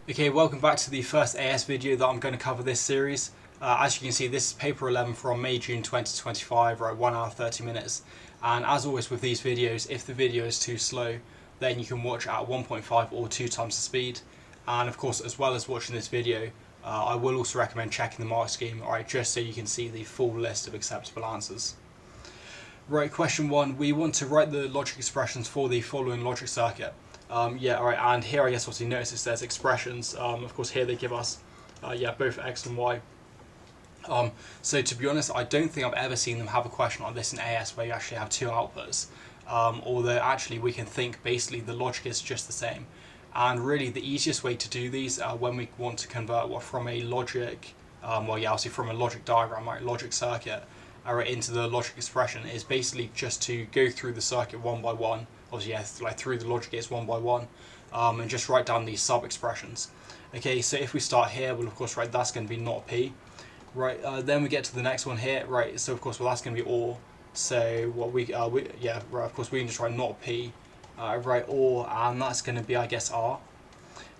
Okay, welcome back to the first AS video that I'm going to cover this series. As you can see, this is paper 11 from May-June 2025, right, 1 hour 30 minutes. And as always with these videos, if the video is too slow, then you can watch at 1.5 or 2 times the speed. And of course, as well as watching this video, I will also recommend checking the mark scheme, alright, just so you can see the full list of acceptable answers. Right, question 1, we want to write the logic expressions for the following logic circuit. Yeah, alright, and here I guess obviously notice it says expressions. Of course here they give us both x and y. So to be honest, I don't think I've ever seen them have a question like this in AS where you actually have two outputs. Although actually we can think basically the logic is just the same. And really the easiest way to do these when we want to convert from a logic, obviously from a logic diagram, right, logic circuit, into the logic expression is basically just to go through the circuit one by one. Obviously, like through the logic gates one by one, and just write down these sub expressions. Okay, so if we start here, well, of course, right, that's going to be not p. Right, then we get to the next one here, right, so of course, well, that's going to be or. So what right, of course, we can just write not p, right, or, and that's going to be, I guess, r.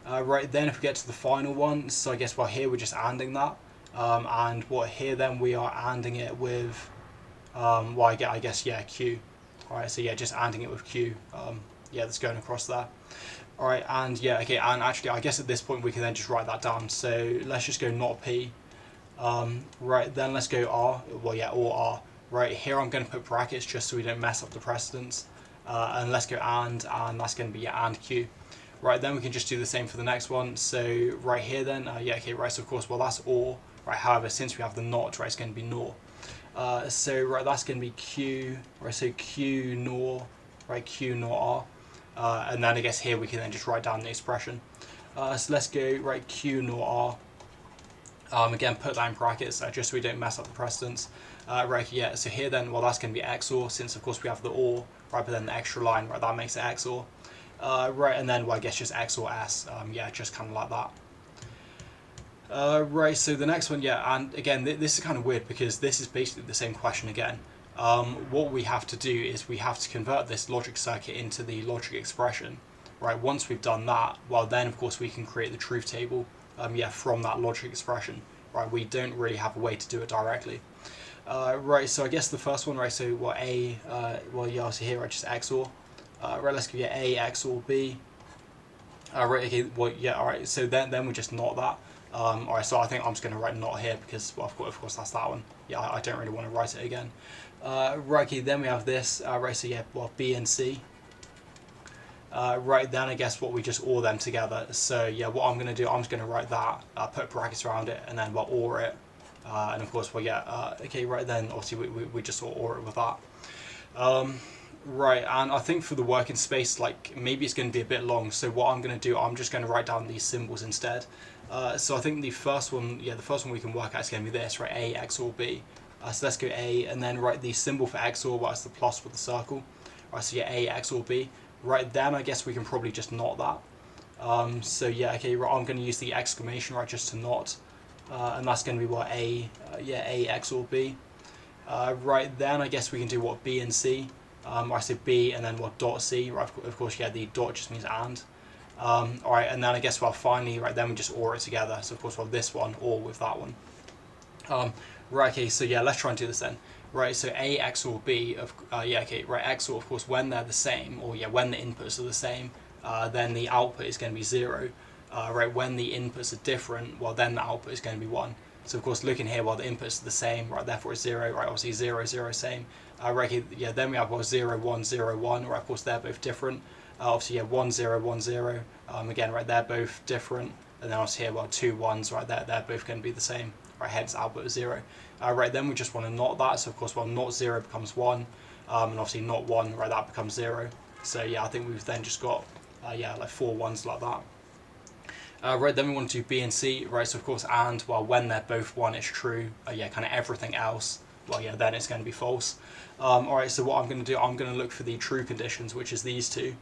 Right, then if we get to the final one, so I guess, well, here we're just anding that. And what here then we are anding it with, I guess, yeah, q. Alright, so yeah, just anding it with q. That's going across there. Alright, and yeah, okay, and actually I guess at this point we can then just write that down. So let's just go not p. Right, then let's go r, or r. Right, here I'm going to put brackets just so we don't mess up the precedence. And let's go and that's going to be and q. Right, then we can just do the same for the next one. So right here then, right, so of course, well, that's or. Right, however, since we have the not, right, it's going to be nor. So right, that's going to be q, right, so q nor, right, q nor r, and then I guess here we can then just write down the expression. So let's go, right, q nor r, again put that in brackets just so we don't mess up the precedence. Right, yeah, so here then, well, that's going to be XOR, since of course we have the or, right, but then the extra line, right, that makes it XOR. Right, and then, well, I guess just XOR S, just kind of like that. Right, so the next one, yeah, and again, this is kind of weird because this is basically the same question again. What we have to do is we have to convert this logic circuit into the logic expression. Right, once we've done that, well, then of course we can create the truth table, from that logic expression. Right, we don't really have a way to do it directly. Right, so I guess the first one, right, so what A, so here, right, just XOR. Right, let's give you A XOR B. Right, okay, well, yeah, alright, so then we just not that. Alright, so I think I'm just going to write not here because, well, of course that's that one. Yeah, I don't really want to write it again. Right, okay, then we have this, right, so yeah, well, B and C. Right, then I guess what we just OR them together. So yeah, what I'm going to do, I'm just going to write that, put brackets around it, and then we'll OR it. And of course, well, yeah, okay, right, then obviously we just sort of OR it with that. Right, and I think for the working space, like, maybe it's going to be a bit long, so what I'm going to do, I'm just going to write down these symbols instead. So I think the first one we can work out is going to be this, right, A XOR B. So let's go A, and then write the symbol for XOR, well, it's the plus with the circle. Right, so yeah, A XOR B. Right, then I guess we can probably just not that. So yeah, okay, right, I'm going to use the exclamation, right, just to not. And that's going to be what, A XOR B. Right, then I guess we can do what, B and C. I say B and then what, dot C, right, of course, yeah, the dot just means and. Alright, and then I guess, well, finally, right, then we just OR it together. So of course, well, this one OR with that one. Right, okay, so yeah, let's try and do this then. Right, so A XOR B, right, XOR, of course, when they're the same, or yeah, when the inputs are the same, then the output is going to be 0. Right, when the inputs are different, well, then the output is going to be 1. So of course, looking here, well, the inputs are the same, right, therefore it's 0, right, obviously 0, 0, same. Right, yeah, then we have, well, 0, 1, 0, 1, right, of course, they're both different. Obviously, yeah, 1, 0, 1, 0, again, right, they're both different. And then obviously here, well, 2 1s, right, they're both going to be the same, right, hence output is 0. Right, then we just want to not that, so of course, well, not 0 becomes 1, and obviously not 1, right, that becomes 0. So yeah, I think we've then just got, like 4 1s like that. Right, then we want to do B and C, right, so of course, and, well, when they're both 1, it's true, kind of everything else, well, yeah, then it's going to be false. Alright, so what I'm going to do, I'm going to look for the true conditions, which is these two.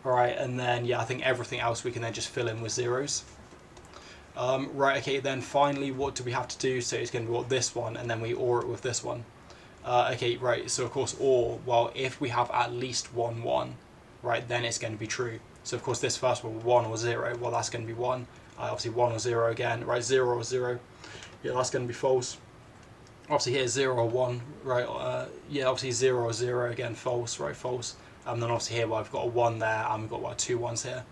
Alright, and then, yeah, I think everything else we can then just fill in with zeros. Right, okay, then finally, what do we have to do? So it's going to be what, this one, and then we OR it with this one. Okay, right, so of course, OR, well, if we have at least 1 1, right, then it's going to be true. So of course this first one, 1 or 0, well that's going to be 1. Obviously 1 or 0 again, right? 0 or 0, yeah, that's going to be false. Obviously here 0 or 1, right? Yeah, obviously 0 or 0 again, false, right? False. And then obviously here, well, I've got a 1 there, and we've got what, 2 1s here.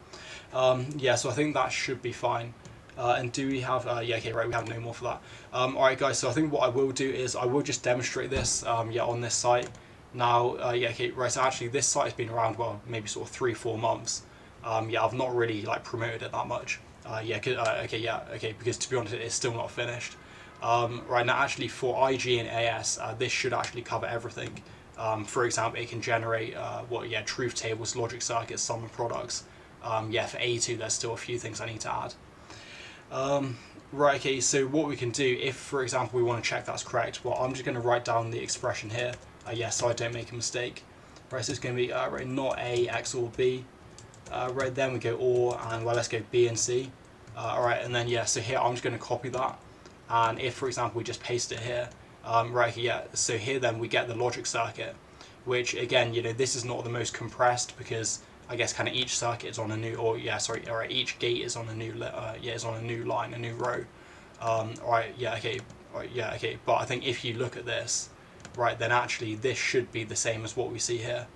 Yeah, so I think that should be fine. And do we have, yeah, okay, right, we have no more for that. Alright guys, so I think what I will do is I will just demonstrate this, yeah, on this site. Now, yeah, okay, right, so actually this site has been around, well, maybe sort of 3-4 months. Yeah, I've not really, like, promoted it that much. Yeah, okay, yeah, okay, because to be honest, it's still not finished. Right now, actually, for IG and AS, this should actually cover everything. For example, it can generate, truth tables, logic circuits, sum of products. Yeah, for A2, there's still a few things I need to add. Right, okay, so what we can do, if, for example, we want to check that's correct, well, I'm just going to write down the expression here, yeah, so I don't make a mistake. Right, so it's going to be, right, not A, X, or B. Right, then we go OR, and, well, let's go B and C. Alright, and then, yeah, so here I'm just going to copy that. And if, for example, we just paste it here, right, yeah, so here then we get the logic circuit, which, again, you know, this is not the most compressed because I guess kind of each circuit is on a new, or yeah, sorry, all right, each gate is on a new, yeah, is on a new line, a new row. Right, yeah, okay, right, yeah, okay. But I think if you look at this, right, then actually this should be the same as what we see here.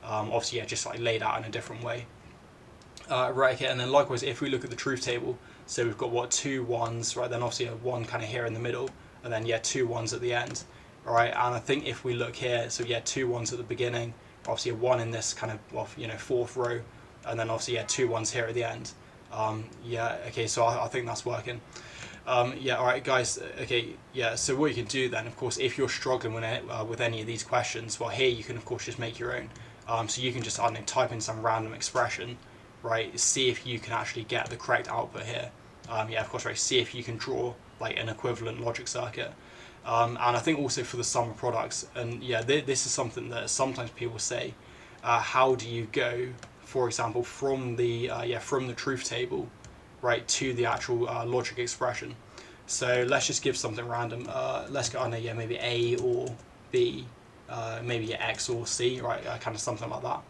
Obviously, yeah, just like laid out in a different way. Right, okay, and then likewise, if we look at the truth table, so we've got what, 2 1s, right? Then obviously a 1 kind of here in the middle, and then yeah, 2 1s at the end. All right, and I think if we look here, so yeah, 2 1s at the beginning. Obviously a 1 in this kind of, well, you know, 4th row, and then obviously yeah, 2 1s here at the end. Yeah, okay, so I think that's working. Yeah, all right, guys. Okay, yeah. So what you can do then, of course, if you're struggling with any of these questions, well, here you can of course just make your own. So you can just, I don't know, type in some random expression, right? See if you can actually get the correct output here. Yeah, of course, right. See if you can draw like an equivalent logic circuit. And I think also for the sum of products, and yeah, this is something that sometimes people say, how do you go, for example, from the from the truth table, right, to the actual logic expression? So let's just give something random. Let's go, I know, yeah, maybe A or B, maybe X or C, right, kind of something like that.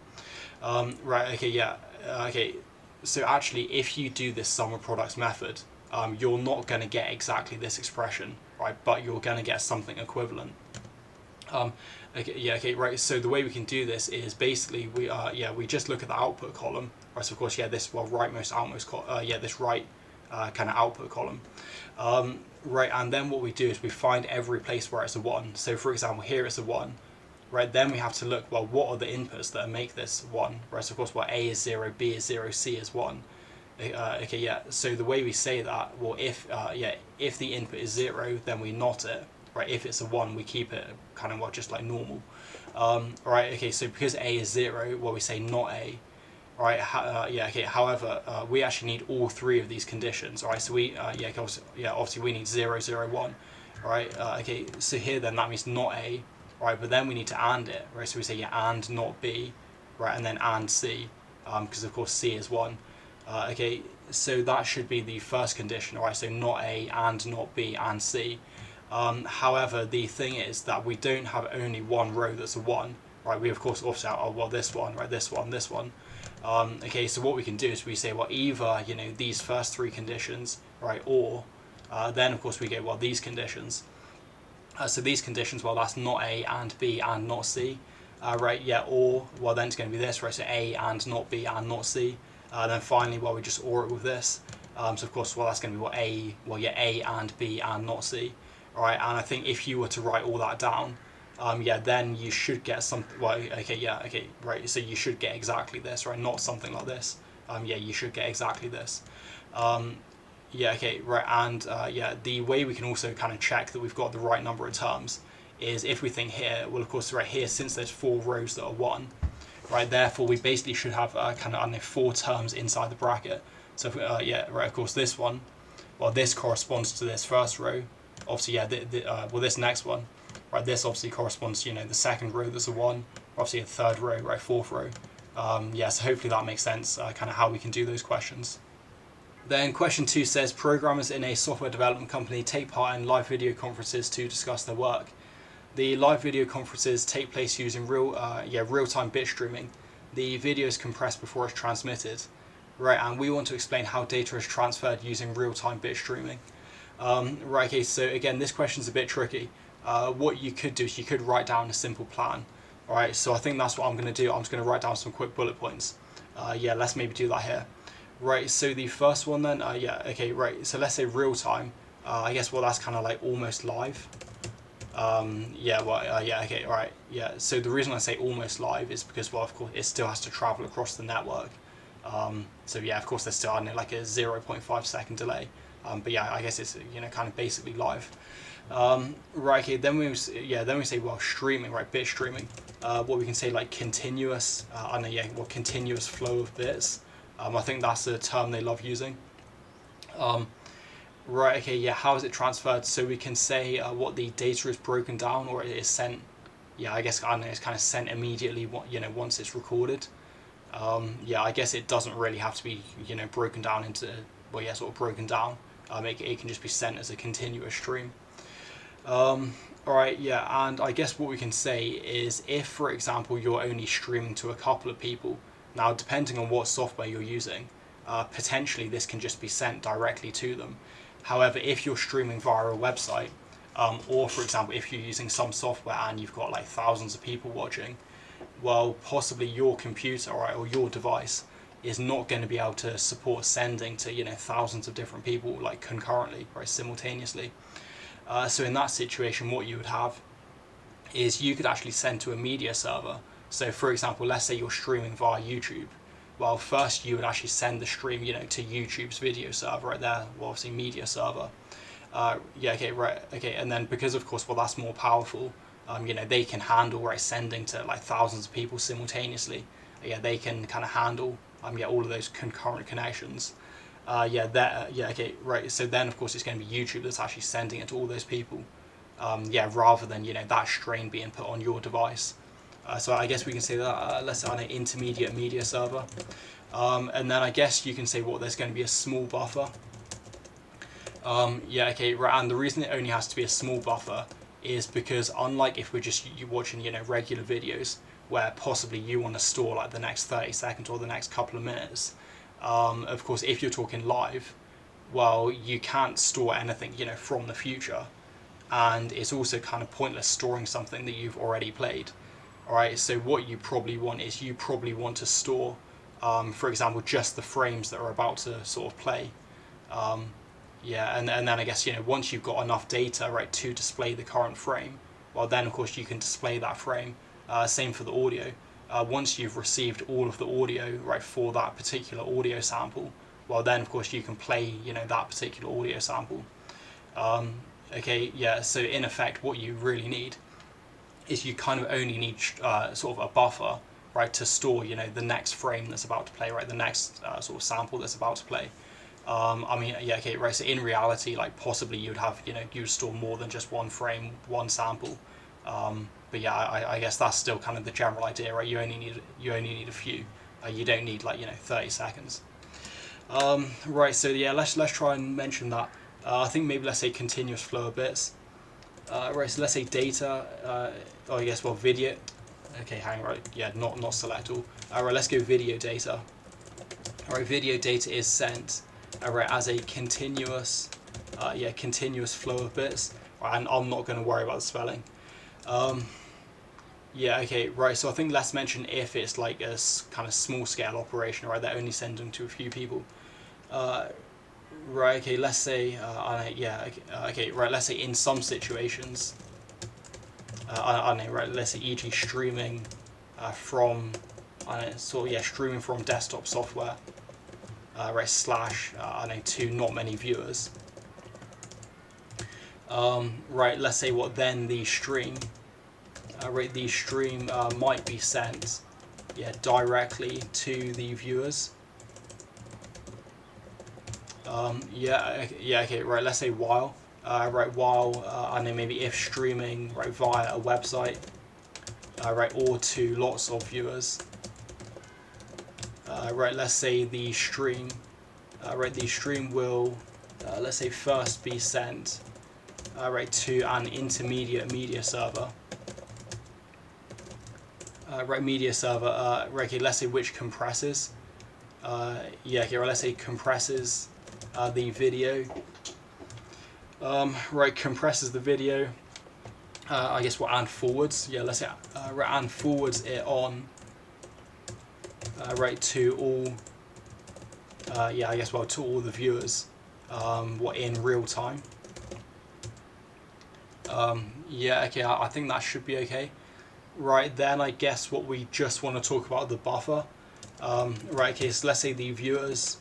Right, okay, yeah, okay. So actually, if you do this sum of products method, you're not going to get exactly this expression, right? But you're going to get something equivalent. Okay, yeah, okay, right. So the way we can do this is basically we just look at the output column, right? So of course, yeah, this rightmost, outmost, this right kind of output column, right? And then what we do is we find every place where it's a 1. So for example, here it's a 1. Right, then we have to look, well, what are the inputs that make this 1? Right, so of course, well, A is 0, B is 0, C is 1. Okay, yeah, so the way we say that, well, if the input is 0, then we not it. Right, if it's a 1, we keep it kind of just like normal. Right, okay, so because A is 0, well, we say not A. Right, yeah, okay, however, we actually need all 3 of these conditions. Right, so we, obviously we need 0, 0, 1. Right, okay, so here then that means not A. Right, but then we need to AND it, right? So we say yeah, AND not B, right, and then AND C, because of course C is 1. Okay, so that should be the first condition, right? So not A, AND not B, and C. However, the thing is that we don't have only one row that's a 1, right? We of course also have, oh, well, this one, right, this one, this one. Okay, so what we can do is we say, well, either, you know, these first 3 conditions, right, or then of course we go, well, these conditions. So these conditions, well, that's not A and B and not C, right, yeah, or, well, then it's going to be this, right, so A and not B and not C, then finally, well, we just OR it with this, so of course, well, that's going to be what A, well, yeah, A and B and not C, alright, and I think if you were to write all that down, yeah, then you should get something, well, okay, yeah, okay, right, so you should get exactly this, right, not something like this, yeah, you should get exactly this. Yeah, okay, right, and yeah, the way we can also kind of check that we've got the right number of terms is if we think here, well, of course, right here, since there's 4 rows that are 1, right, therefore we basically should have kind of, I don't know, 4 terms inside the bracket. So, if, yeah, right, of course, this one, well, this corresponds to this first row. Obviously, yeah, well, this next one, right, this obviously corresponds to, you know, the second row that's a 1, obviously a third row, right, 4th row. Yeah, so hopefully that makes sense, kind of how we can do those questions. Then question 2 says, programmers in a software development company take part in live video conferences to discuss their work. The live video conferences take place using real-time bit streaming. the video is compressed before it's transmitted, right? And we want to explain how data is transferred using real-time bit streaming. Right, okay, so again, this question's a bit tricky. What you could do is you could write down a simple plan. Alright, so I think that's what I'm going to do. I'm just going to write down some quick bullet points. Yeah, let's maybe do that here. Right, so the first one then, yeah, okay, right, so let's say real time. I guess, well, that's kind of like almost live. Yeah, well, yeah, okay, right, yeah. So the reason I say almost live is because, well, of course, it still has to travel across the network. So yeah, of course, there's still, I don't know, like a 0.5 second delay. But yeah, I guess it's, you know, kind of basically live. Right, okay, then we say, well, streaming, right, bit streaming. What we can say, like continuous, I don't know, yeah, well, continuous flow of bits. I think that's a term they love using. Right, okay, yeah, how is it transferred? So we can say what the data is broken down, or it is sent. Yeah, I guess, I don't know, it's kind of sent immediately, you know, once it's recorded. Yeah, I guess it doesn't really have to be, you know, broken down into, well, yeah, sort of broken down. It can just be sent as a continuous stream. Alright, yeah, and I guess what we can say is if, for example, you're only streaming to a couple of people, now depending on what software you're using, potentially this can just be sent directly to them. However, if you're streaming via a website, or for example, if you're using some software and you've got like thousands of people watching, well, possibly your computer, right, or your device is not going to be able to support sending to, you know, thousands of different people like concurrently, right, simultaneously. So in that situation, what you would have is you could actually send to a media server. So for example, let's say you're streaming via YouTube. Well, first you would actually send the stream, you know, to YouTube's video server right there, well, obviously media server. Yeah, okay, right, okay, and then because of course, well, that's more powerful. You know, they can handle, right, sending to like thousands of people simultaneously. Yeah, they can kind of handle, yeah, all of those concurrent connections. Yeah, okay, right. So then, of course, it's going to be YouTube that's actually sending it to all those people. Yeah, rather than, you know, that strain being put on your device. So I guess we can say that, let's say on an intermediate media server. And then I guess you can say what there's going to be a small buffer. Yeah, okay, right. And the reason it only has to be a small buffer is because unlike if we're just watching, you know, regular videos where possibly you want to store like the next 30 seconds or the next couple of minutes, of course, if you're talking live, well, you can't store anything, you know, from the future, and it's also kind of pointless storing something that you've already played. All right, so what you probably want is you probably want to store, for example, just the frames that are about to sort of play. Yeah, and then I guess, you know, once you've got enough data, right, to display the current frame, well, then of course you can display that frame. Same for the audio. Once you've received all of the audio, right, for that particular audio sample, well, then of course you can play, you know, that particular audio sample. Okay, yeah, so in effect what you really need is you kind of only need sort of a buffer, right, to store, you know, the next frame that's about to play, right, the next sort of sample that's about to play. I mean, yeah, okay, right, so in reality, like possibly you'd have, you know, you'd store more than just one frame, one sample. But yeah, I guess that's still kind of the general idea, right? You only need a few. You don't need like, you know, 30 seconds. Right, so yeah, let's try and mention that. I think maybe let's say continuous flow of bits. Right, so let's say data. Oh, I guess, well, video. Okay, hang on, right, yeah, not select all. Right, let's go video data. All right, video data is sent, right, as a continuous, yeah, continuous flow of bits. Right, and I'm not going to worry about the spelling. Yeah, okay, right, so I think let's mention if it's like a kind of small scale operation, right, they're only sending to a few people. Right, okay, let's say, yeah, okay, right, let's say in some situations, I don't know, right, let's say e.g. streaming from, streaming from desktop software, right, slash, I don't know, to not many viewers. Right, let's say what then the stream, right, the stream might be sent, yeah, directly to the viewers. Yeah, okay, right, let's say while, right, while, I know, maybe if streaming, right, via a website, right, or to lots of viewers. Right, let's say the stream, right, the stream will, let's say first be sent, right, to an intermediate media server. right, media server, right, okay, let's say which compresses, yeah, okay, right, let's say compresses the video, right, compresses the video, I guess what, and forwards, yeah, let's say, right, and forwards it on, right, to all, yeah, I guess, well, to all the viewers, what, in real time. Yeah, okay, I think that should be okay. Right, then I guess what we just want to talk about the buffer. Right, okay, so let's say the viewers,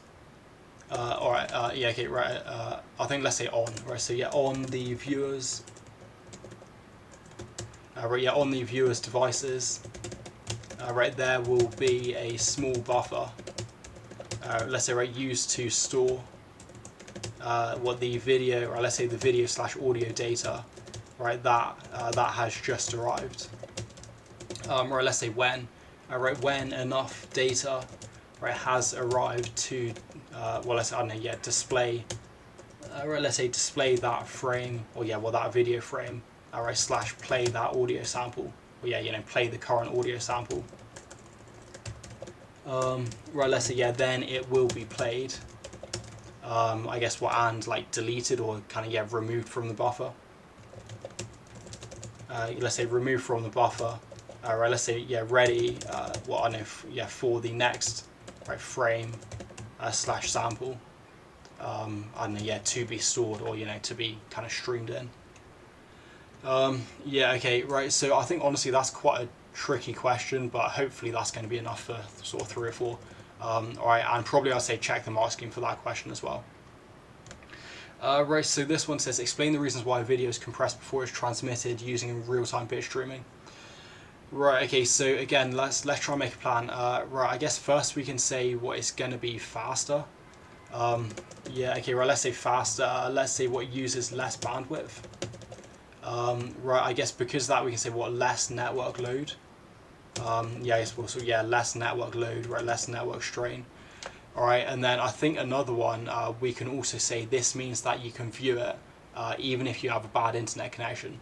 alright, yeah, okay, right, I think let's say on, right, so yeah, on the viewers, right, yeah, on the viewers' devices, right, there will be a small buffer, let's say, right, used to store what the video, or let's say the video / audio data, right, that has just arrived. Right, let's say when, right, when enough data, right, has arrived to, well, let's say, I don't know, yeah, display, right, let's say display that frame, or yeah, well, that video frame, right, / play that audio sample, or yeah, you know, play the current audio sample. Right, let's say, yeah, then it will be played, I guess, what, and like deleted, or kind of, yeah, removed from the buffer. Let's say removed from the buffer, right, let's say, yeah, ready, well, I know, yeah, for the next, right, frame, / sample, I don't know, yeah, to be stored, or, you know, to be kind of streamed in. Yeah, okay, right, so I think honestly that's quite a tricky question, but hopefully that's going to be enough for sort of 3 or 4. Alright, and probably I'd say check the mark scheme for that question as well. Right, so this one says, explain the reasons why a video is compressed before it's transmitted using real-time bit streaming. Right, okay, so again, let's try and make a plan. Right, I guess first we can say what is going to be faster. Yeah, okay, right, let's say faster, let's say what uses less bandwidth. Right, I guess because of that we can say what, less network load. Yeah, I guess we'll, so yeah, less network load, right, less network strain. Alright, and then I think another one, we can also say this means that you can view it even if you have a bad internet connection.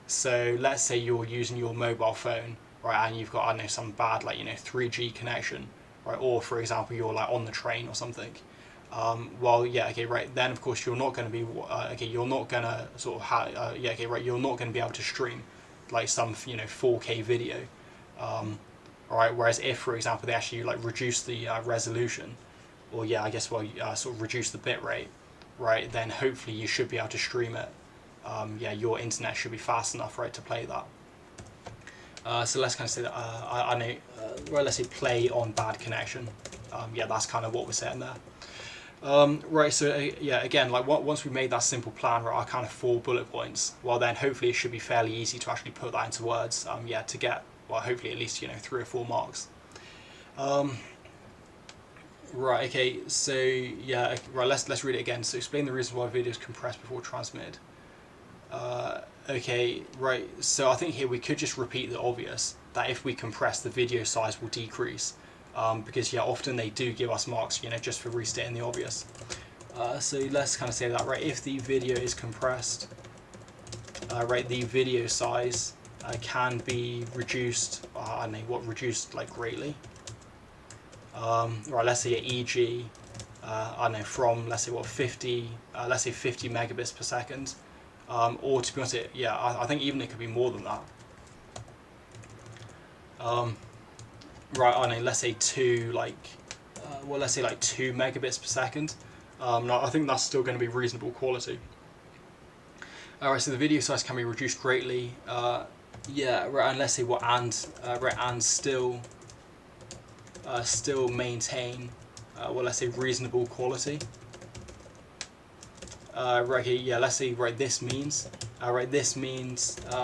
So let's say you're using your mobile phone, right, and you've got, I don't know, some bad, like, you know, 3G connection, right, or for example you're like on the train or something. Well, yeah, okay, right, then of course you're not going to be, okay, you're not going to sort of have, yeah, okay, right, you're not going to be able to stream like some, you know, 4K video. Alright, whereas if, for example, they actually like reduce the resolution, or yeah, I guess, well, sort of reduce the bit rate, right, then hopefully you should be able to stream it. Yeah, your internet should be fast enough, right, to play that. So let's kind of say that, I know, well, let's say play on bad connection. Yeah, that's kind of what we're saying there. Right, so yeah, again, like once we made that simple plan, right, our kind of 4 bullet points, well then hopefully it should be fairly easy to actually put that into words, yeah, to get, well, hopefully at least, you know, 3 or 4 marks. Right, okay, so yeah, right, let's read it again. So explain the reason why video is compressed before transmitted. Okay, right, so I think here we could just repeat the obvious, that if we compress, the video size will decrease. Because yeah, often they do give us marks, you know, just for restating the obvious. So let's kind of say that, right, if the video is compressed, right, the video size can be reduced, I don't know, what, reduced like greatly. Right, let's say e.g., I don't know, from, let's say what, 50, let's say 50 megabits per second, or to be honest, yeah, I think even it could be more than that. Right, I don't know, let's say 2, like, well, let's say like 2 megabits per second. No, I think that's still going to be reasonable quality. Alright, so the video size can be reduced greatly. Yeah, right, and let's say what, and right, and still maintain, well, let's say reasonable quality. Right, okay, yeah, let's say, right, this means, right,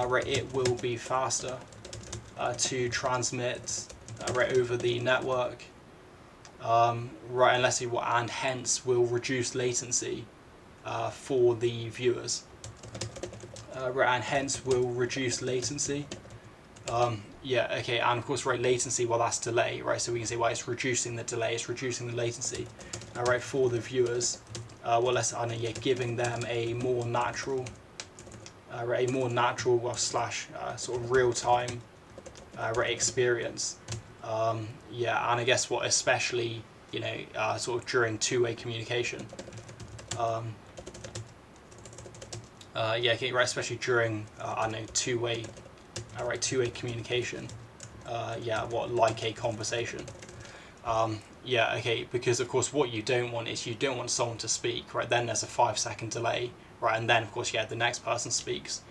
right, it will be faster to transmit, right, over the network. Right, and let's see what, and hence will reduce latency for the viewers. Right, and hence will reduce latency. Yeah, okay, and of course, right, latency, well, that's delay, right, so we can say, well, it's reducing the delay, it's reducing the latency, right, for the viewers. Well, let's, I don't know, yeah, giving them a more natural, right, a more natural, well, / sort of real-time, experience. Yeah, and I guess what especially sort of during two-way communication. Yeah, okay, right, especially during I don't know, two-way communication. Yeah, like a conversation. Yeah, okay, because of course what you don't want is you don't want someone to speak, right? Then there's a 5-second delay, right? And then of course, yeah, the next person speaks.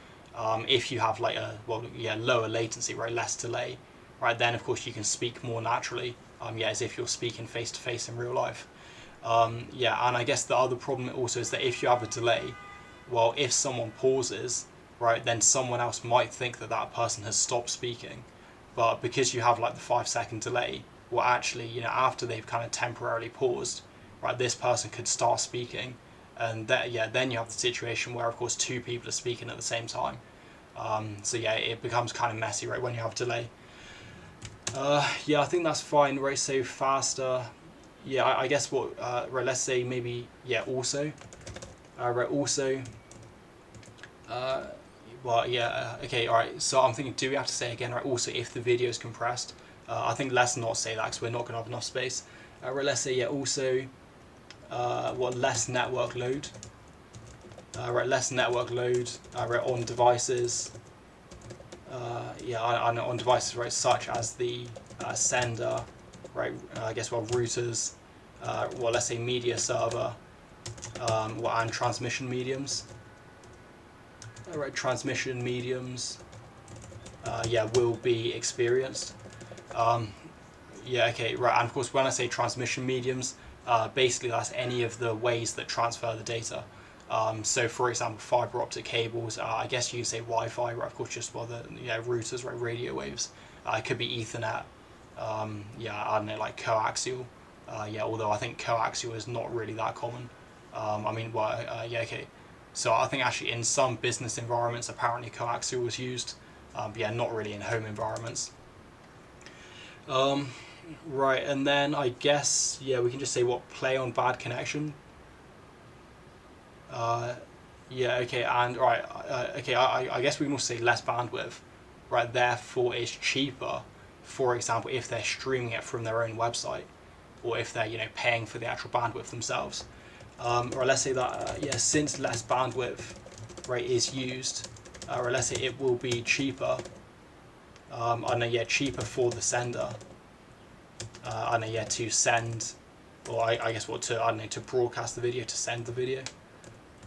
If you have like lower latency, right, less delay, right? Then of course you can speak more naturally, yeah, as if you're speaking face to face in real life. Yeah, and I guess the other problem also is that if you have a delay, well, if someone pauses, right, then someone else might think that that person has stopped speaking, but because you have like the 5-second delay, well, actually, after they've kind of temporarily paused, right, this person could start speaking, and that, yeah, then you have the situation where, of course, two people are speaking at the same time. So yeah, it becomes kind of messy, right, when you have delay. Yeah, I think that's fine, right? So faster. Yeah, I guess what, right, let's say maybe, yeah, also. Right, also. Well, yeah, okay, alright, so I'm thinking, do we have to say again, right, also if the video is compressed? I think let's not say that because we're not going to have enough space. Right, let's say, yeah, also, less network load. Right, less network load, right, on devices. Yeah, I know on devices, right, such as the sender, right, I guess, routers, let's say media server, and transmission mediums. Right, transmission mediums, yeah, will be experienced. Yeah, okay, right, and of course when I say transmission mediums, basically that's any of the ways that transfer the data. So for example, fiber optic cables, I guess you could say Wi-Fi, right, of course just routers, right, radio waves. It could be Ethernet, yeah, I don't know, like coaxial, yeah, although I think coaxial is not really that common. I mean, yeah, okay. So I think actually in some business environments apparently coaxial was used, but yeah, not really in home environments. Right, and then I guess, yeah, we can just say what, play on bad connection. Yeah, okay, and right, okay, I guess we can also say less bandwidth, right? Therefore, it's cheaper. For example, if they're streaming it from their own website, or if they're paying for the actual bandwidth themselves. Or let's say that yeah, since less bandwidth, right, is used, or let's say it will be cheaper. I don't know, yeah, cheaper for the sender. I don't know, yeah, to send, or I guess what, to, I don't know, to broadcast the video, to send the video.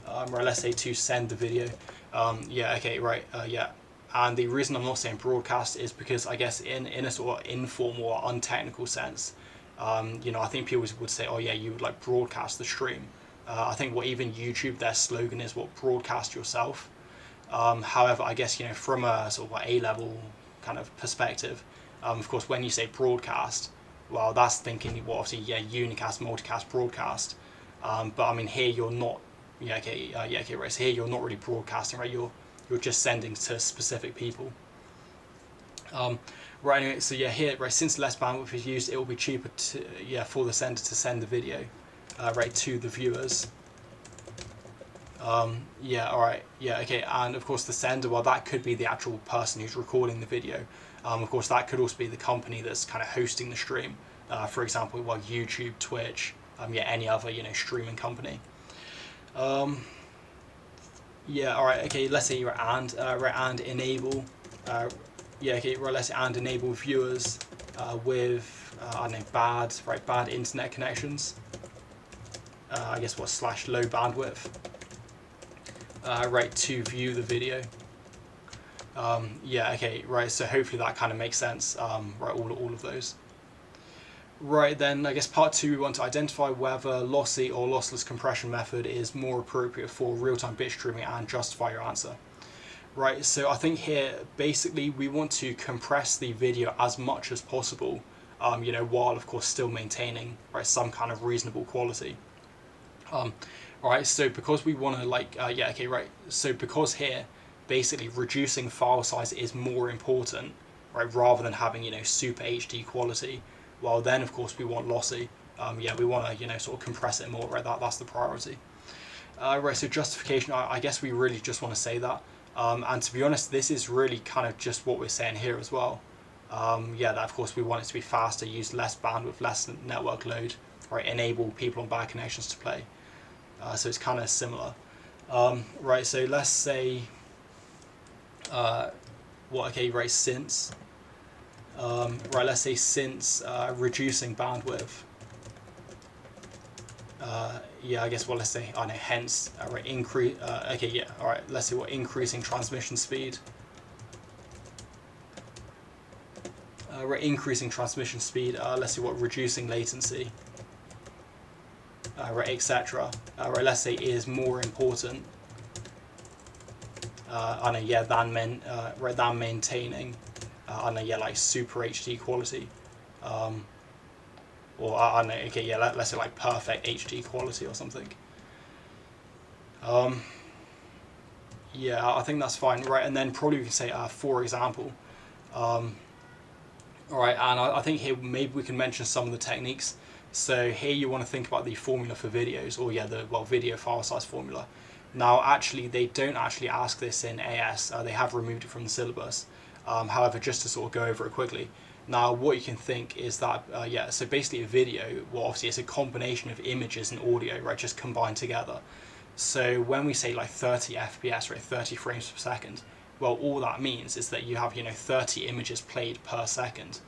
Right, let's say to send the video. Yeah, okay, right, yeah. And the reason I'm not saying broadcast is because I guess in a sort of informal or untechnical sense, I think people would say, oh yeah, you would like broadcast the stream. I think what even YouTube, their slogan is what, broadcast yourself. However, I guess from a sort of A-level kind of perspective, of course when you say broadcast, well that's thinking obviously yeah, unicast, multicast, broadcast. But I mean here you're not, yeah, okay, yeah, okay, right. So here you're not really broadcasting, right? You're just sending to specific people. Right, anyway, so yeah, here, right, since less bandwidth is used, it will be cheaper to, yeah, for the sender to send the video, right, to the viewers. Yeah, alright, yeah, okay, and of course the sender, well, that could be the actual person who's recording the video. Of course, that could also be the company that's kind of hosting the stream. For example, YouTube, Twitch, yeah, any other, streaming company. Yeah, alright, okay, let's say you're right, and enable, yeah, okay, right, let's say and enable viewers with, I don't know, bad internet connections. I guess what, / low bandwidth, right, to view the video. Yeah, okay, right, so hopefully that kind of makes sense, right, all of those. Right, then I guess part 2, we want to identify whether lossy or lossless compression method is more appropriate for real-time bit streaming and justify your answer. Right, so I think here basically we want to compress the video as much as possible, while of course still maintaining, right, some kind of reasonable quality. Right, so because we want to yeah, okay, right, so because here basically reducing file size is more important, right, rather than having super HD quality. Well, then of course we want lossy. Yeah, we want to sort of compress it more, right? That's the priority. Right, so justification, I guess we really just want to say that. And to be honest, this is really kind of just what we're saying here as well. Yeah, that of course we want it to be faster, use less bandwidth, less network load, right? Enable people on bad connections to play. So it's kind of similar. Right, so let's say, right, since, right, let's say since reducing bandwidth, yeah, I guess, well, let's say, I know, hence, right, increase, okay, yeah, all right, let's say what, increasing transmission speed, right, increasing transmission speed, let's see what, reducing latency, right, etc. Right, let's say is more important, I know, yeah, than right, than maintaining, I know, yeah, like super HD quality, or I don't know, okay, yeah, let's say like perfect HD quality or something. Yeah, I think that's fine, right? And then probably we can say, for example, all right, and I think here maybe we can mention some of the techniques. So here you want to think about the formula for videos, or yeah, the video file size formula. Now, actually, they don't actually ask this in AS. They have removed it from the syllabus. However, just to sort of go over it quickly. Now, what you can think is that, yeah, so basically a video, well, obviously it's a combination of images and audio, right, just combined together. So when we say like 30 FPS, right, 30 frames per second, well, all that means is that you have, 30 images played per second.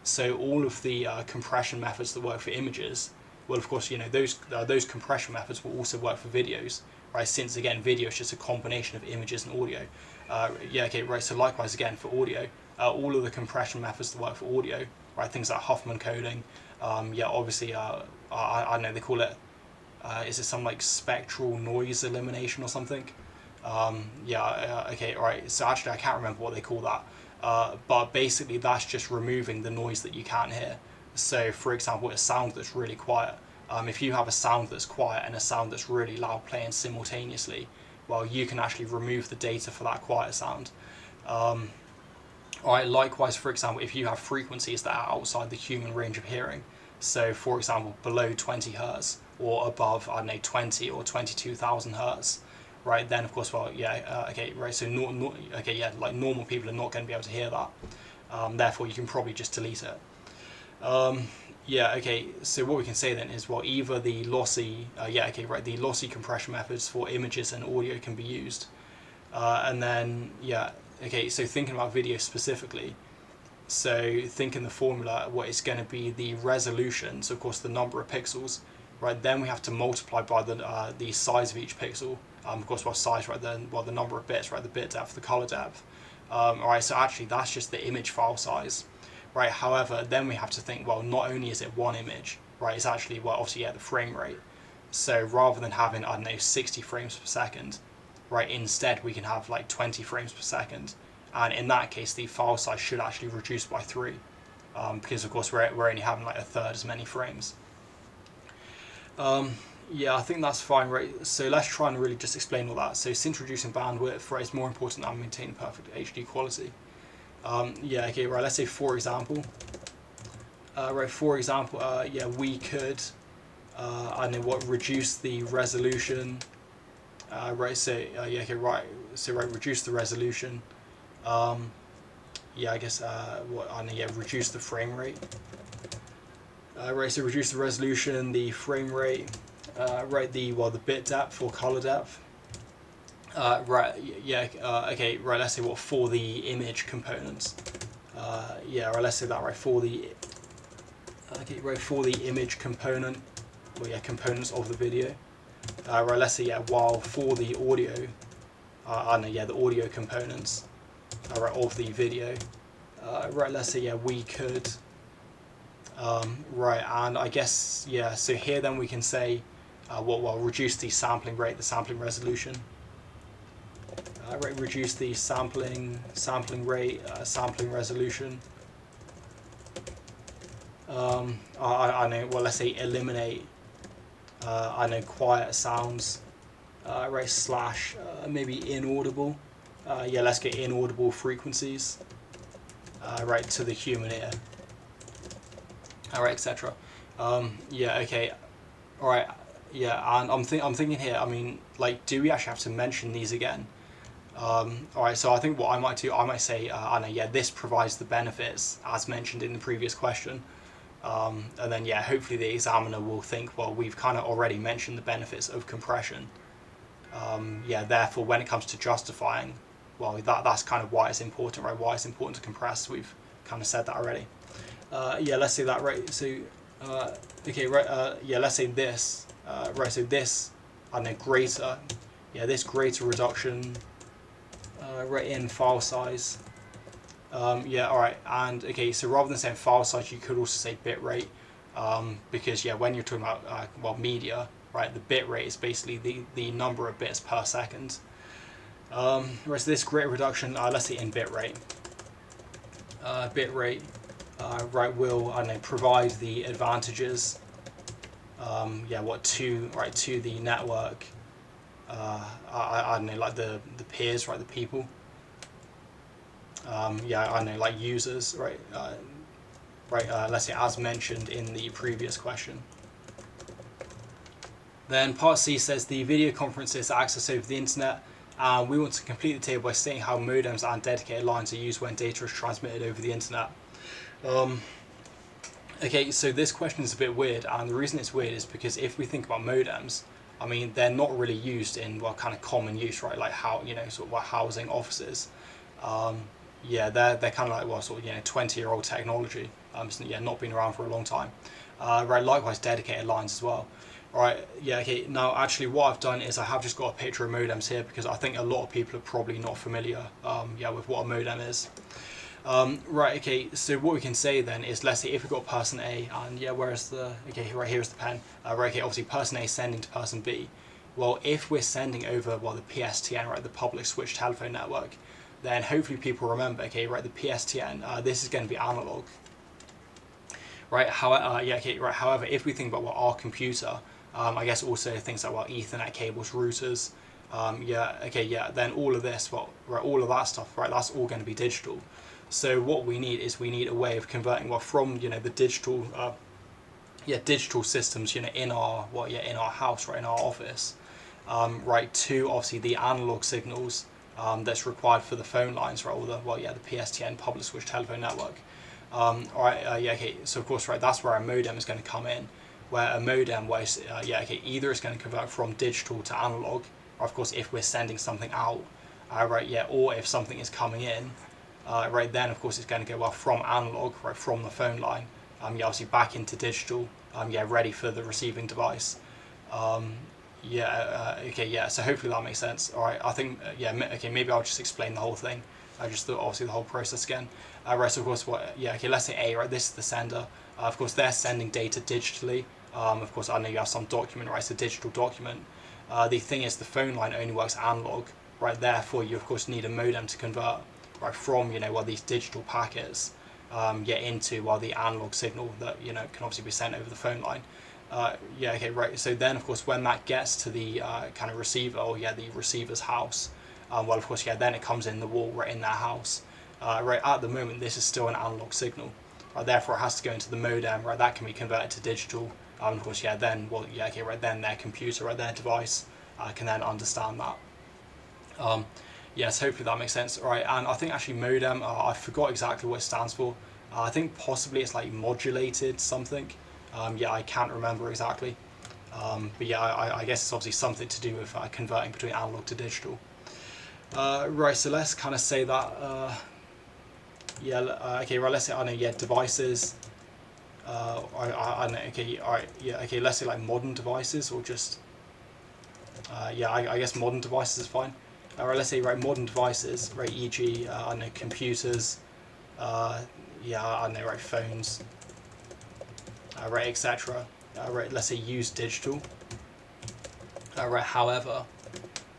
So all of the compression methods that work for images, well, of course, those compression methods will also work for videos, right? Since again, video is just a combination of images and audio. Yeah, okay, right. So likewise, again for audio, all of the compression methods that work for audio, right? Things like Huffman coding. Yeah, obviously, I don't know, they call it. Is it some like spectral noise elimination or something? Yeah, okay, right. So actually, I can't remember what they call that. But basically, that's just removing the noise that you can't hear. So, for example, a sound that's really quiet. If you have a sound that's quiet and a sound that's really loud playing simultaneously, well, you can actually remove the data for that quiet sound. Alright, likewise, for example, if you have frequencies that are outside the human range of hearing, so for example, below 20 hertz or above, I don't know, 20 or 22,000 hertz, right, then of course, well, yeah, okay, right, so okay, yeah, like normal people are not going to be able to hear that. Therefore, you can probably just delete it. Yeah, okay, so what we can say then is, well, either the lossy, yeah, okay, right, the lossy compression methods for images and audio can be used. And then, yeah, okay, so thinking about video specifically, so think in the formula, what is going to be the resolution, so of course the number of pixels, right, then we have to multiply by the size of each pixel, of course, what size, right, then, well, the number of bits, right, the bit depth, the color depth. Alright, so actually that's just the image file size. Right, however, then we have to think, well, not only is it one image, right, it's actually, well, obviously, yeah, the frame rate. So rather than having, I don't know, 60 frames per second, right, instead we can have like 20 frames per second. And in that case, the file size should actually reduce by 3, because of course we're only having like a third as many frames. Yeah, I think that's fine, right? So let's try and really just explain all that. So since reducing bandwidth, right, it's more important that I maintain perfect HD quality. Yeah, okay, right, let's say for example, right, for example, yeah, we could, I don't know what, reduce the resolution, right, so, yeah, okay, right, so, right, reduce the resolution, yeah, I guess, what, I don't know, yeah, reduce the frame rate, right, so reduce the resolution, the frame rate, right, the bit depth or color depth, right, yeah, okay, right, let's say what, for the image components, yeah, right, let's say that, right, for the, okay, right, for the image component, well, yeah, components of the video, right, let's say, yeah, while for the audio, I don't know, yeah, the audio components, right, of the video, right, let's say, yeah, we could, right, and I guess, yeah, so here then we can say, well, reduce the sampling rate, the sampling resolution, right, reduce the sampling rate, sampling resolution. I know, well, let's say eliminate, I know, quiet sounds, right, slash, maybe inaudible, yeah, let's get inaudible frequencies, right, to the human ear, alright, etc. Yeah, okay, alright, yeah, and I'm thinking here, I mean, like, do we actually have to mention these again? Alright, so I think what I might do, I might say, I know, yeah, this provides the benefits as mentioned in the previous question. And then, yeah, hopefully the examiner will think, well, we've kind of already mentioned the benefits of compression. Yeah, therefore, when it comes to justifying, well, that's kind of why it's important, right? Why it's important to compress. We've kind of said that already. Yeah, let's say that, right? So, okay, right? Yeah, let's say this, right? So this, I don't know, greater, yeah, this greater reduction, right, in file size. Yeah, all right, and okay, so rather than saying file size, you could also say bit rate, because yeah, when you're talking about well, media, right, the bit rate is basically the number of bits per second. Whereas this greater reduction, let's say in bit rate, right, will, I don't know, provide the advantages, yeah, what to, right, to the network, I don't know, like the peers, right, the people. Yeah, I know, like users, right? Let's say as mentioned in the previous question. Then part C says the video conferences are accessed over the internet. We want to complete the table by stating how modems and dedicated lines are used when data is transmitted over the internet. Okay, so this question is a bit weird, and the reason it's weird is because if we think about modems, I mean, they're not really used in, well, kind of common use, right? Like how, you know, sort of housing offices. Yeah, they're kind of like, well, sort of, you know, 20-year-old technology. So, yeah, not been around for a long time. Right, likewise, dedicated lines as well. Right, yeah, okay. Now, actually, what I've done is I have just got a picture of modems here because I think a lot of people are probably not familiar, yeah, with what a modem is. Right, okay, so what we can say then is, let's say if we've got person A, and yeah, where's the, okay, right, here's the pen. Right, okay, obviously person A is sending to person B. Well, if we're sending over, well, the PSTN, right, the public switch telephone network, then hopefully people remember, okay, right, the PSTN, this is going to be analog. Right, however, yeah, okay, right, however, if we think about what our computer, I guess also things like, well, Ethernet cables, routers, yeah, okay, yeah, then all of this, well, right, all of that stuff, right, that's all going to be digital. So what we need is we need a way of converting, well, from, you know, the digital, yeah, digital systems, you know, in our, well, yeah, in our house, right, in our office, right, to obviously the analog signals that's required for the phone lines, right, or the, well, yeah, the PSTN public switch telephone network. All right, yeah, okay, so of course, right, that's where a modem is going to come in, where a modem, where, yeah, okay, either it's going to convert from digital to analog, or of course, if we're sending something out, right, yeah, or if something is coming in, right, then of course it's going to go, well, from analog, right, from the phone line, yeah, obviously back into digital, yeah, ready for the receiving device. Yeah, okay, yeah, so hopefully that makes sense. All right, I think, yeah, okay, maybe I'll just explain the whole thing. I just thought, obviously, the whole process again. Right, so of course, what, yeah, okay, let's say A, right, this is the sender. Of course, they're sending data digitally. Of course, I know you have some document, right, it's a digital document. The thing is, the phone line only works analog, right, therefore, you, of course, need a modem to convert, right, from, you know, well, these digital packets, yeah, into, well, the analog signal that, you know, can obviously be sent over the phone line. Yeah, okay, right. So then, of course, when that gets to the kind of receiver, or yeah, the receiver's house, well, of course, yeah, then it comes in the wall, right, in their house. Right, at the moment, this is still an analog signal. Therefore, it has to go into the modem, right, that can be converted to digital. Of course, yeah, then, well, yeah, okay, right, then their computer, right, their device can then understand that. Yes, hopefully that makes sense. All right, and I think actually modem, I forgot exactly what it stands for. I think possibly it's like modulated something. Yeah, I can't remember exactly. But yeah, I guess it's obviously something to do with converting between analog to digital. Right, so let's kind of say that, yeah, okay, right, let's say, I know, yeah, devices, I know, okay, all right, yeah, okay, let's say like modern devices, or just, yeah, I guess modern devices is fine. Right, let's say, right, modern devices, right, e.g., I know, computers, yeah, I know, right, phones, right, etc. Right, let's say use digital. Right, however,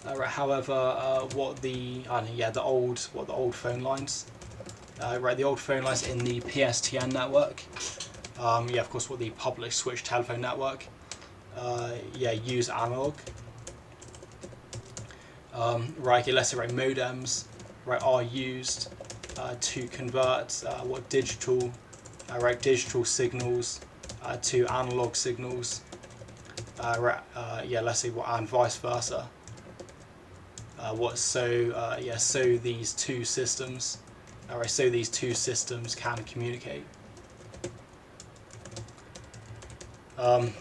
what the, I don't know, yeah, the old phone lines, right, the old phone lines in the PSTN network, yeah, of course, what the public switch telephone network, yeah, use analog. Right, okay, let's say, right, modems, right, are used to convert what digital, right, digital signals to analog signals. Right, yeah, let's see what, and vice versa. so these two systems, so these two systems can communicate.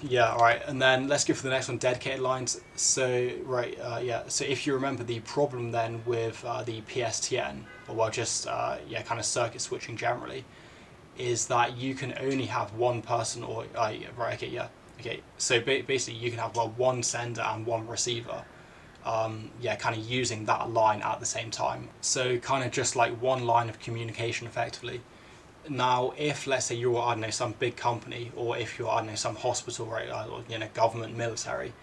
Yeah, all right, and then let's go for the next one, dedicated lines. So so if you remember the problem then with the PSTN, or well, just kind of circuit switching generally, is that you can only have one person, or so basically you can have one sender and one receiver, kind of using that line at the same time. So kind of just like one line of communication effectively. Now, if let's say you're, I don't know, some big company, or if you're, I don't know, some hospital, right, or government, military,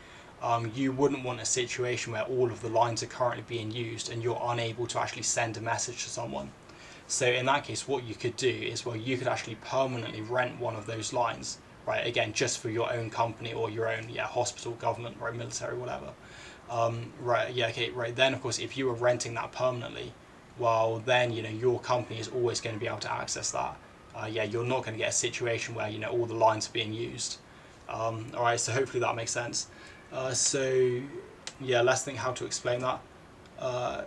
you wouldn't want a situation where all of the lines are currently being used and you're unable to actually send a message to someone. So in that case, what you could do is, well, you could actually permanently rent one of those lines, right? Again, just for your own company or your own, hospital, government, right, military, whatever. Then of course, if you were renting that permanently, well, then your company is always going to be able to access that. You're not going to get a situation where all the lines are being used. All right, so hopefully that makes sense. Let's think how to explain that. All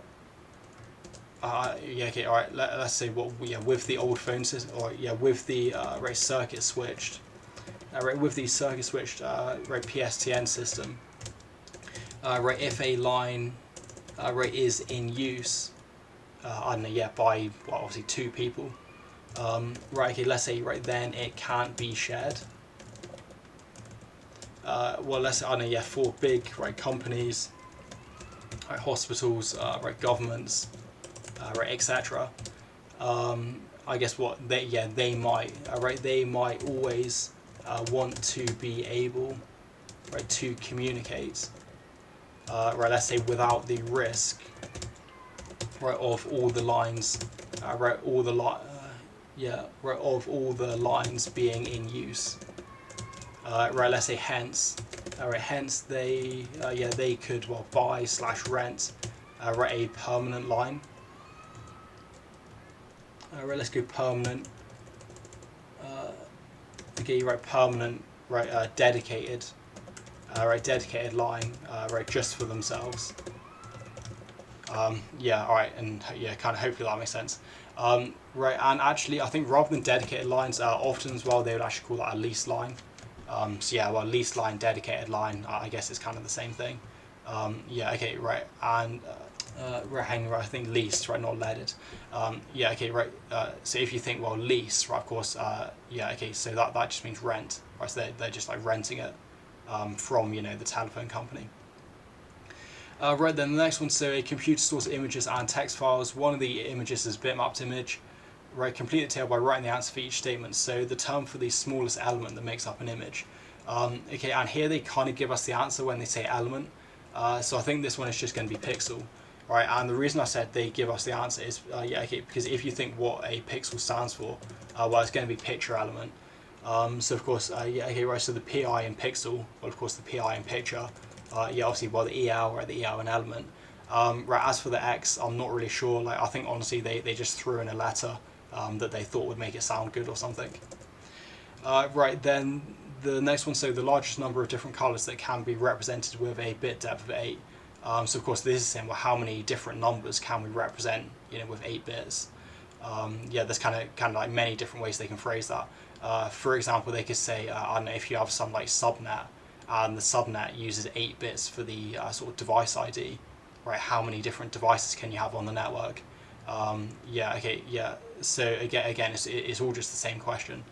right. Let's say with the old phone system, or with the circuit switched, with the circuit switched PSTN system, if a line is in use, I don't know, by obviously two people, let's say then it can't be shared. Let's say, I don't know, for big companies, hospitals, governments, etc. I guess they might always want to be able to communicate, let's say without the risk of all the lines, of all the lines being in use. Let's say hence they could buy/rent a permanent line. Let's go permanent. Permanent, dedicated, dedicated line, just for themselves. All right, and kind of hopefully that makes sense. And actually, I think rather than dedicated lines, often as well they would actually call that a leased line. Leased line, dedicated line, I guess it's kind of the same thing. And I think leased, not leaded. So if you think, lease, of course, so that just means rent, so they're just like renting it from the telephone company. Then the next one, so a computer stores images and text files. One of the images is bitmapped image. Complete the table by writing the answer for each statement. So the term for the smallest element that makes up an image. And here they kind of give us the answer when they say element. So I think this one is just going to be pixel. Right, and the reason I said they give us the answer is because if you think what a pixel stands for, it's going to be picture element. So of course, so the PI in pixel, of course the PI in picture, obviously the EL, the EL in element. As for the X, I'm not really sure. I think honestly they just threw in a letter that they thought would make it sound good or something. Then the next one, so the largest number of different colors that can be represented with a bit depth of 8. So of course this is saying, how many different numbers can we represent, with 8 bits? There's kind of like many different ways they can phrase that. For example, they could say, I don't know, if you have some subnet, and the subnet uses 8 bits for the sort of device ID, how many different devices can you have on the network? So again, it's all just the same question.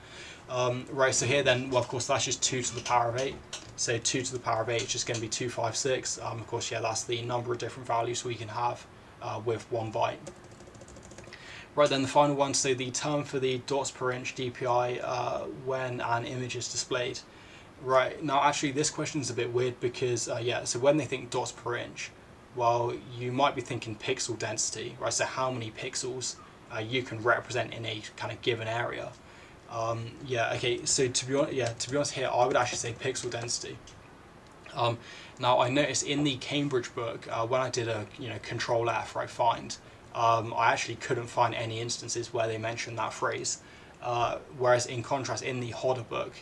So here then, of course that's just 2 to the power of 8. So 2 to the power of 8 is just going to be 256. Of course, that's the number of different values we can have with 1 byte. Then the final one, so the term for the dots per inch DPI when an image is displayed. Now actually this question is a bit weird because, so when they think dots per inch, you might be thinking pixel density, so how many pixels you can represent in a kind of given area. So to be honest here, I would actually say pixel density. Now I noticed in the Cambridge book, when I did a Control F, find, I actually couldn't find any instances where they mentioned that phrase. Whereas in contrast, in the Hodder book,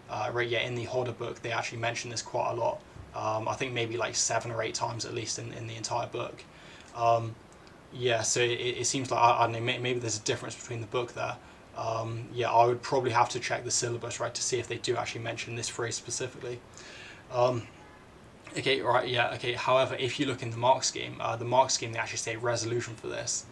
in the Hodder book, they actually mention this quite a lot. I think maybe like 7 or 8 times at least in the entire book. Yeah, so it seems like, I don't know, maybe there's a difference between the book there. Yeah, I would probably have to check the syllabus, right, to see if they do actually mention this phrase specifically. Okay, right, yeah, okay. However, if you look in the mark scheme, they actually say resolution for this.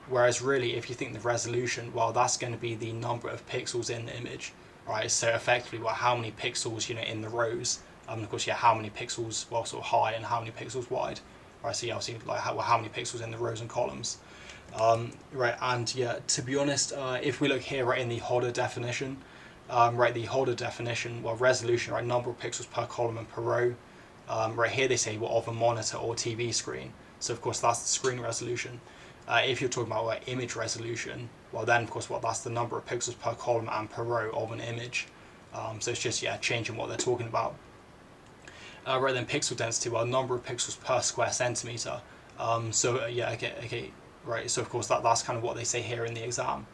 Whereas really, if you think the resolution, well, that's going to be the number of pixels in the image, right? So effectively, well, how many pixels, in the rows, of course, yeah, how many pixels, well, sort of high and how many pixels wide, right? So yeah, obviously, like, how many pixels in the rows and columns. Right, and yeah, to be honest, if we look here, right, in the Hodder definition, right, the Hodder definition, well, resolution, right, number of pixels per column and per row. Right here they say, well, of a monitor or TV screen. So of course that's the screen resolution. If you're talking about like image resolution, well then of course that's the number of pixels per column and per row of an image. So it's just changing what they're talking about. Right then pixel density, well, number of pixels per square centimeter. Okay, right. So of course that's kind of what they say here in the exam.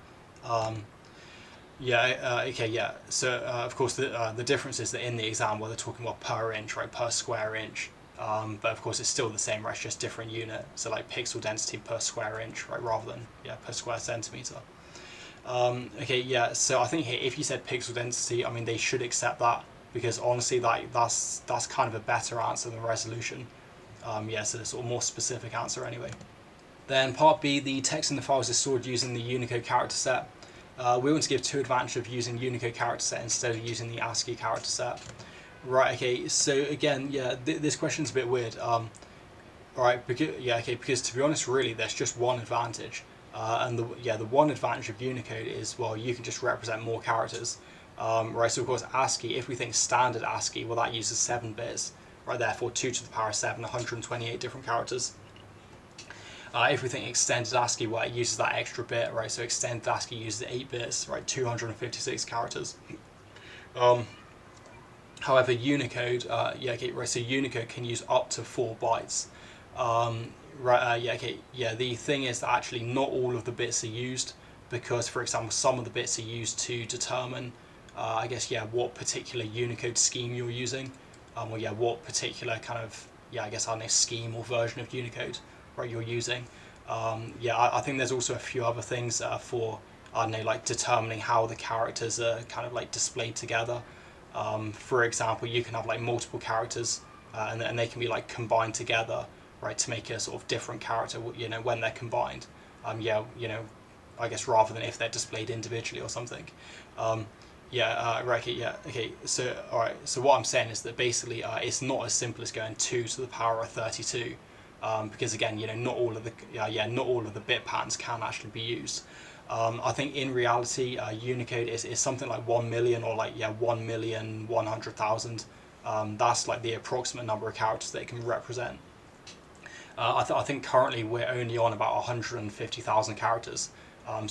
Okay, yeah. So of course the difference is that in the exam, where they're talking about per inch, right, per square inch. But of course it's still the same, right? It's just different unit. So like pixel density per square inch, right, rather than per square centimeter. Okay, yeah. So I think here, if you said pixel density, I mean they should accept that, because honestly, that's kind of a better answer than resolution. Yeah, so the sort of more specific answer anyway. Then part B, the text in the files is stored using the Unicode character set. We want to give two advantages of using Unicode character set instead of using the ASCII character set. Right, okay, so again, yeah, this question's a bit weird. Alright, because to be honest, really, there's just one advantage. And the one advantage of Unicode is, well, you can just represent more characters. Right, so of course ASCII, if we think standard ASCII, well, that uses 7 bits. Right, therefore 2 to the power 7, 128 different characters. If we think extended ASCII, well, it uses that extra bit, right? So extended ASCII uses 8 bits, right? 256 characters. However, Unicode, so Unicode can use up to 4 bytes. The thing is that actually not all of the bits are used, because, for example, some of the bits are used to determine, what particular Unicode scheme you're using, what particular kind of, scheme or version of Unicode, right, you're using. I think there's also a few other things for, like determining how the characters are kind of like displayed together. For example, you can have like multiple characters, and they can be like combined together, right, to make a sort of different character, when they're combined. Rather than if they're displayed individually or something. So alright, so what I'm saying is that basically it's not as simple as going 2 to the power of 32. Because again, not all of the bit patterns can actually be used. I think in reality, Unicode is something like 1 million or 1,100,000. That's like the approximate number of characters that it can represent. I think currently we're only on about 150,000 characters.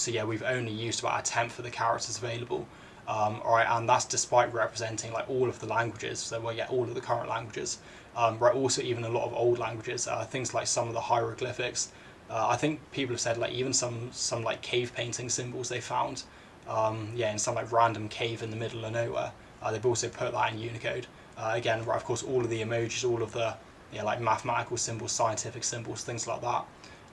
We've only used about a tenth of the characters available. Alright, and that's despite representing like all of the languages, so all of the current languages. Also even a lot of old languages, things like some of the hieroglyphics. I think people have said like even some like cave painting symbols they found, in some like random cave in the middle of nowhere. They've also put that in Unicode. Of course, all of the emojis, all of the like mathematical symbols, scientific symbols, things like that.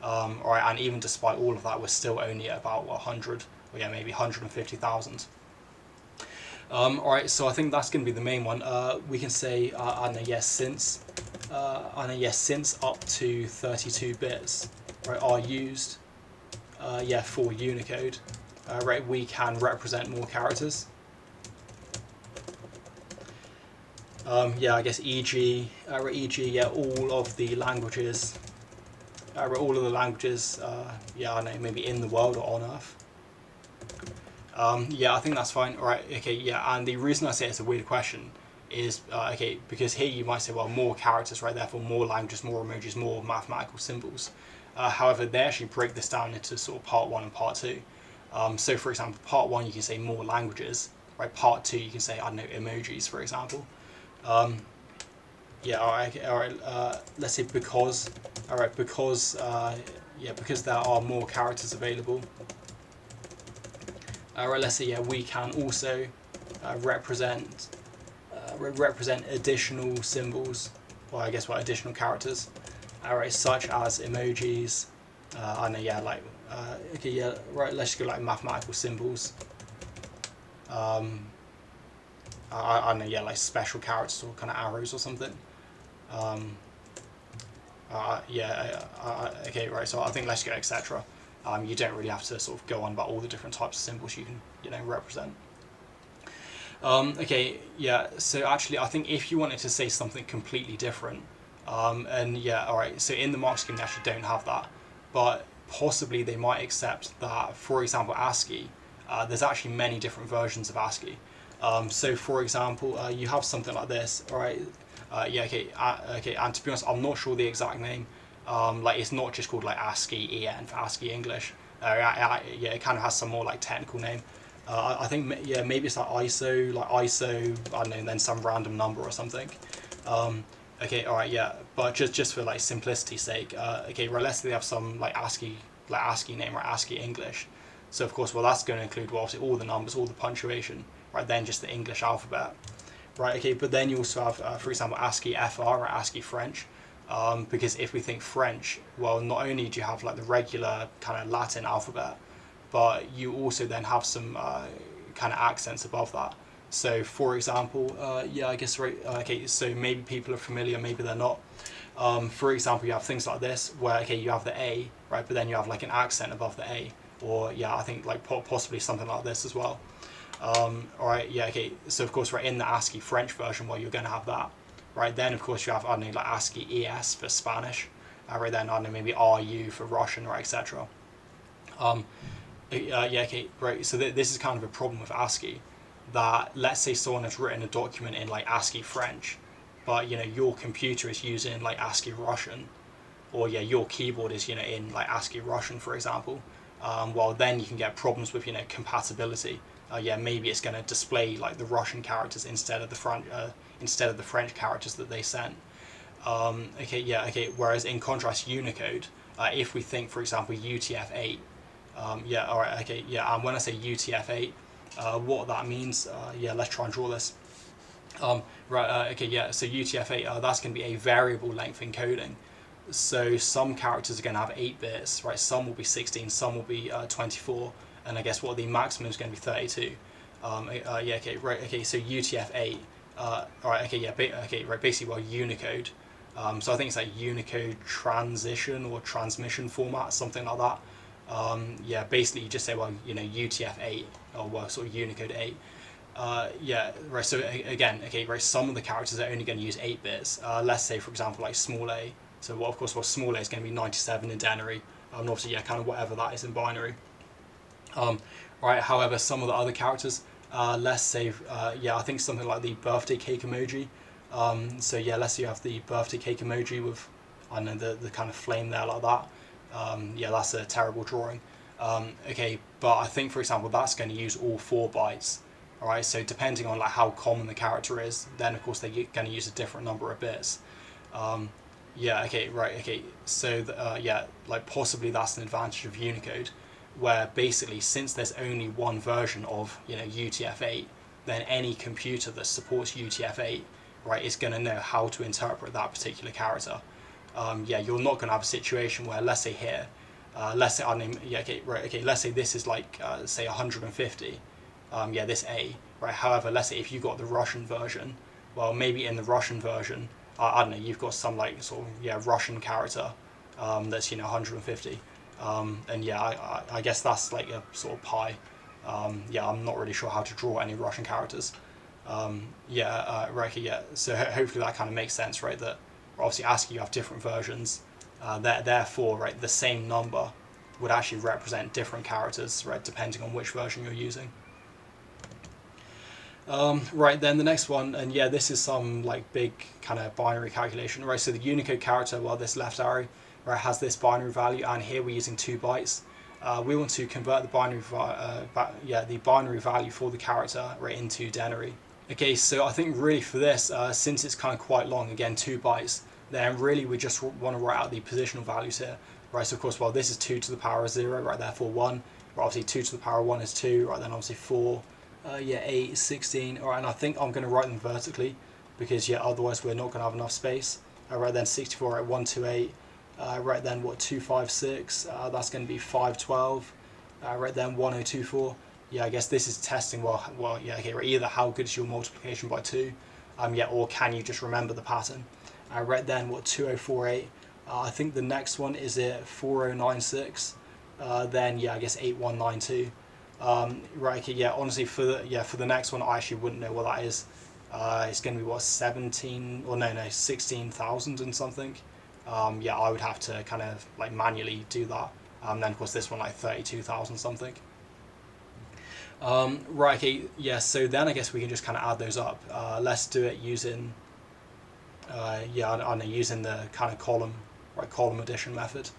And even despite all of that, we're still only at about 100, or maybe 150,000. Alright, so I think that's going to be the main one. We can say, since up to 32 bits, right, are used, for Unicode, right, we can represent more characters. E.g., all of the languages, maybe in the world or on Earth. I think that's fine. Alright, okay, and the reason I say it's a weird question is, because here you might say, well, more characters, right, therefore more languages, more emojis, more mathematical symbols. However, they actually break this down into sort of part 1 and part 2. So for example, part 1 you can say more languages, right, part 2 you can say, emojis, for example. Let's say because there are more characters available. Let's say we can also represent additional symbols, additional characters. Alright, such as emojis. I know, yeah, like, okay, yeah, right, let's just go like mathematical symbols. I know, yeah, like special characters or kind of arrows or something. Okay, right, so I think let's go etc. You don't really have to sort of go on about all the different types of symbols you can, represent. Okay, yeah, so actually I think if you wanted to say something completely different, and yeah, alright, so in the mark scheme they actually don't have that, but possibly they might accept that, for example, ASCII, there's actually many different versions of ASCII. So for example, you have something like this, alright, yeah, okay, and to be honest, I'm not sure the exact name, like it's not just called like ASCII EN for ASCII English, yeah, it kind of has some more like technical name. I think, yeah, maybe it's like ISO, I don't know, and then some random number or something. Okay, all right, yeah, but just for like simplicity's sake, okay, right, let's say they have some like ASCII name or ASCII English. So of course, well, that's going to include, well, obviously all the numbers, all the punctuation, right? Then just the English alphabet, right? Okay, but then you also have, for example, ASCII FR or ASCII French. Because if we think French, well, not only do you have like the regular kind of Latin alphabet, but you also then have some kind of accents above that. So for example, yeah, I guess, right, okay, so maybe people are familiar, maybe they're not. For example, you have things like this where, okay, you have the A, right, but then you have like an accent above the A, or yeah, I think like possibly something like this as well. All right, yeah, okay, so of course, right, in the ASCII French version, well, you're going to have that, right? Then of course you have, I don't know, like ASCII ES for Spanish, right? Then I don't know, maybe RU for Russian, right, etc. Yeah, okay, right. So this is kind of a problem with ASCII, that let's say someone has written a document in like ASCII French, but your computer is using like ASCII Russian, or yeah, your keyboard is in like ASCII Russian, for example. Well, then you can get problems with compatibility. Yeah, maybe it's going to display like the Russian characters instead of the French characters that they sent. Okay, yeah, okay. Whereas in contrast, Unicode, if we think, for example, UTF-8. Yeah, all right, okay, yeah. And when I say UTF-8, what that means, yeah, let's try and draw this. Right, okay, yeah. So UTF-8, that's going to be a variable length encoding. So some characters are going to have 8 bits, right? Some will be 16, some will be 24, and I guess what the maximum is going to be 32. Yeah, okay, right, okay. So UTF-8. All right, okay, yeah, okay, right. Basically, well, Unicode. So I think it's like Unicode transition or transmission format, something like that. Yeah, basically you just say, well, UTF-8 or well, sort of Unicode 8. Yeah, right. So again, okay, right. Some of the characters are only going to use 8 bits. Let's say, for example, like small a. So, well, of course, well, small a is going to be 97 in denary. And obviously, yeah, kind of whatever that is in binary. Right. However, some of the other characters, let's say, yeah, I think something like the birthday cake emoji. So yeah, let's say you have the birthday cake emoji with, I don't know, the kind of flame there like that. Yeah, that's a terrible drawing. Okay, but I think, for example, that's going to use all 4 bytes. All right, so depending on like how common the character is, then of course they're going to use a different number of bits. Yeah, okay, right, okay. So yeah, like possibly that's an advantage of Unicode, where basically since there's only one version of UTF-8, then any computer that supports UTF-8, right, is going to know how to interpret that particular character. Yeah, you're not going to have a situation where, let's say here, let's say, I mean, yeah, okay, right, okay, let's say this is like, say 150, yeah, this A, right, however, let's say if you got the Russian version, well, maybe in the Russian version, I don't know, you've got some like sort of, yeah, Russian character, that's, 150, and yeah, I guess that's like a sort of pi. Yeah, I'm not really sure how to draw any Russian characters. Yeah, right, okay, yeah, so hopefully that kind of makes sense, right, that obviously ASCII you have different versions, therefore, right, the same number would actually represent different characters, right, depending on which version you're using. Right, then the next one, and yeah, this is some like big kind of binary calculation, right? So the Unicode character, well, this left arrow, right, has this binary value, and here we're using 2 bytes. We want to convert the binary value for the character right into denary. Okay, so I think really for this, since it's kind of quite long, again 2 bytes, then really we just want to write out the positional values here, right? So of course, well, this is 2 to the power of 0, right? Therefore 1. Right, obviously 2 to the power of 1 is 2, right? Then obviously 4. Yeah, 8, 16. All right, and I think I'm going to write them vertically because yeah, otherwise we're not going to have enough space. All right, then 64 at 128. Right then, what, 256? That's going to be 512. Right then, 1024. Yeah, I guess this is testing. Well, yeah, okay. Right, either how good is your multiplication by 2, yeah, or can you just remember the pattern? Right then, what, 2048? I think the next one is it 4096. Then yeah, I guess 8192. Right, okay, yeah. Honestly, for the next one, I actually wouldn't know what that is. It's going to be what, 17 or no 16,000 and something. Yeah, I would have to kind of like manually do that. Then of course this one like 32,000 something. Right, okay, yeah. So then I guess we can just kind of add those up. Let's do it using yeah, I know, using the kind of column addition method.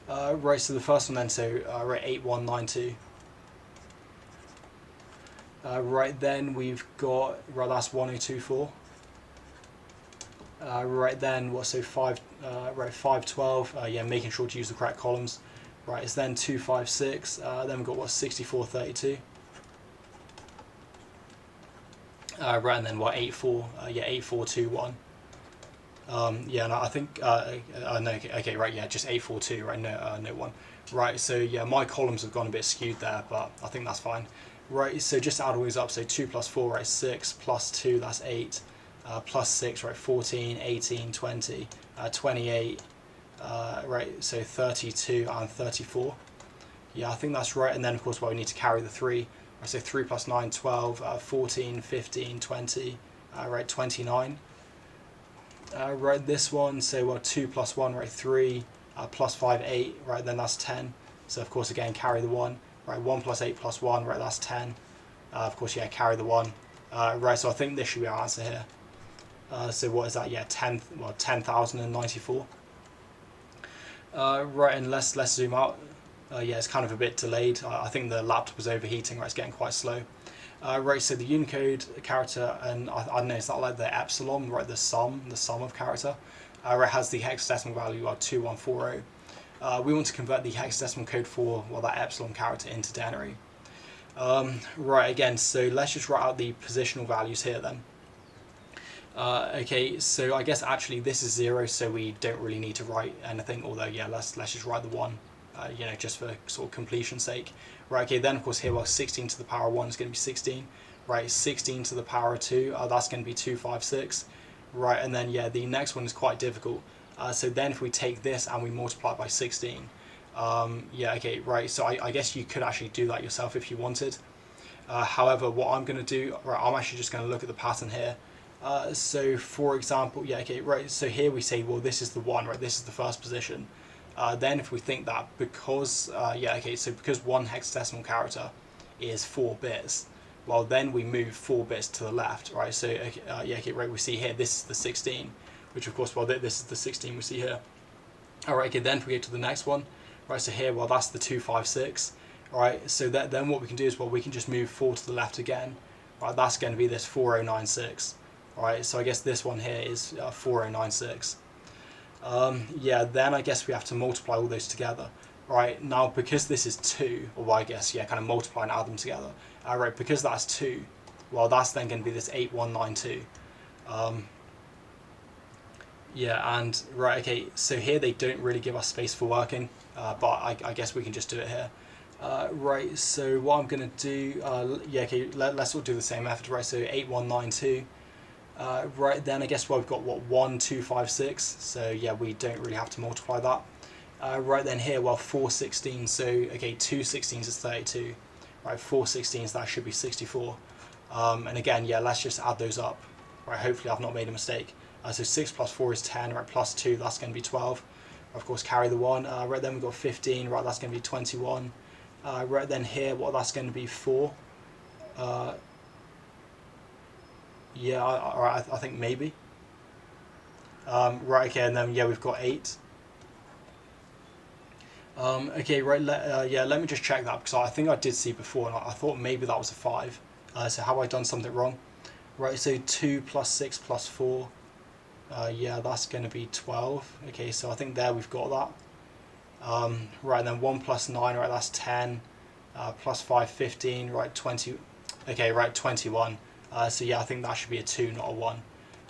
Right, so the first one then, so right, 8192. Right then we've got, right, that's 1024. Right then, what, so 512. Yeah, making sure to use the correct columns. Right, it's then 256. Then we've got what, 6432. Right, and then what, 84. Yeah, 8421. Yeah, no, I think no, okay, right, yeah, just 842, right, no one. Right, so yeah, my columns have gone a bit skewed there, but I think that's fine. Right, so just add all these up, so 2 plus 4, right, 6, plus 2, that's 8, plus 6, right, 14, 18, 20, 28, right, so 32 and 34. Yeah, I think that's right, and then of course, well, we need to carry the 3, right, so 3 plus 9, 12, 14, 15, 20, right, 29. Right, this one, so well, 2 plus 1, right, 3, plus 5, 8, right, then that's 10. So of course, again, carry the 1. Right, 1 plus 8 plus 1, right, that's 10. Of course, yeah, carry the 1. Right, so I think this should be our answer here. So what is that? Yeah, 10,094. Right, and let's zoom out. Yeah, it's kind of a bit delayed. I think the laptop is overheating, right, it's getting quite slow. Right, so the Unicode character, and I don't know, is that like the epsilon, right, the sum of character, right, has the hexadecimal value of 2140. We want to convert the hexadecimal code for, well, that epsilon character into denary. Right, again, so let's just write out the positional values here then. Okay, so I guess actually this is 0, so we don't really need to write anything, although yeah, let's just write the 1, you know, just for sort of completion's sake. Right, okay, then of course here, well, 16 to the power 1 is going to be 16. Right, 16 to the power 2, that's going to be 256. Right, and then yeah, the next one is quite difficult. So then if we take this and we multiply it by 16, yeah, okay, right, so I guess you could actually do that yourself if you wanted. However, what I'm going to do, right, I'm actually just going to look at the pattern here. So for example, yeah, okay, right, so here we say, well, this is the 1, right, this is the first position. Then if we think that because, yeah, okay, so because one hexadecimal character is 4 bits, well, then we move 4 bits to the left, right? So, yeah, okay, right, we see here, this is the 16, which of course, well, this is the 16 we see here. All right, okay, then if we go to the next one, right, so here, well, that's the 256, all right? So then what we can do is, well, we can just move 4 to the left again, right? That's going to be this 4096, all right? So I guess this one here is 4096. Yeah, then I guess we have to multiply all those together. Right, now because this is 2, or well, I guess, yeah, kind of multiply and add them together. Right, because that's 2, well, that's then going to be this 8192. Yeah, and right, okay, so here they don't really give us space for working, but I guess we can just do it here. Right, so what I'm going to do, yeah, okay, let's all do the same method, right, so 8192. Right, then I guess, well, we've got what, 1256, so yeah, we don't really have to multiply that. Right then here, well, 4 16s, so okay, 2 16s is 32, right, 4 16s, that should be 64. And again, yeah, let's just add those up, right, hopefully I've not made a mistake. So 6 plus 4 is 10, right, plus 2, that's going to be 12. Of course, carry the 1. Right then we've got 15, right, that's going to be 21. Right then here, well, that's going to be 4. Yeah, I think maybe. Right, okay, and then yeah, we've got 8. Okay, right, yeah, let me just check that, because I think I did see before, and I thought maybe that was a 5. So have I done something wrong? Right, so 2 plus 6 plus 4, yeah, that's going to be 12. Okay, so I think there we've got that. Right, and then 1 plus 9, right, that's 10. Plus 5, 15, right, 20. Okay, right, 21. So yeah, I think that should be a 2, not a 1.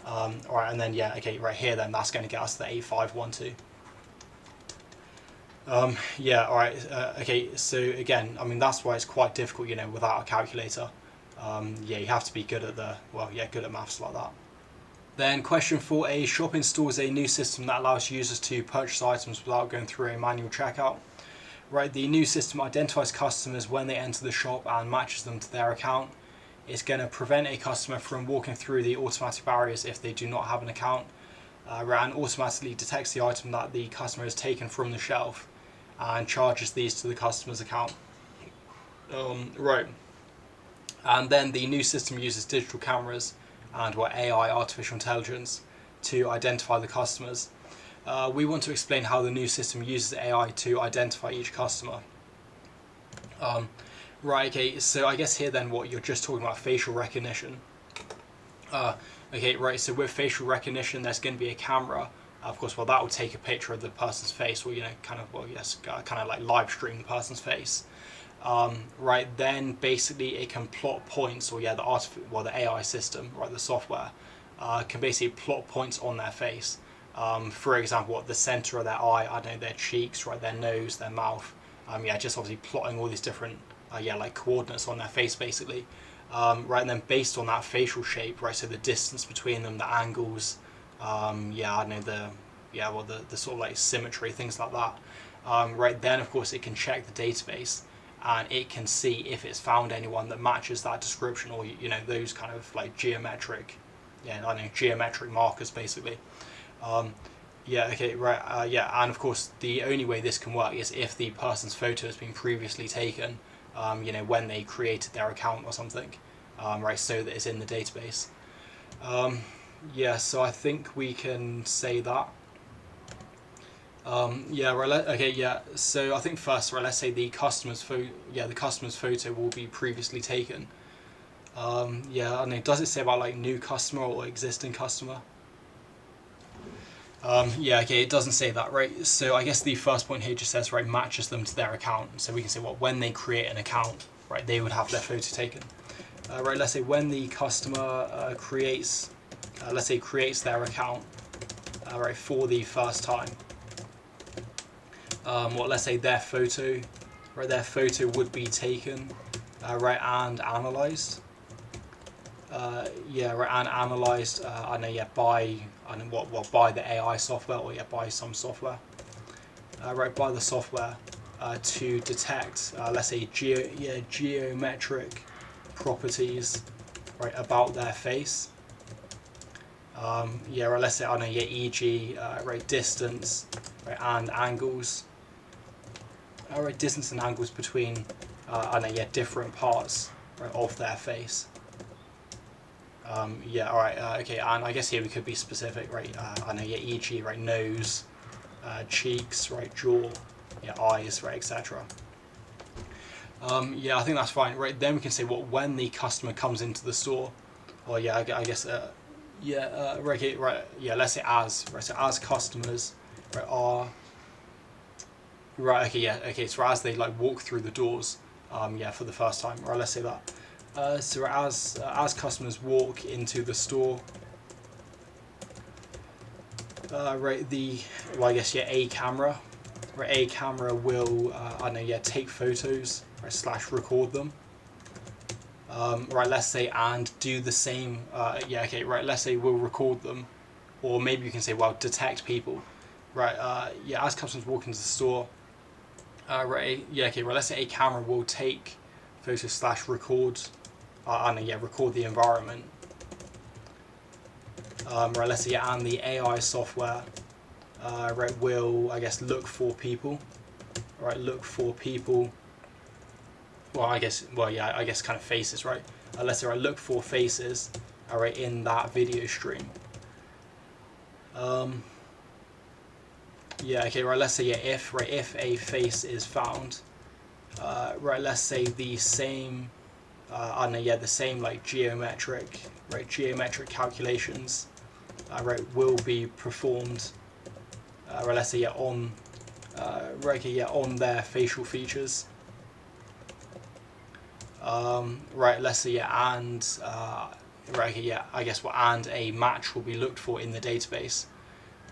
Alright, and then yeah, okay, right here then, that's going to get us the 8512. Yeah, all right. Okay, so again, I mean that's why it's quite difficult, you know, without a calculator. Yeah, you have to be good at good at maths like that. Then question 4, a shop installs a new system that allows users to purchase items without going through a manual checkout. Right, the new system identifies customers when they enter the shop and matches them to their account. It's going to prevent a customer from walking through the automatic barriers if they do not have an account. And automatically detects the item that the customer has taken from the shelf and charges these to the customer's account. Right, and then the new system uses digital cameras and AI, artificial intelligence, to identify the customers. We want to explain how the new system uses AI to identify each customer. Right, okay, so I guess here then what you're just talking about facial recognition. Okay, right, so with facial recognition there's going to be a camera. Of course, well, that will take a picture of the person's face, or, you know, kind of like live stream the person's face. Right, then basically it can plot points, or yeah, the AI system, right, the software, can basically plot points on their face. For example, what the center of their eye, I don't know, their cheeks, right, their nose, their mouth. Yeah, just obviously plotting all these different, like coordinates on their face, basically. Right, and then based on that facial shape, right, so the distance between them, the angles, yeah, I don't know, the sort of like symmetry, things like that. Right, then of course it can check the database, and it can see if it's found anyone that matches that description, or, you know, those kind of like geometric, yeah, I don't know, geometric markers, basically. Yeah, okay, right, yeah, and of course the only way this can work is if the person's photo has been previously taken, you know, when they created their account or something, right, so that it's in the database. Yeah, so I think we can say that. Yeah, right, okay, yeah, so I think first, right, let's say the customer's photo will be previously taken. Yeah, I don't know, does it say about like new customer or existing customer? Yeah, okay, it doesn't say that, right? So I guess the first point here just says, right, matches them to their account. So we can say, well, when they create an account, right, they would have their photo taken. Right, let's say when the customer creates their account, right, for the first time. Well, let's say their photo would be taken, right, and analyzed. Yeah, right, and analyzed. I know, yeah, by the AI software, or yeah, by some software. Right, by the software, to detect, let's say, geometric properties, right, about their face. Yeah, right, let's say, I know, yeah, e.g., right, distance, right, and angles. Right, distance and angles between, I know, yeah, different parts, right, of their face. Yeah, alright, okay, and I guess here we could be specific, right, I know, yeah, e.g., right, nose, cheeks, right, jaw, yeah, eyes, right, etc. Yeah, I think that's fine, right, then we can say, what, when the customer comes into the store, or yeah, I guess, yeah, right, okay, right, yeah, let's say as, right, so as customers, right, are, right, okay, yeah, okay, so as they, like, walk through the doors, yeah, for the first time, right, let's say that. So as customers walk into the store, right, I guess, yeah, a camera will, I don't know, yeah, take photos, right, slash record them. Right, let's say, and do the same, yeah, okay, right, let's say we'll record them, or maybe you can say, well, detect people, right, yeah, as customers walk into the store, right, yeah, okay, right, let's say a camera will take photos slash record, I don't know, yeah, record the environment. Right, let's say, yeah, and the AI software, right, will, I guess, look for people, right, look for people, well, I guess, well, yeah, I guess kind of faces, right, let's say, right, look for faces, right, in that video stream. Yeah, okay, right, let's say, yeah, if a face is found, right, let's say the same, I don't know, yeah, the same, like, geometric calculations, right, will be performed, right, let's say, yeah, on, right, okay, yeah, on their facial features. Right, let's say, yeah, and, right, okay, yeah, I guess, well, and a match will be looked for in the database.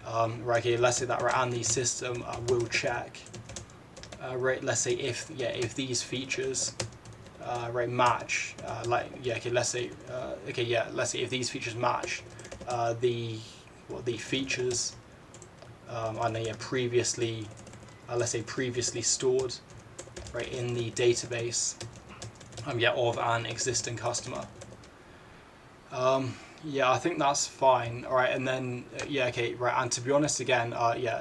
Right, okay, let's say that, right, and the system will check, right, let's say if these features right match let's say if these features match the features I know previously let's say previously stored right in the database of an existing customer. I think that's fine. All right, and then right. And to be honest, again,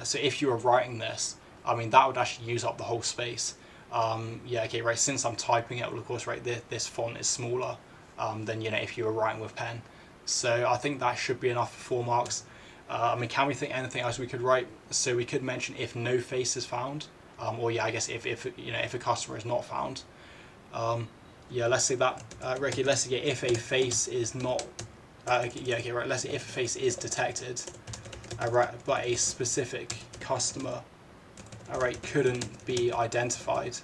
so if you were writing this, I mean, that would actually use up the whole space. Right. Since I'm typing it, well, of course, right, this font is smaller than if you were writing with pen. So I think that should be enough for 4 marks. I mean, can we think anything else we could write? So we could mention if no face is found, or I guess if if a customer is not found. Let's say that. Ricky, let's say if a face is not. Right. Let's say if a face is detected, right, but a specific customer, right, couldn't be identified.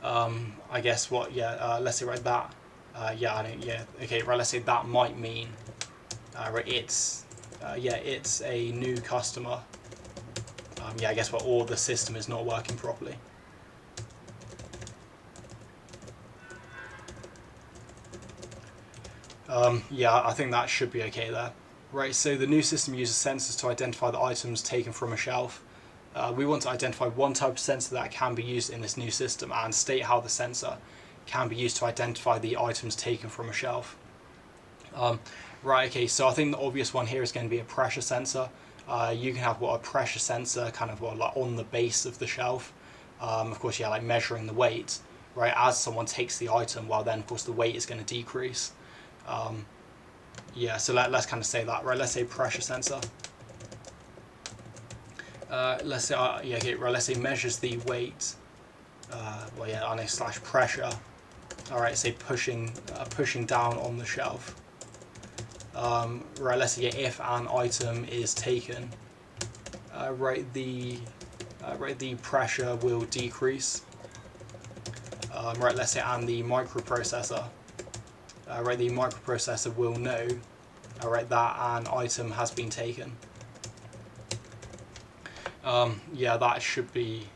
I guess what? Let's say right that. Right. Let's say that might mean. Right. It's a new customer. I guess what? Or the system is not working properly. I think that should be okay there. Right, so the new system uses sensors to identify the items taken from a shelf. We want to identify one type of sensor that can be used in this new system and state how the sensor can be used to identify the items taken from a shelf. Right, okay, so I think the obvious one here is going to be a pressure sensor. You can have a pressure sensor kind of like on the base of the shelf. Of course, like measuring the weight. Right, as someone takes the item, well then of course the weight is going to decrease. So let's kind of say that, right? Let's say pressure sensor. Let's say let's say measures the weight. On a slash pressure. All right, say pushing down on the shelf. Right, let's say if an item is taken, the pressure will decrease. Right, let's say and the microprocessor. Right, the microprocessor will know, that an item has been taken. That should be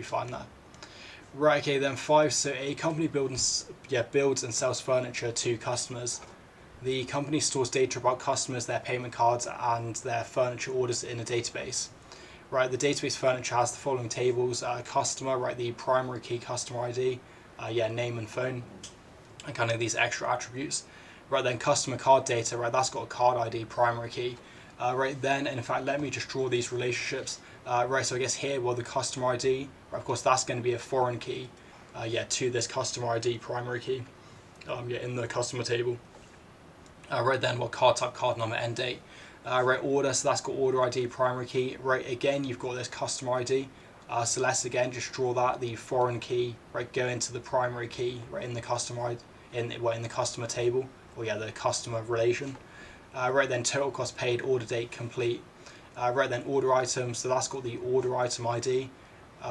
fine there. Right, okay, then 5. So a company builds and sells furniture to customers. The company stores data about customers, their payment cards, and their furniture orders in a database. Right, the database furniture has the following tables: customer, right, the primary key customer ID, name and phone, and kind of these extra attributes. Right, then customer card data, right, that's got a card ID, primary key. Right, then in fact let me just draw these relationships. Right, so I guess here, the customer ID, right, of course that's going to be a foreign key to this customer ID primary key in the customer table. Right, then card type, card number, end date. Right, order, so that's got order ID, primary key. Right, again you've got this customer ID. So let's again just draw that, the foreign key, right, go into the primary key, right, in the customer in the customer table, or the customer relation. Right, then total cost paid, order date, complete. Right, then order item, so that's got the order item ID.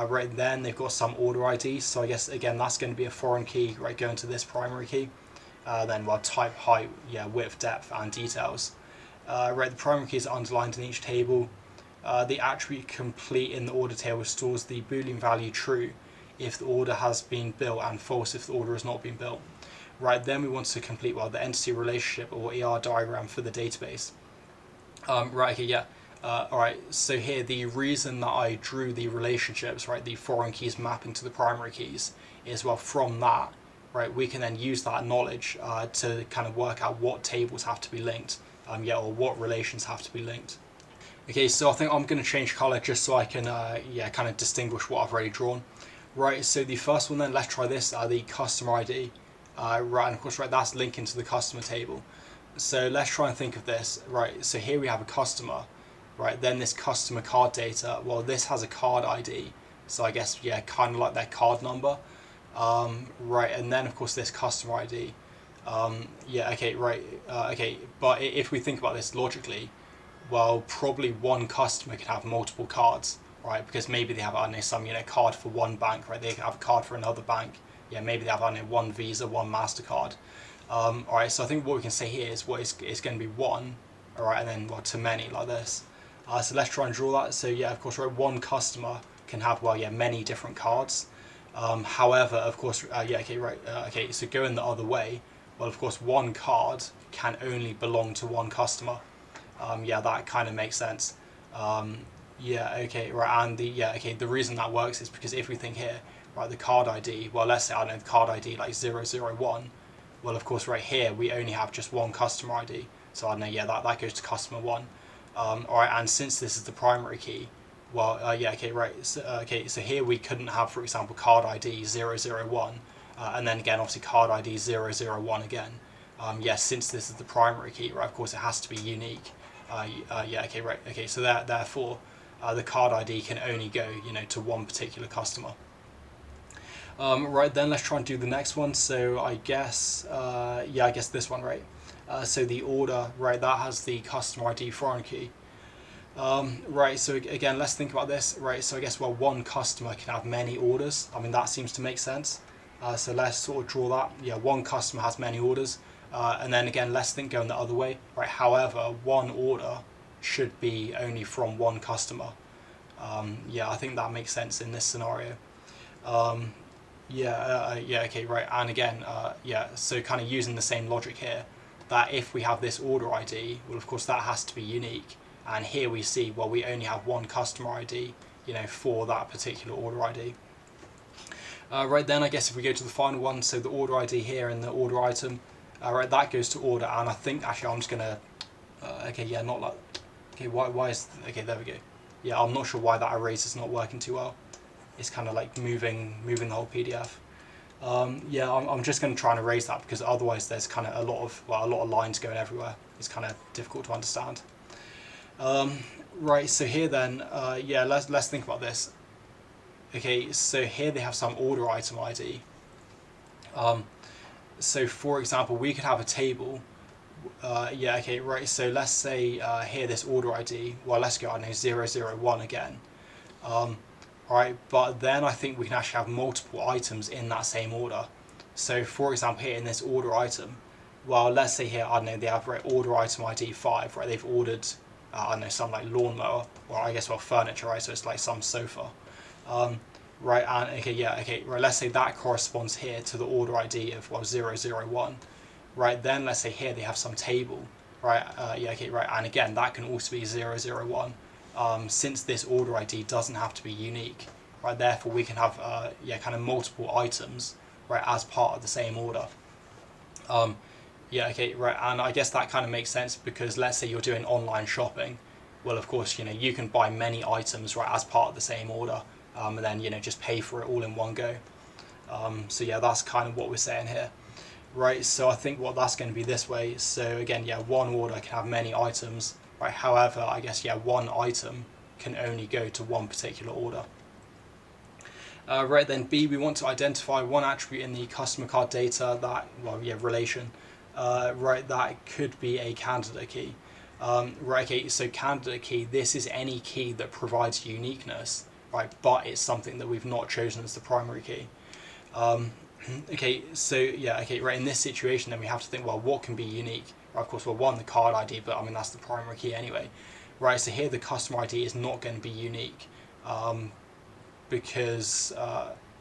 Right, then they've got some order IDs, so I guess again that's going to be a foreign key, right, going to this primary key. Then type, height, width, depth, and details. Right, the primary keys are underlined in each table. The attribute complete in the order table stores the Boolean value true if the order has been built and false if the order has not been built. Right, then we want to complete the entity relationship or ER diagram for the database. Alright, so here the reason that I drew the relationships, right, the foreign keys mapping to the primary keys, is from that, right, we can then use that knowledge to kind of work out what tables have to be linked, or what relations have to be linked. Okay, so I think I'm going to change color just so I can kind of distinguish what I've already drawn. Right, so the first one then, let's try this, the customer ID. Right, and of course, right, that's linking to the customer table. So let's try and think of this. Right, so here we have a customer. Right, then this customer card data, this has a card ID. So I guess, kind of like their card number. Right, and then of course this customer ID. But if we think about this logically, probably one customer can have multiple cards, right? Because maybe they have some card for one bank, right? They have a card for another bank. Maybe they have one Visa, one MasterCard. Alright, so I think what we can say here is it's going to be one, alright, and then to many like this. So let's try and draw that. So of course, right, one customer, can have, well, yeah, many different cards. However, of course, okay, so going the other way, well, of course, one card can only belong to one customer. Yeah, that kind of makes sense. Yeah, okay, right, and the reason that works is because if we think here, right, the card ID, well, let's say, I don't know, the card ID like 001, well, of course, right here, we only have just one customer ID, so I don't know, yeah, that goes to customer one. All right, and since this is the primary key, well, yeah, okay, right, so here we couldn't have, for example, card ID 001, and then again, obviously, card ID 001 again. Yeah, since this is the primary key, right, of course, it has to be unique. Yeah, okay, right, okay, so therefore, the card ID can only go, to one particular customer. Right, then let's try and do the next one. So I guess, yeah, I guess this one, right? So the order, right, that has the customer ID foreign key. Right, so again, let's think about this, right? So I guess, well, one customer can have many orders. I mean, that seems to make sense. So let's sort of draw that. Yeah, one customer has many orders. And then again, let's think going the other way, right? However, one order should be only from one customer. Yeah, I think that makes sense in this scenario. Yeah, okay, right. And again, yeah, so kind of using the same logic here, that if we have this order ID, well, of course, that has to be unique. And here we see, well, we only have one customer ID, for that particular order ID. Right, then I guess if we go to the final one, so the order ID here and the order item, right, that goes to order. And I think, actually, I'm just going to, okay, yeah, not like, okay, why is, okay, there we go. Yeah, I'm not sure why that eraser's not working too well. It's kind of like moving the whole PDF. Yeah, I'm just going to try and erase that because otherwise there's kind of a lot of lines going everywhere. It's kind of difficult to understand. Right, so here then, yeah, let's think about this. Okay, so here they have some order item ID. So for example, we could have a table. Yeah, okay, right. So let's say here this order ID. Well, let's go, I know, 001 again. Right, but then I think we can actually have multiple items in that same order. So for example, here in this order item, well, let's say here, I don't know, they have, right, order item ID 5, right? They've ordered, I don't know, some like lawnmower, or I guess, well, furniture, right? So it's like some sofa. Right, and okay, yeah, okay, right, let's say that corresponds here to the order ID of, well, 001. Right, then let's say here they have some table, right? Yeah, okay, right, and again, that can also be 001. Since this order ID doesn't have to be unique, right? Therefore, we can have, yeah, kind of multiple items, right, as part of the same order. Yeah, okay, right, and I guess that kind of makes sense because let's say you're doing online shopping. Well, of course, you can buy many items, right, as part of the same order, and then, just pay for it all in one go. So yeah, that's kind of what we're saying here. Right, so I think what that's going to be this way. So again, yeah, one order can have many items. Right, however, I guess, yeah, one item can only go to one particular order. Right, then B, we want to identify one attribute in the customer card data that, well, yeah, relation, right, that could be a candidate key. Right, okay, so candidate key, this is any key that provides uniqueness, right, but it's something that we've not chosen as the primary key. Okay, so yeah, okay, right, in this situation then we have to think, well, what can be unique? Right, of course, well, one, the card ID, but I mean, that's the primary key anyway. Right, so here the customer ID is not going to be unique because,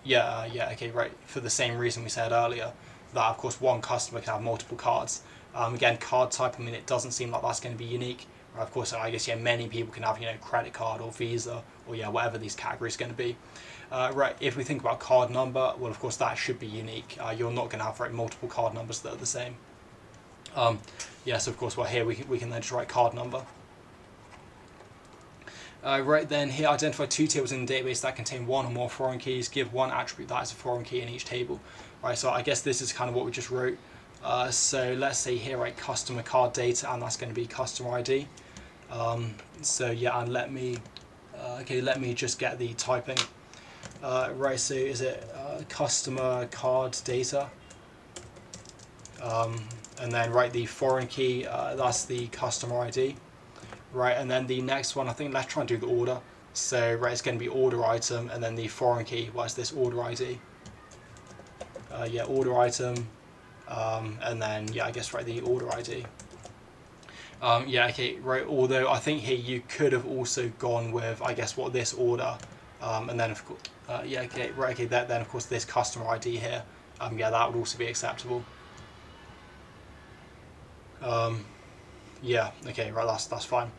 yeah, okay, right, for the same reason we said earlier, that of course one customer can have multiple cards. Again, card type, I mean, it doesn't seem like that's going to be unique. Right, of course, I guess, yeah, many people can have, credit card or Visa or, yeah, whatever these categories are going to be. Right, if we think about card number, well, of course, that should be unique. You're not going to have, right, multiple card numbers that are the same. Yes, of course, well, here we can then just write card number. Right, then here identify two tables in the database that contain one or more foreign keys. Give one attribute that is a foreign key in each table. Right, so I guess this is kind of what we just wrote. So let's say here, right, customer card data, and that's going to be customer ID. So yeah, and let me just get the typing. Right, so is it customer card data? And then, right, the foreign key, that's the customer ID. Right, and then the next one, I think let's try and do the order. So, right, it's going to be order item, and then the foreign key, what's this order ID? Yeah, order item, and then, yeah, I guess, right, the order ID. Yeah, okay, right, although I think here you could have also gone with, I guess, what this order, and then of course, yeah, okay, right, okay, then of course this customer ID here, yeah, that would also be acceptable. Yeah, okay, right, that's fine.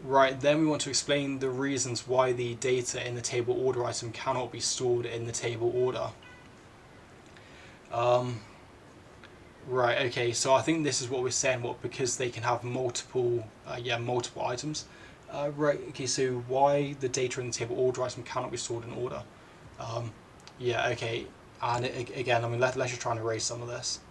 Right, then we want to explain the reasons why the data in the table order item cannot be stored in the table order. Right, okay, so I think this is what we're saying, because they can have multiple, multiple items. Right, okay, so why the data in the table order item cannot be stored in order. Yeah, okay, and again, I mean, let's just try and erase some of this.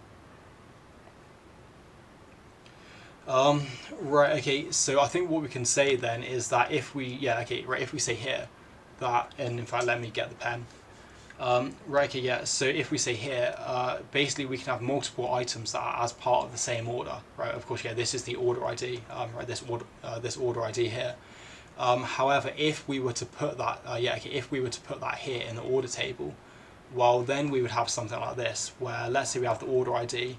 Right, okay, so I think what we can say then is that if we, if we say here that, and in fact, let me get the pen. Right, okay, yeah, so if we say here, basically we can have multiple items that are as part of the same order, right? Of course, yeah, this is the order ID, right, this order ID here. However, if we were to put that, if we were to put that here in the order table, well, then we would have something like this, where let's say we have the order ID,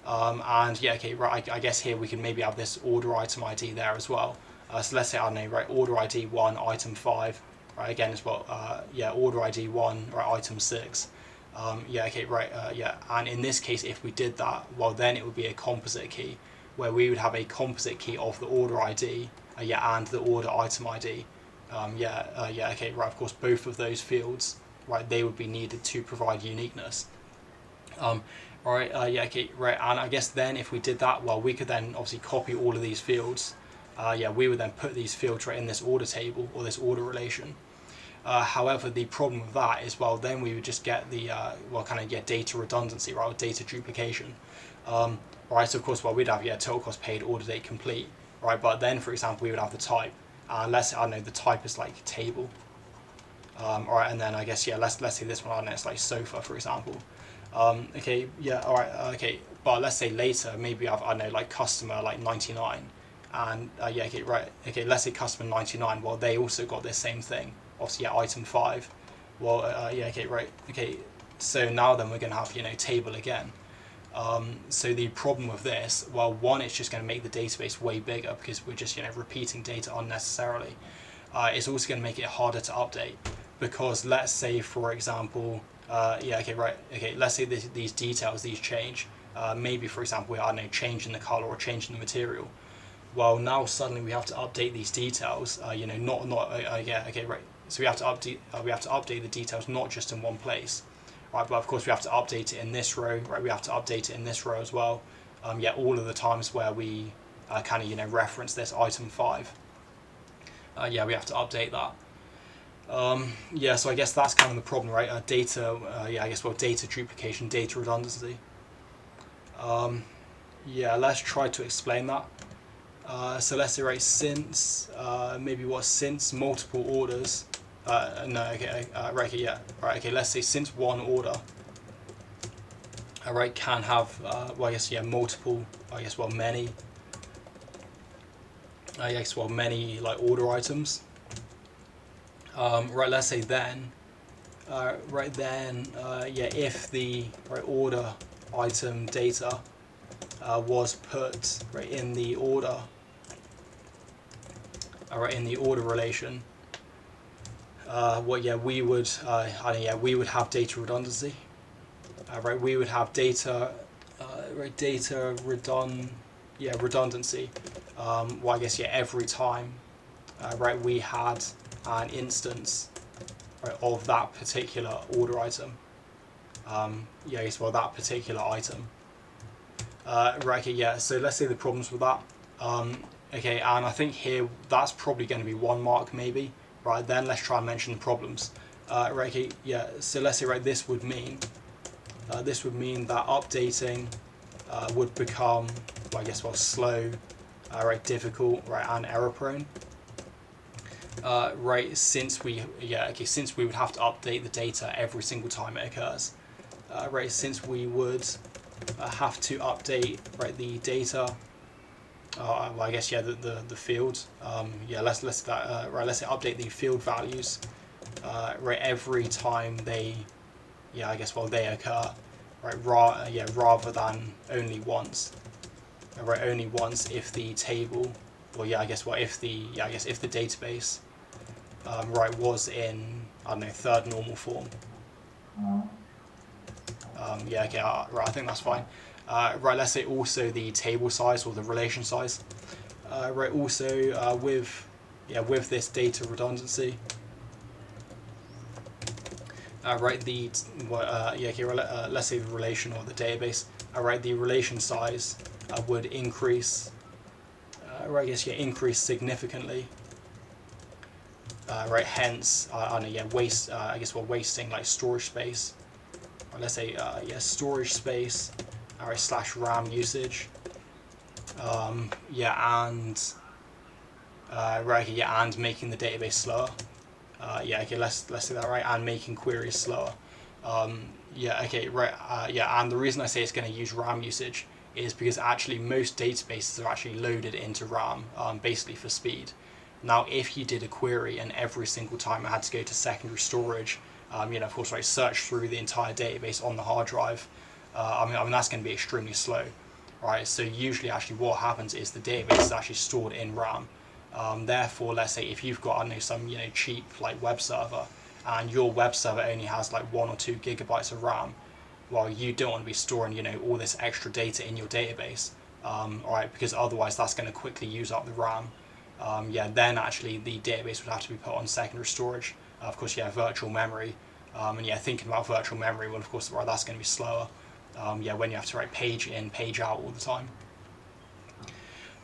and yeah, okay, right, I guess here we can maybe have this order item ID there as well. So let's say, I don't know, right, order ID 1, item 5, right, again as well, order ID 1, right, item 6. Yeah, okay, right, yeah, and in this case, if we did that, well, then it would be a composite key, where we would have a composite key of the order ID, and the order item ID. Okay, right, of course, both of those fields, right, they would be needed to provide uniqueness. Right, okay, right, and I guess then if we did that, well, we could then obviously copy all of these fields. We would then put these fields right in this order table or this order relation. However, the problem with that is, well, then we would just get the, data redundancy, right, or data duplication. Right, so of course, well, we'd have, total cost paid, order date complete, right, but then, for example, we would have the type. Let's say, I don't know, the type is like table. Alright, and then I guess, let's say this one, I don't know, it's like sofa, for example. Okay, yeah, alright, okay, but let's say later, maybe I don't know, like customer like 99, and okay, right, okay, let's say customer 99, well, they also got this same thing, obviously, item 5, well, okay, right, okay, so now then we're going to have, table again. So the problem with this, well, one, it's just going to make the database way bigger because we're just, repeating data unnecessarily. It's also going to make it harder to update because let's say, for example, let's say these details, these change. Maybe, for example, I don't know, change in the color or change in the material. Well, now suddenly we have to update these details. So we have to update the details not just in one place, right? But of course we have to update it in this row, right? We have to update it in this row as well. All of the times where we reference this item 5. We have to update that. So I guess that's kind of the problem, right? Data duplication, data redundancy. Let's try to explain that. So let's say, right, since multiple orders. Let's say since one order, can have, multiple, many like order items. Let's say then, if the order item data was put in the order, in the order relation, we would have data redundancy. We would have data redundancy. Every time, we had an instance of that particular order item. That particular item. So let's say the problems with that. And I think here that's probably going to be 1 mark maybe. Right, then let's try and mention the problems. So let's say this would mean that updating would become slow, difficult, and error prone. Since we would have to update the data every single time it occurs. Since we would have to update the data. The fields. Let's say update the field values. Every time they, they occur. Rather than only once. Only once if the table, if the database, right, was in, I don't know, third normal form. Yeah, okay, right, I think that's fine. Right, let's say also the table size or the relation size. Right, also with this data redundancy. Right, let's say the relation or the database. Right, the relation size would increase. Right, increase significantly. Right, hence, I don't know, wasting like storage space. Or let's say, storage space. Right, slash RAM usage. And and making the database slower. Let's do that, right, and making queries slower. And the reason I say it's going to use RAM usage is because actually most databases are actually loaded into RAM, basically for speed. Now, if you did a query and every single time it had to go to secondary storage, of course, right, search through the entire database on the hard drive, that's going to be extremely slow, right? So usually, actually, what happens is the database is actually stored in RAM. Therefore, let's say if you've got, I don't know, some cheap like web server, and your web server only has like 1 or 2 gigabytes of RAM, well, you don't want to be storing all this extra data in your database, right? Because otherwise, that's going to quickly use up the RAM. Then actually the database would have to be put on secondary storage. Of course, virtual memory. Thinking about virtual memory, well, of course, right, that's going to be slower. When you have to write page in, page out all the time.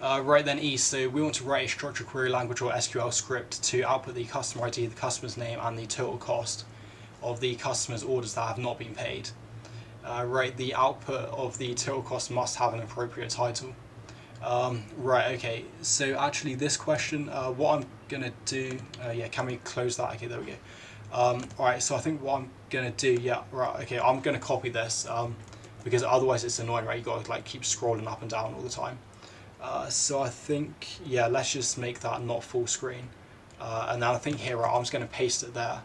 Right then, E. So we want to write a structured query language or SQL script to output the customer ID, the customer's name, and the total cost of the customer's orders that have not been paid. Right, the output of the total cost must have an appropriate title. Right, okay, so actually this question, what I'm going to do, can we close that? Okay, there we go. Alright, so I think what I'm going to do, I'm going to copy this, because otherwise it's annoying, right? You've got to like keep scrolling up and down all the time. So I think, let's just make that not full screen. And then I think here, right, I'm just going to paste it there.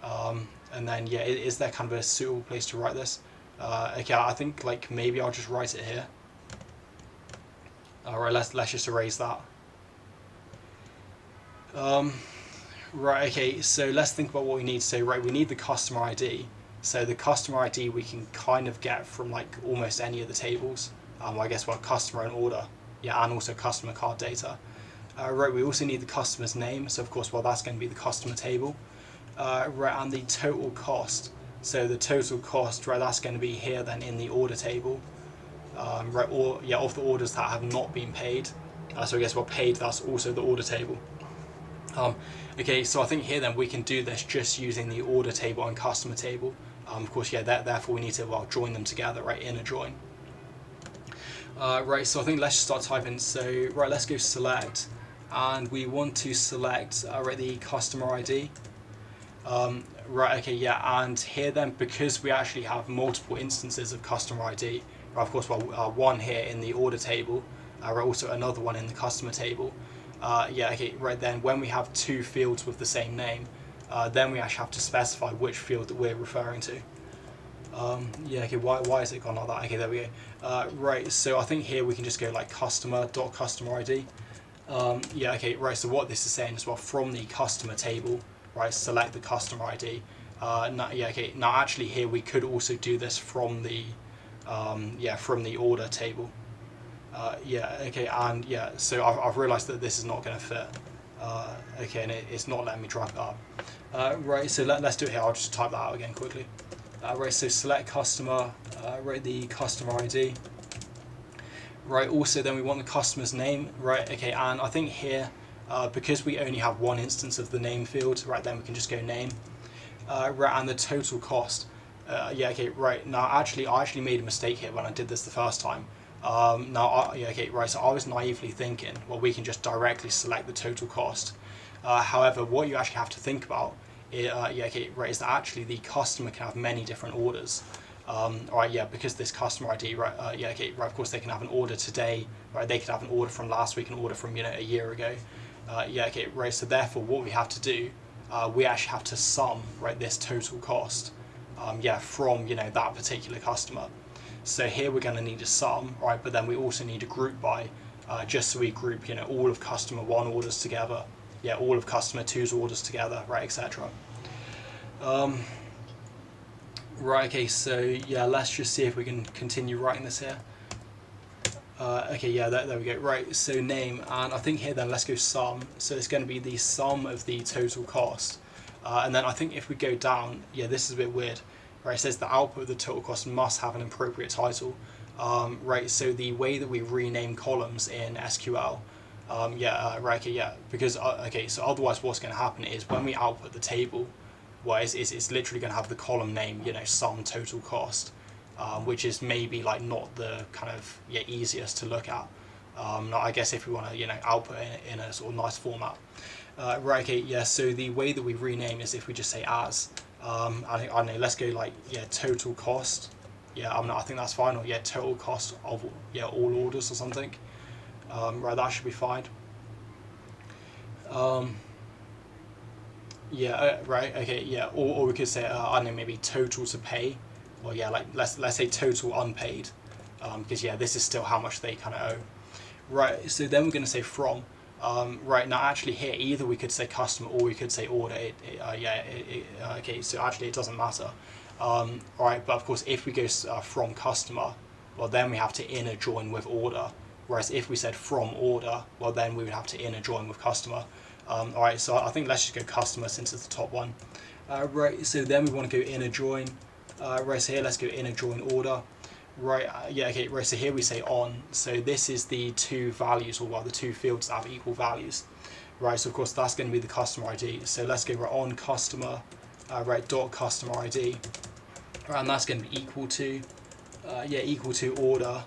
And then, is there kind of a suitable place to write this? Okay, I think like maybe I'll just write it here. Alright, let's just erase that. Right, okay, so let's think about what we need. So, right, we need the customer ID. So the customer ID we can kind of get from like almost any of the tables. I guess, well, customer and order. And also customer card data. Right, we also need the customer's name. So, of course, well, that's going to be the customer table. Right, and the total cost. So the total cost, right, that's going to be here then in the order table. Right, of the orders that have not been paid. So I guess, well, paid, that's also the order table. Okay, so I think here then we can do this just using the order table and customer table. Of course, therefore we need to, well, join them together, right, in a join. Right, so I think let's just start typing. So, right, let's go select, and we want to select, right, the customer ID. Right, okay, and here then, because we actually have multiple instances of customer ID, right, of course, well, one here in the order table, right, also another one in the customer table. Right, then when we have 2 fields with the same name, then we actually have to specify which field that we're referring to. Why is it gone like that? Okay, there we go. Right, so I think here we can just go like customer.customer ID. Right, so what this is saying is, well, from the customer table, right, select the customer ID. Now actually here we could also do this from the order table. So I've realized that this is not going to fit. And it's not letting me drag it up. Right, so let's do it here. I'll just type that out again quickly. Right, so select customer, right, the customer ID. Right, also then we want the customer's name, right, okay, and I think here, because we only have one instance of the name field, right, then we can just go name. Right, and the total cost. Right, now I actually made a mistake here when I did this the first time. So I was naively thinking, well, we can just directly select the total cost. However, what you actually have to think about is that actually the customer can have many different orders. Because this customer ID, of course they can have an order today, right? They could have an order from last week, an order from a year ago. So therefore, what we have to do, we actually have to sum, right, this total cost, from that particular customer. So here we're going to need a sum, right? But then we also need a group by, just so we group all of customer 1 orders together. all of customer 2's orders together, right, etc. Right, okay, so yeah, let's just see if we can continue writing this here. Okay, yeah, there we go. Right, so name, and I think here then let's go sum. So it's going to be the sum of the total cost. And then I think if we go down, yeah, this is a bit weird. Right, it says the output of the total cost must have an appropriate title. Right, so the way that we rename columns in SQL, right, okay, yeah, because, okay, so otherwise what's going to happen is when we output the table, well, it's literally going to have the column name, sum total cost. Which is maybe like not the kind of easiest to look at. I guess if we want to output it in a sort of nice format. Right, okay, yeah. So the way that we rename is if we just say as. I don't know. Let's go like total cost. Yeah, I think that's fine. Or total cost of all orders or something. Right, that should be fine. Right, okay, yeah. Or we could say I don't know, maybe total to pay. Well, yeah, like let's say total unpaid, because this is still how much they kind of owe. Right, so then we're going to say from. Right, now actually here either we could say customer or we could say order. Okay, so actually it doesn't matter. Alright, but of course if we go from customer, well then we have to inner join with order. Whereas if we said from order, well then we would have to inner join with customer. Alright, so I think let's just go customer since it's the top one. Right, so then we want to go inner join. Right, so here let's go inner join order. Right, okay, right, so here we say on. So this is the two values, or the two fields that have equal values. Right, so of course that's going to be the customer ID. So let's go right on customer, right, dot customer ID. Right, and that's going to be equal to, equal to order,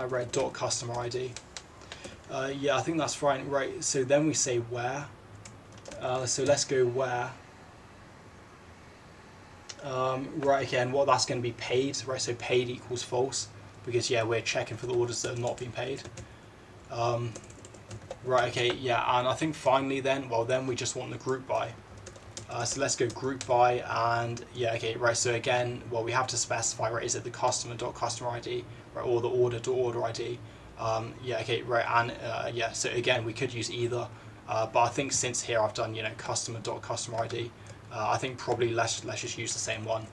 right, dot customer ID. I think that's fine. Right, so then we say where. So let's go where. Right, okay, and what that's going to be paid, right, so paid equals false, because we're checking for the orders that have not been paid. Right, okay, yeah, and I think finally then, well then we just want the group by. So let's go group by, and okay, right, so again, well we have to specify, right, is it the customer.customer ID, right, or the order.order ID. Okay, right, and so again we could use either, but I think since here I've done customer.customer ID, I think probably let's just use the same one.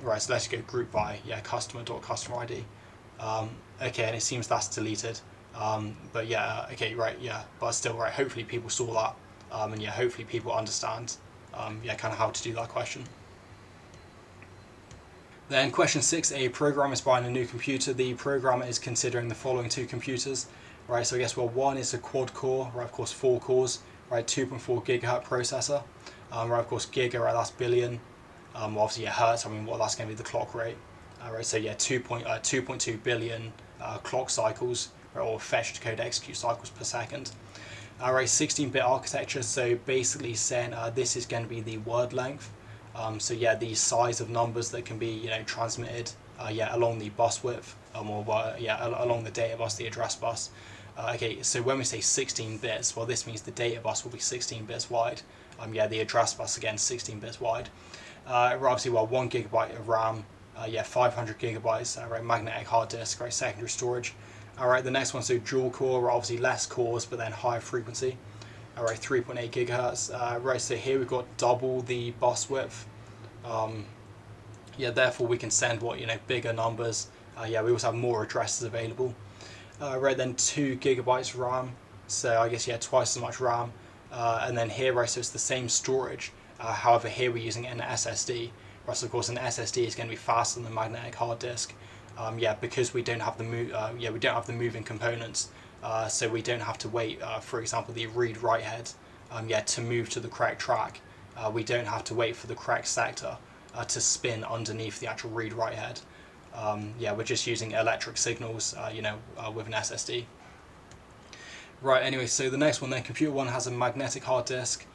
Right, so let's go group by customer.customer ID. Okay, and it seems that's deleted. But okay, right, but still, right, hopefully people saw that, and hopefully people understand kind of how to do that question. Then question 6, a programmer is buying a new computer. The programmer is considering the following two computers. Right, so I guess, well, one is a quad core, right, of course 4 cores, right, 2.4 gigahertz processor. Right, of course, giga, right, that's billion. Well, obviously, hertz, I mean, well, that's going to be the clock rate. Right, so 2.2 billion clock cycles, right, or fetch, decode, execute cycles per second. Right, 16-bit architecture, so basically saying this is going to be the word length. So the size of numbers that can be transmitted along the bus width, or along the data bus, the address bus. Okay, so when we say 16 bits, well, this means the data bus will be 16 bits wide. The address bus again 16 bits wide. Obviously, well, 1 gigabyte of RAM, 500 gigabytes, right, magnetic hard disk, right, secondary storage. Alright, the next one, so dual core, obviously less cores, but then higher frequency. Alright, 3.8 gigahertz. Right, so here we've got double the bus width. Therefore we can send bigger numbers. We also have more addresses available. Right, then 2 gigabytes RAM, so I guess twice as much RAM. And then here, right, so it's the same storage. However, here we're using an SSD. Right, so of course an SSD is going to be faster than the magnetic hard disk. Because we don't have the moving components. So we don't have to wait, for example, the read-write head, to move to the correct track. We don't have to wait for the correct sector to spin underneath the actual read-write head. We're just using electric signals, with an SSD. Right, anyway, so the next one then, computer 1 has a magnetic hard disk.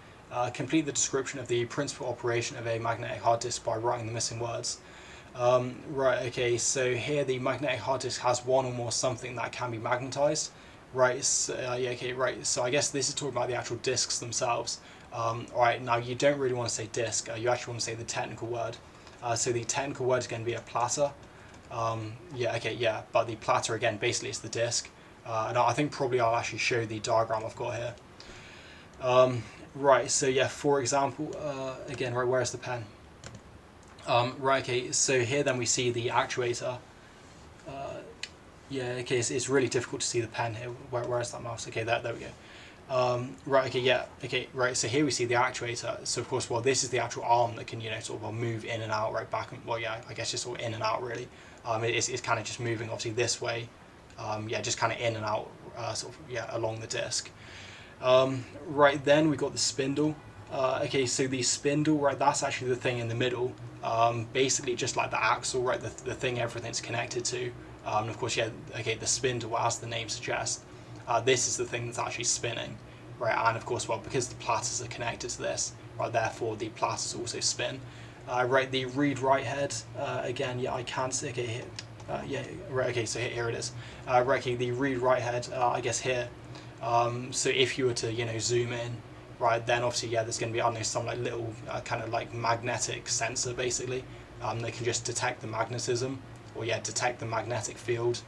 Complete the description of the principal operation of a magnetic hard disk by writing the missing words. Right, okay, so here the magnetic hard disk has one or more something that can be magnetized. Right, so, okay, right, so I guess this is talking about the actual disks themselves. Alright, now you don't really want to say disk, you actually want to say the technical word. So the technical word is going to be a platter. But the platter, again, basically it's the disk. And I think probably I'll actually show the diagram I've got here. Right, so yeah, for example, again, right, where's the pen? Right, okay, so here then we see the actuator. Yeah, okay, it's really difficult to see the pen here. Where's that mouse? Okay, there we go. Right, okay, yeah, okay, right, so here we see the actuator. So of course, well, this is the actual arm that can, sort of move in and out, right, back and, well, yeah, I guess just sort of in and out, really. It's kind of just moving, obviously, this way. Yeah, just kind of in and out, sort of, yeah, along the disk. Right, then we got the spindle. Okay, so the spindle, right, that's actually the thing in the middle. Basically just like the axle, right, the thing everything's connected to. And of course, yeah, okay, the spindle, as the name suggests, this is the thing that's actually spinning, right? And of course, well, because the platters are connected to this, right, therefore the platters also spin. Right, the read-write head, again, yeah, I can't see, okay, here, yeah, right, okay, so here it is. Right, okay, the read-write head, I guess here. So if you were to, zoom in, right, then obviously, yeah, there's going to be, I don't know, some like little kind of like magnetic sensor, basically. They can just detect the magnetism, or yeah, detect the magnetic field,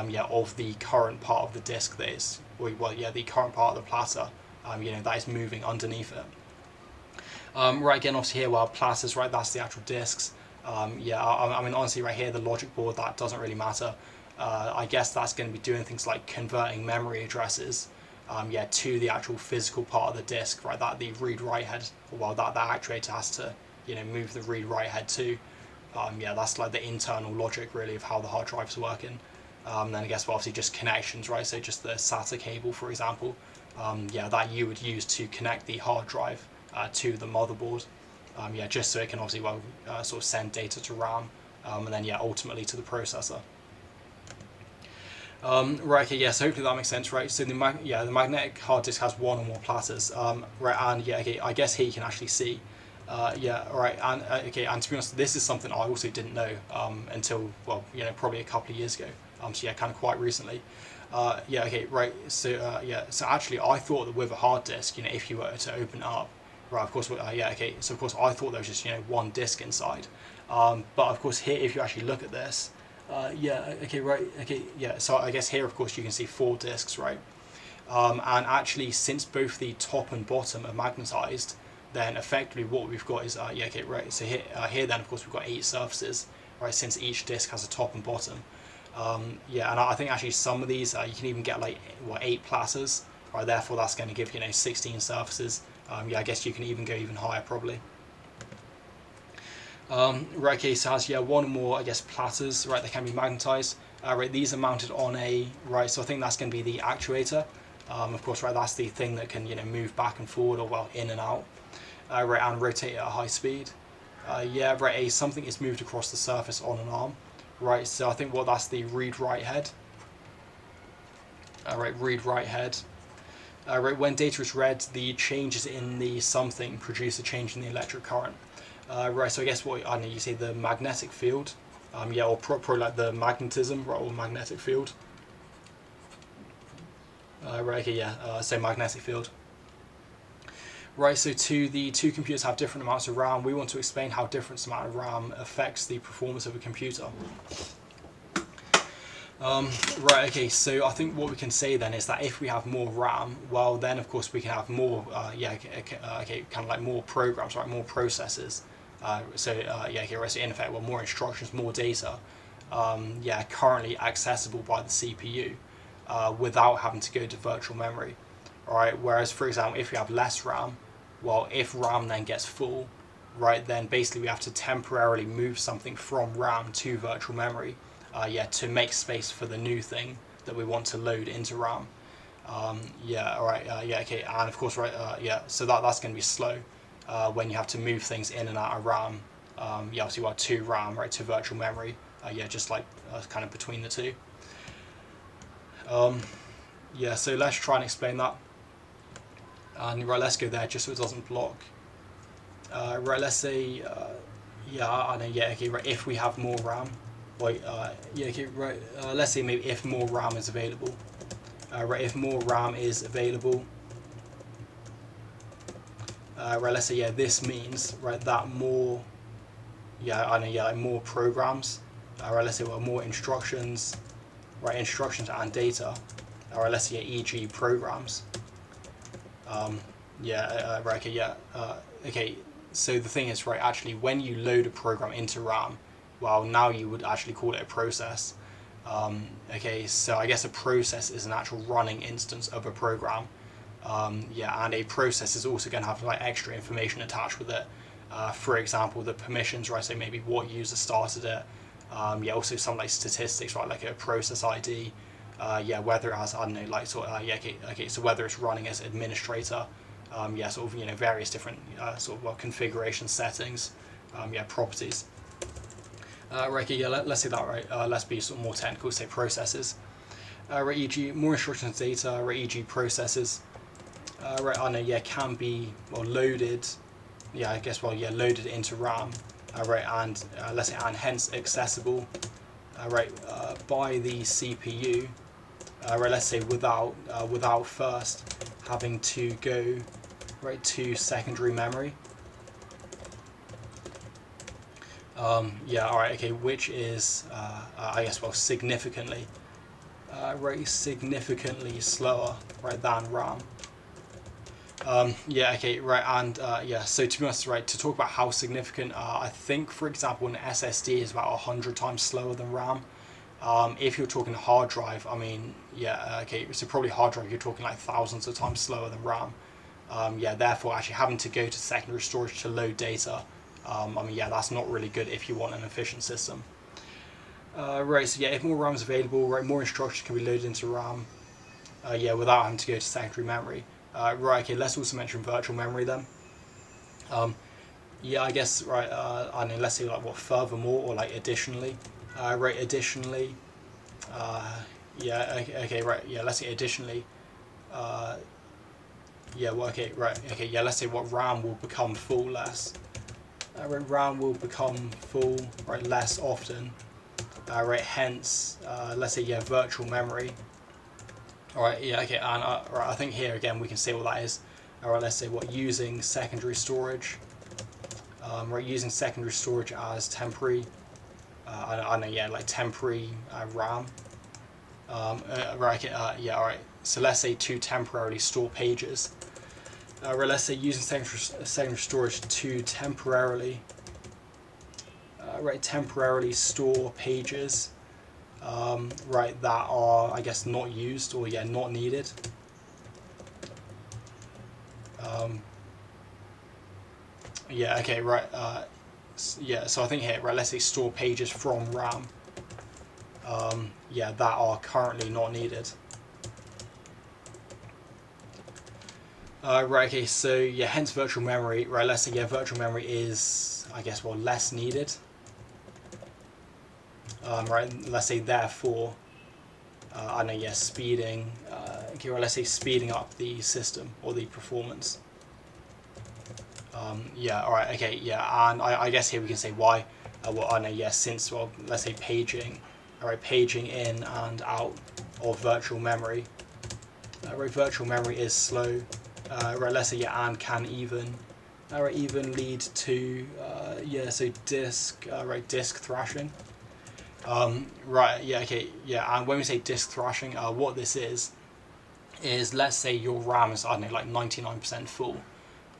yeah, of the current part of the disk that is, or well, yeah, the current part of the platter, that is moving underneath it. Right, again, obviously here, well, platters, right, that's the actual disks. Yeah, I mean, honestly, right here, the logic board, that doesn't really matter. I guess that's going to be doing things like converting memory addresses, yeah, to the actual physical part of the disk, right, that the read-write head, well, that actuator has to, move the read-write head to. Yeah, that's like the internal logic, really, of how the hard drive's working. Then I guess, well, obviously just connections, right, so just the SATA cable, for example, yeah, that you would use to connect the hard drive to the motherboard, yeah, just so it can obviously, well, sort of send data to RAM, and then, yeah, ultimately to the processor. Right, okay, yeah, so hopefully that makes sense, right? So the magnetic hard disk has one or more platters, right, and yeah, okay, I guess here you can actually see, yeah, right, and okay, and to be honest, this is something I also didn't know until, well, probably a couple of years ago, so yeah, kind of quite recently. Yeah, okay, right, so yeah, so actually I thought that with a hard disk, if you were to open it up, right, of course, yeah, okay, so of course I thought there was just, one disk inside, but of course here, if you actually look at this, yeah, okay, right, okay, yeah, so I guess here, of course, you can see 4 disks, right? And actually, since both the top and bottom are magnetized, then effectively what we've got is, yeah, okay, right, so here then, of course, we've got 8 surfaces, right, since each disk has a top and bottom. Yeah, and I think actually some of these, you can even get like, 8 platters, right, therefore that's going to give, 16 surfaces. Yeah, I guess you can even go even higher, probably. Right, okay, so it has, yeah, one or more, I guess, platters, right, that can be magnetized. Right, these are mounted on a, right, so I think that's going to be the actuator. Of course, right, that's the thing that can, move back and forward, or, well, in and out, right, and rotate at a high speed. Yeah, right, something is moved across the surface on an arm, right, so I think, well, that's the read-write head. Right, read-write head. Right, when data is read, the changes in the something produce a change in the electric current. Right, so I guess what, I don't know, you say the magnetic field, yeah, or probably like the magnetism, right, or magnetic field. Right, okay, yeah, so magnetic field. Right, so the two computers have different amounts of RAM. We want to explain how different amount of RAM affects the performance of a computer. Right, okay, so I think what we can say then is that if we have more RAM, well then of course we can have more, yeah, okay, kind of like more programs, right, more processes. Yeah, okay, right, so in effect, well, more instructions, more data, yeah, currently accessible by the CPU without having to go to virtual memory. Alright, whereas for example, if we have less RAM, well, if RAM then gets full, right, then basically we have to temporarily move something from RAM to virtual memory, yeah, to make space for the new thing that we want to load into RAM. Yeah, alright, yeah, okay, and of course, right, yeah, so that's going to be slow when you have to move things in and out of RAM. Yeah, obviously, well, to RAM, right, to virtual memory, yeah, just like kind of between the two. Yeah, so let's try and explain that. And right, let's go there just so it doesn't block. Right, let's say, yeah, I know, yeah, okay, right, if we have more RAM, wait, yeah, okay, right, let's say maybe if more RAM is available. Right, if more RAM is available, right, let's say, yeah, this means, right, that more, yeah, I know, yeah, like more programs, right, let's say, well, more instructions, right, instructions and data, right, let's say, yeah, e.g. programs, Right, okay, okay. So the thing is, right, actually, when you load a program into RAM, well, now you would actually call it a process. Okay, so I guess a process is an actual running instance of a program. And a process is also going to have like extra information attached with it. For example, the permissions, right? So maybe what user started it. Also some like statistics, right? Like a process ID. Whether it has, I don't know, like sort of, okay. So whether it's running as administrator, sort of, various different sort of configuration settings, properties. Right, okay, let's say that, right. Let's be sort of more technical. Say processes. Right, e.g. more instructions data. Right, e.g. processes. Right, I know, can be loaded. Loaded into RAM. Right, and let's say, and hence accessible. By the CPU. Right, let's say without first having to go right to secondary memory. Which is significantly significantly slower, right, than RAM. So to be honest, right, to talk about how significant, I think, for example, an SSD is about 100 times slower than RAM. If you're talking hard drive, I mean, so probably hard drive, you're talking like thousands of times slower than RAM. Therefore, actually having to go to secondary storage to load data, that's not really good if you want an efficient system. If more RAM is available, right, more instructions can be loaded into RAM, without having to go to secondary memory. Let's also mention virtual memory then. Let's say like furthermore or like additionally. Additionally. Let's say additionally. Let's say what RAM will become full less. RAM will become full, right, less often. Hence, let's say virtual memory. And I think here again we can say what that is. Let's say using secondary storage. Using secondary storage as temporary. Temporary RAM. So let's say to temporarily store pages. Let's say using secondary storage to temporarily store pages. That are, I guess, not used or not needed. So I think here, right, let's say store pages from RAM. That are currently not needed. Hence virtual memory, right, let's say virtual memory is, I guess, less needed. Let's say therefore, speeding, let's say speeding up the system or the performance. And I guess here we can say why. Since, let's say paging in and out of virtual memory. Virtual memory is slow. Let's say and can even lead to disk thrashing. And when we say disk thrashing, what this is let's say your RAM is, 99% full.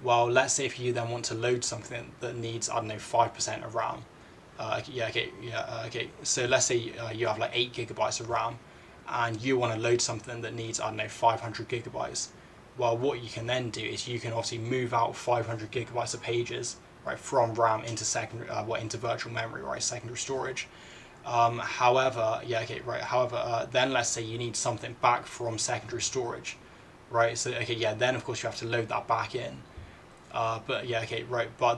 Well, let's say if you then want to load something that needs, 5% of RAM. So let's say you have like 8 gigabytes of RAM, and you want to load something that needs, 500 gigabytes. Well, what you can then do is you can obviously move out 500 gigabytes of pages, right, from RAM into into virtual memory, right, secondary storage. However, then let's say you need something back from secondary storage, right? So then of course you have to load that back in. But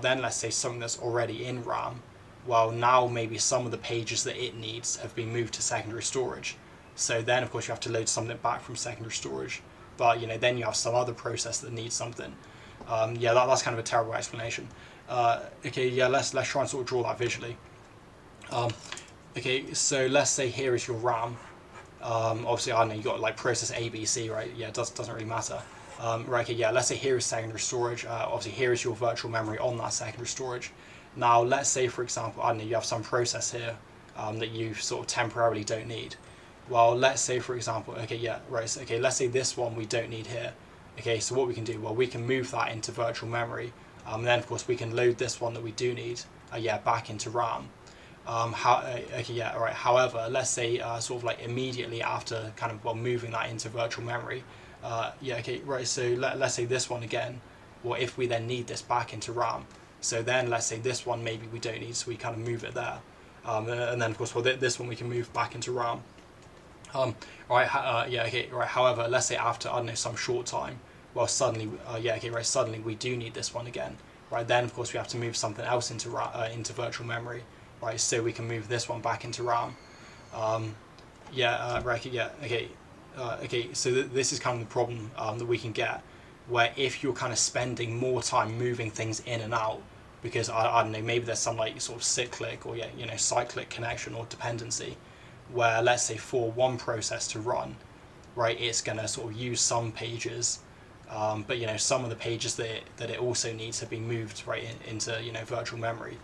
then let's say something that's already in RAM. Well, now maybe some of the pages that it needs have been moved to secondary storage. So then of course you have to load something back from secondary storage. But then you have some other process that needs something. That's kind of a terrible explanation. Let's try and sort of draw that visually. So let's say here is your RAM. Obviously, I know you got like process A, B, C, right? It doesn't really matter. Let's say here is secondary storage. Obviously, here is your virtual memory on that secondary storage. Now, let's say, for example, I know you have some process here that you sort of temporarily don't need. Well, let's say, for example, let's say this one we don't need here. Okay, so what we can do, well, we can move that into virtual memory, and then of course we can load this one that we do need, back into RAM. However, let's say sort of like immediately after kind of moving that into virtual memory, so let's say this one again, well, if we then need this back into RAM, so then let's say this one maybe we don't need, so we kind of move it there, and then of course, well, this one we can move back into RAM. However, let's say after, I don't know, some short time, well, suddenly, suddenly we do need this one again, right? Then of course we have to move something else into virtual memory, right? So we can move this one back into RAM. So this is kind of the problem that we can get, where if you're kind of spending more time moving things in and out, because I don't know, maybe there's some like sort of cyclic or cyclic connection or dependency, where let's say for one process to run, right, it's going to sort of use some pages, but some of the pages that it also needs have been moved right into virtual memory.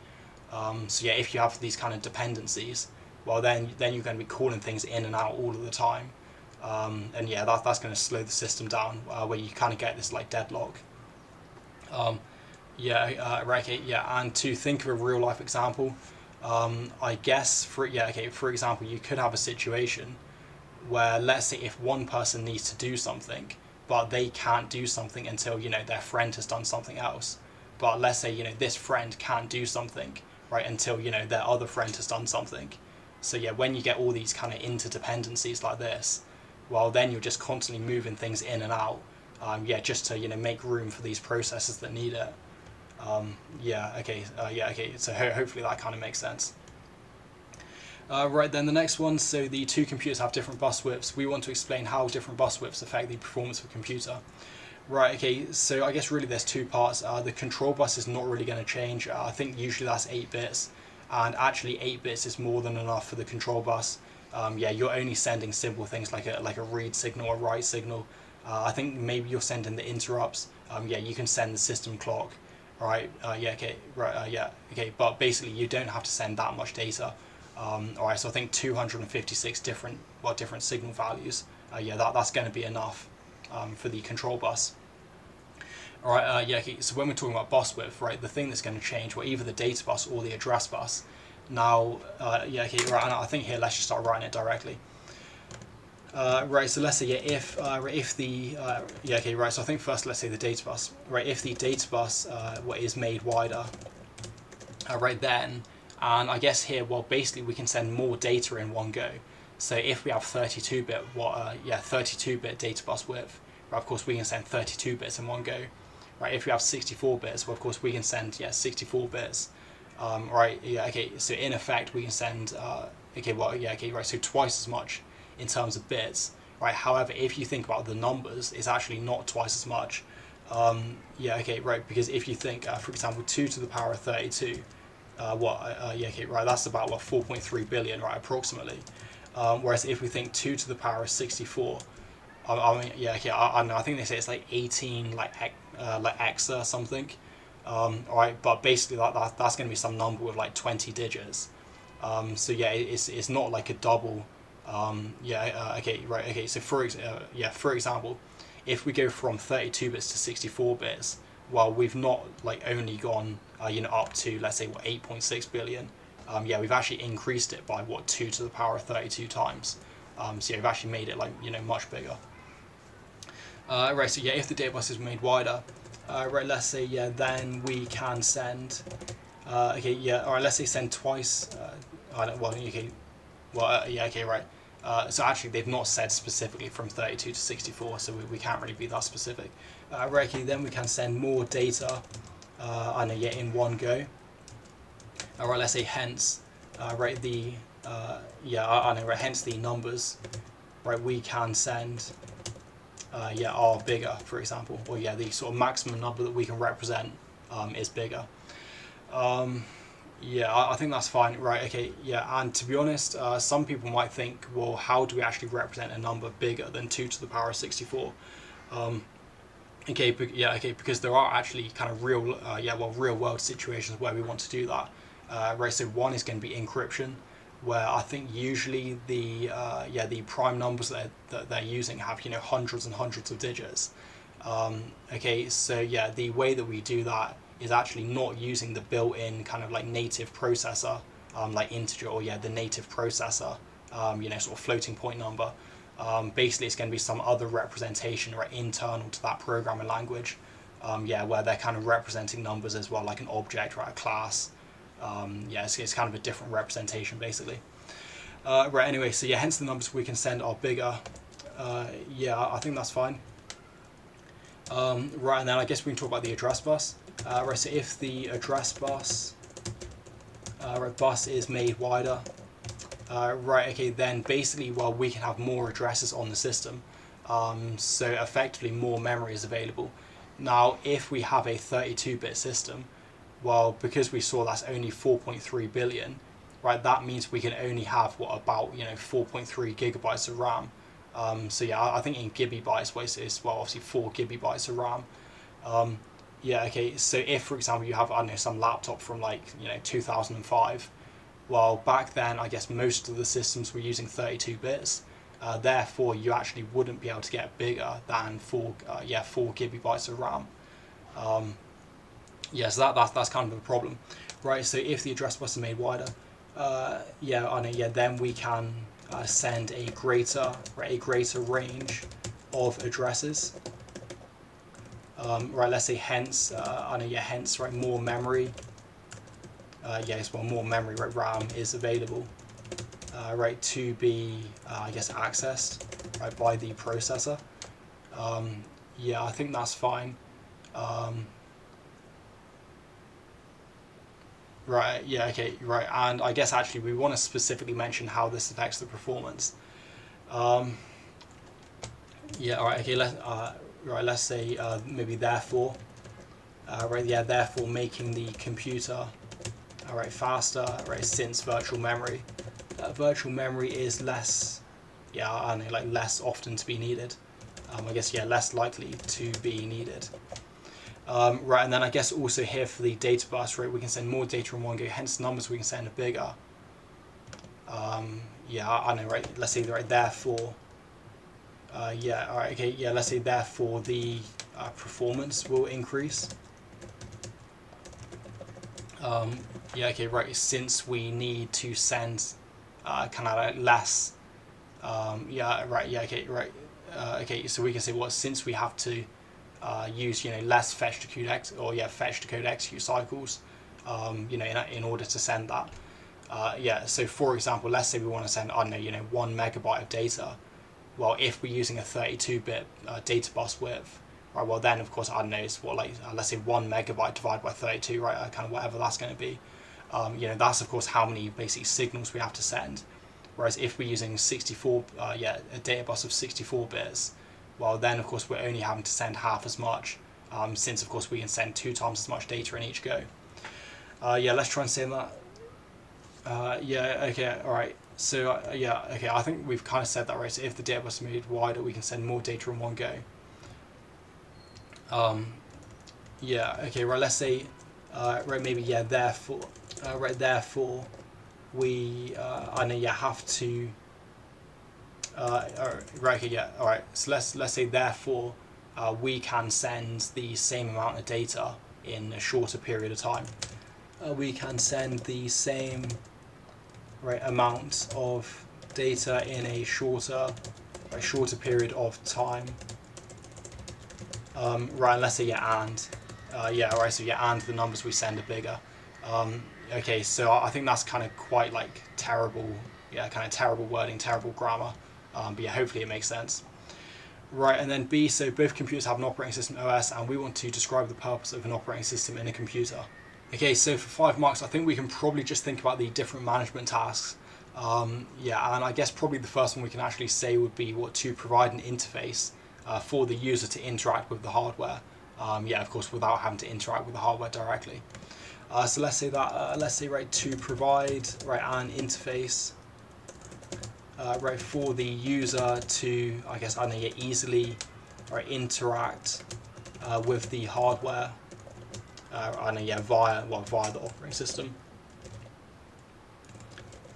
So yeah, if you have these kind of dependencies, well then you're going to be calling things in and out all of the time, and yeah, that's going to slow the system down, where you kind of get this like deadlock. And to think of a real life example, I guess for example, you could have a situation where let's say if one person needs to do something, but they can't do something until their friend has done something else. But let's say this friend can't do something right until their other friend has done something. So yeah, when you get all these kind of interdependencies like this, well then you're just constantly moving things in and out, just to make room for these processes that need it. So hopefully that kind of makes sense. Right, then the next one, so the two computers have different bus widths. We want to explain how different bus widths affect the performance of a computer. Right, okay, so I guess really there's two parts. The control bus is not really going to change. I think usually that's 8 bits, and actually 8 bits is more than enough for the control bus. You're only sending simple things like a read signal or write signal. I think maybe you're sending the interrupts. You can send the system clock. Right, but basically you don't have to send that much data. Alright, so I think 256 different signal values. That's going to be enough for the control bus. Alright, so when we're talking about bus width, right, the thing that's going to change, well, either the data bus or the address bus. Now, and I think here let's just start writing it directly. Right, so let's say if the so I think first let's say the data bus, right, if the data bus is made wider, right, then, and I guess here, well, basically we can send more data in one go. So if we have 32-bit 32-bit data bus width, right, of course we can send 32 bits in one go. Right, if we have 64 bits, well, of course we can send 64 bits. So in effect we can send so twice as much in terms of bits, right? However, if you think about the numbers, it's actually not twice as much. Because if you think, for example, 2 to the power of 32, that's about 4.3 billion, right, approximately. Whereas if we think 2 to the power of 64, I don't know, I think they say it's like 18, like exa something. Alright, but basically that's going to be some number with like 20 digits. It's not like a double. So for example, if we go from 32 bits to 64 bits, well, we've not like only gone up to, let's say, 8.6 billion. We've actually increased it by 2 to the power of 32 times. We've actually made it like much bigger. If the data bus is made wider, let's say then we can send let's say send twice. So actually they've not said specifically from 32 to 64, so we can't really be that specific. Then we can send more data in one go. Let's say hence hence the numbers, right, we can send are bigger, for example, or the sort of maximum number that we can represent is bigger. I think that's fine, right? And to be honest, some people might think, well, how do we actually represent a number bigger than 2 to the power of 64? Because there are actually kind of real world situations where we want to do that. So one is going to be encryption, where I think usually the prime numbers that they're using have hundreds and hundreds of digits. Okay, so yeah, the way that we do that is actually not using the built-in kind of like native processor, like integer, or yeah, the native processor, sort of floating point number. Basically, it's going to be some other representation, right, internal to that programming language. Where they're kind of representing numbers as well, like an object, right, a class. It's kind of a different representation, basically. Right, anyway, so yeah, hence the numbers we can send are bigger. I think that's fine. Right, and then I guess we can talk about the address bus. Right, so if the address bus bus is made wider, right, okay, then basically, well, we can have more addresses on the system. So effectively, more memory is available. Now, if we have a 32-bit system, well, because we saw that's only 4.3 billion, right, that means we can only have, about 4.3 gigabytes of RAM. I think in gigabytes, it's, well, obviously 4 gigabytes of RAM. Okay, so if, for example, you have, I don't know, some laptop from 2005, well, back then, I guess most of the systems were using 32 bits. Therefore, you actually wouldn't be able to get bigger than 4 gigabytes of RAM. So that's kind of a problem, right? So if the address bus is made wider, then we can send a greater range of addresses. Right, let's say hence, right, more memory. More memory, right, RAM is available, right, to be, accessed, right, by the processor. I think that's fine. Right, and I guess actually we want to specifically mention how this affects the performance. Let's say maybe therefore, therefore making the computer, faster, right, since virtual memory is less, less often to be needed. Less likely to be needed. Right, and then I guess also here for the data bus, right, we can send more data in one go, hence numbers we can send are bigger. Right, let's say, right, therefore, let's say therefore the performance will increase. Right, since we need to send kind of like less, so we can say, well, since we have to use less fetch to code execute cycles, in order to send that. So for example, let's say we want to send, I don't know, 1 megabyte of data. Well, if we're using a 32-bit data bus width, right, well then of course, I don't know, it's let's say 1 megabyte divided by 32, right, kind of whatever that's going to be. That's of course how many basic signals we have to send. Whereas if we're using a data bus of 64 bits, well then of course we're only having to send half as much, since of course we can send 2 times as much data in each go. Let's try and say that. Alright. So I think we've kind of said that, right? So if the data bus is made wider, we can send more data in one go. Right, let's say, right, maybe, therefore, therefore, we, have to, alright, so let's say, therefore, we can send the same amount of data in a shorter period of time. We can send the same, right, amount of data in a shorter period of time. Right, let's say, and the numbers we send are bigger. Okay, so I think that's kind of quite like terrible, kind of terrible wording, terrible grammar. But hopefully it makes sense. Right, and then B, so both computers have an operating system OS, and we want to describe the purpose of an operating system in a computer. Okay, so for 5 marks, I think we can probably just think about the different management tasks. And I guess probably the first one we can actually say would be to provide an interface for the user to interact with the hardware. Of course, without having to interact with the hardware directly. So let's say that, right, to provide, right, an interface, right, for the user to, I guess, easily, right, interact with the hardware, via the operating system.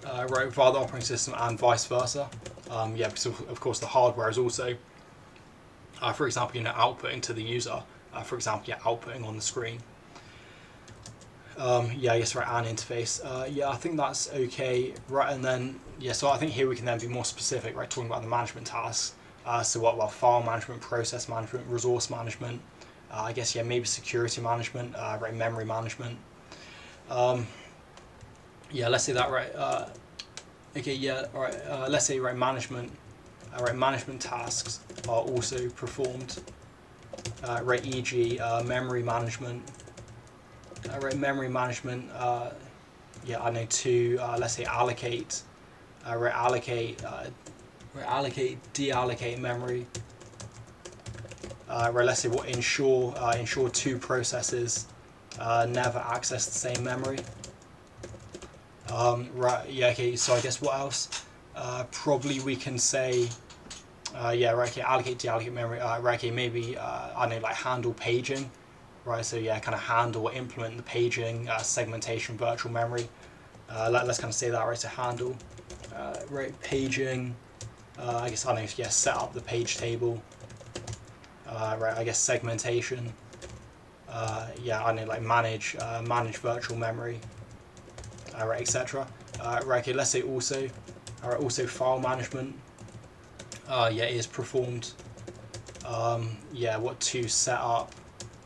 Right, via the operating system and vice versa. Because of course the hardware is also For example, outputting to the user. For example, outputting on the screen. Yeah, I guess right, and interface. Yeah, I think that's okay. Right, and then so I think here we can then be more specific, right, talking about the management tasks. So what? Well, file management, process management, resource management. I guess maybe security management, right, memory management. Yeah, let's say that, right. Okay, yeah, all right. Let's say, right, management. Right, management tasks are also performed. Right, e.g., memory management. Right, memory management. Yeah, I know to let's say allocate, deallocate memory. Right, let's say what ensure two processes never access the same memory. Right, yeah, okay. So I guess what else? Probably we can say. Yeah, right. Okay, allocate, deallocate memory. Right, okay, maybe I know, like, handle paging. Right, so yeah, kind of handle or implement the paging, segmentation, virtual memory. Let's kind of say that, right, to handle, right, paging. I guess I know, yeah, set up the page table. Right, I guess segmentation. Yeah, I know, like, manage virtual memory. Right, etc. Right, okay, let's say also, also file management. Yeah, is performed. Yeah, what to set up.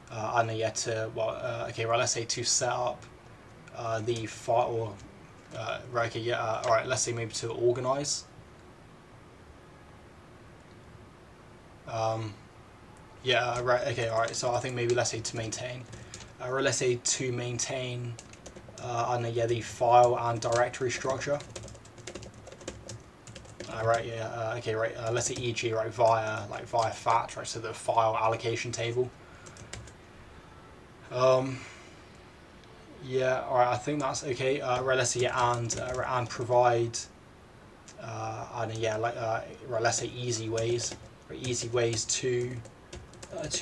I know, yeah, to, well, okay, right, let's say to set up the file, or, right, okay, yeah, alright, let's say maybe to organize. Yeah, right, okay, alright, so I think maybe let's say to maintain. Or let's say to maintain, I know, yeah, the file and directory structure. Right, yeah, okay, right, let's say e.g., right, via FAT, right, so the file allocation table. Yeah, alright, I think that's okay. Right, let's say, and provide, I don't know, yeah, like, right, let's say easy ways to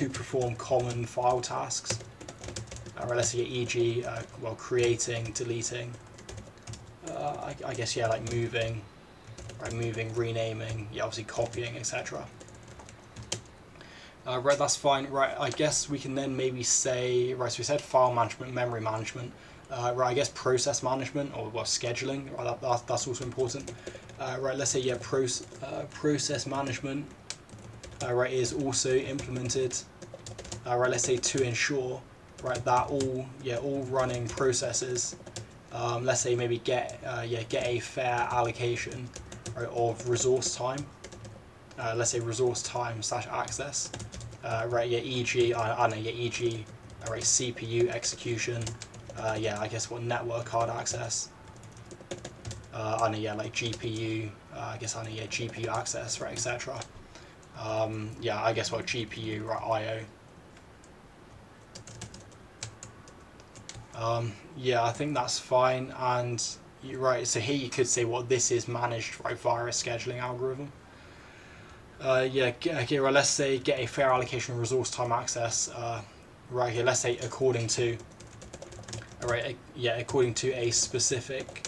perform common file tasks. Right, let's say, e.g., well, creating, deleting, I guess, yeah, like moving, right, renaming, yeah, obviously copying, etc. Right, that's fine. Right, I guess we can then maybe say, right, so we said file management, memory management. Right, I guess process management, or, well, scheduling. Right, that's also important. Right, let's say, yeah, process management. Right, is also implemented. Right, let's say to ensure, right, that all running processes, let's say maybe get a fair allocation, right, of resource time. Let's say resource time / access. Right, yeah, e.g., I know, yeah, e.g., right, CPU execution. Yeah, I guess what network card access. I know, yeah, like GPU. I guess I know, yeah, GPU access, right, etc. Yeah, I guess what GPU, right, I/O. Yeah, I think that's fine, and you're right. So here you could say what this is managed, right, via a scheduling algorithm. Yeah, okay, right, let's say get a fair allocation of resource time access. Right here, let's say according to, right, yeah, according to a specific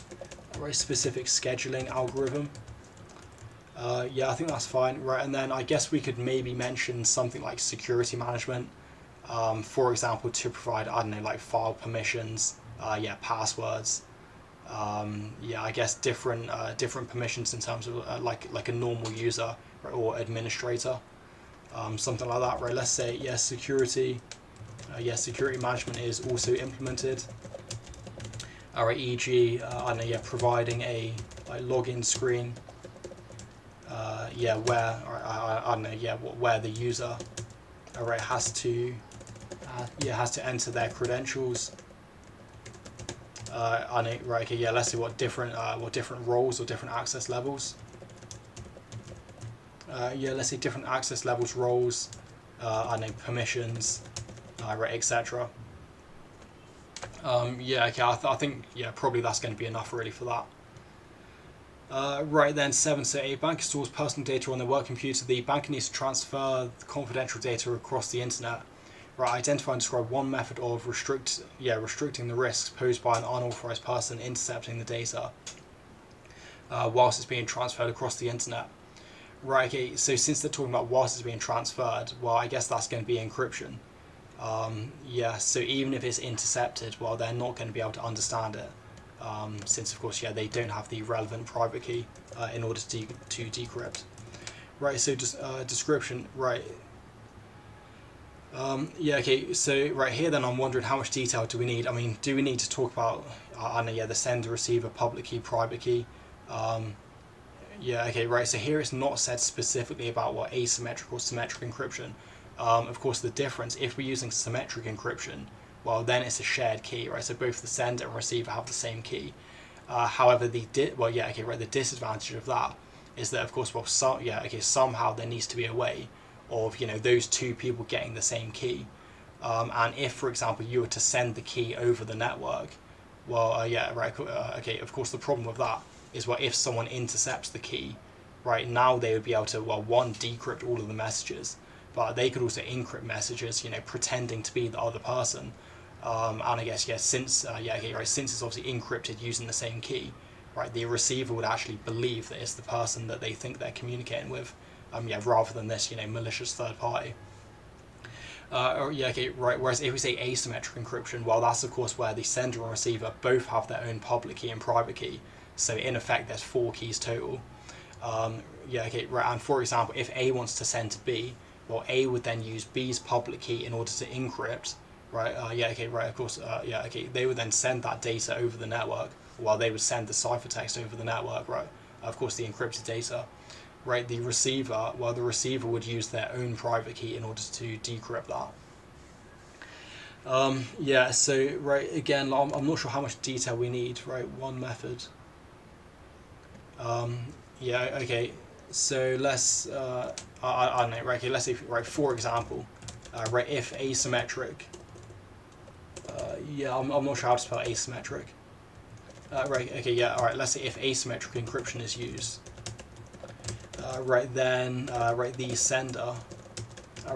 scheduling algorithm. Yeah, I think that's fine, right, and then I guess we could maybe mention something like security management. For example, to provide, I don't know, like file permissions, yeah, passwords. Yeah, I guess different permissions in terms of like a normal user, right, or administrator, something like that, right? Let's say, yeah, security management is also implemented. Right, e.g., I don't know, yeah, providing a like login screen. Yeah, where, or, I don't know, yeah, where the user, right, has to enter their credentials. I know, right, okay, yeah, let's see what different roles or different access levels. Yeah, let's say different access levels, roles, I know, permissions, right, etc. Yeah, okay, I think, yeah, probably that's going to be enough really for that. Right then, 7. So a banker stores personal data on their work computer. The banker needs to transfer the confidential data across the internet. Right, identify and describe one method of restricting the risks posed by an unauthorized person intercepting the data whilst it's being transferred across the internet. Right, okay, so since they're talking about whilst it's being transferred, well, I guess that's going to be encryption. Yeah, so even if it's intercepted, well, they're not going to be able to understand it, since, of course, yeah, they don't have the relevant private key in order to decrypt. Right, so just description, right. Yeah, okay, so right here then I'm wondering how much detail do we need? I mean, do we need to talk about, I know, yeah, the sender, receiver, public key, private key? Yeah, okay, right, so here it's not said specifically about what asymmetric or symmetric encryption. Of course, the difference, if we're using symmetric encryption, well, then it's a shared key, right? So both the sender and receiver have the same key. However, the disadvantage of that is that, of course, well, somehow there needs to be a way of, those two people getting the same key. And if, for example, you were to send the key over the network, well, okay, of course, the problem with that is, well, if someone intercepts the key, right, now they would be able to, well, one, decrypt all of the messages, but they could also encrypt messages, pretending to be the other person. And I guess, since it's obviously encrypted using the same key, right, the receiver would actually believe that it's the person that they think they're communicating with, rather than this, malicious third party. Whereas if we say asymmetric encryption, well, that's of course where the sender and receiver both have their own public key and private key. So in effect, there's 4 keys total. And for example, if A wants to send to B, well, A would then use B's public key in order to encrypt, right? They would then send that data over the network, while they would send the ciphertext over the network, right? Of course, the encrypted data. Right, the receiver would use their own private key in order to decrypt that. So right, again, I'm not sure how much detail we need. Right, one method. Okay. So let's I don't know. Right, okay. Let's say, right, for example, right, if asymmetric. I'm not sure how to spell asymmetric. Right. Okay. Yeah. All right. Let's say if asymmetric encryption is used. The sender.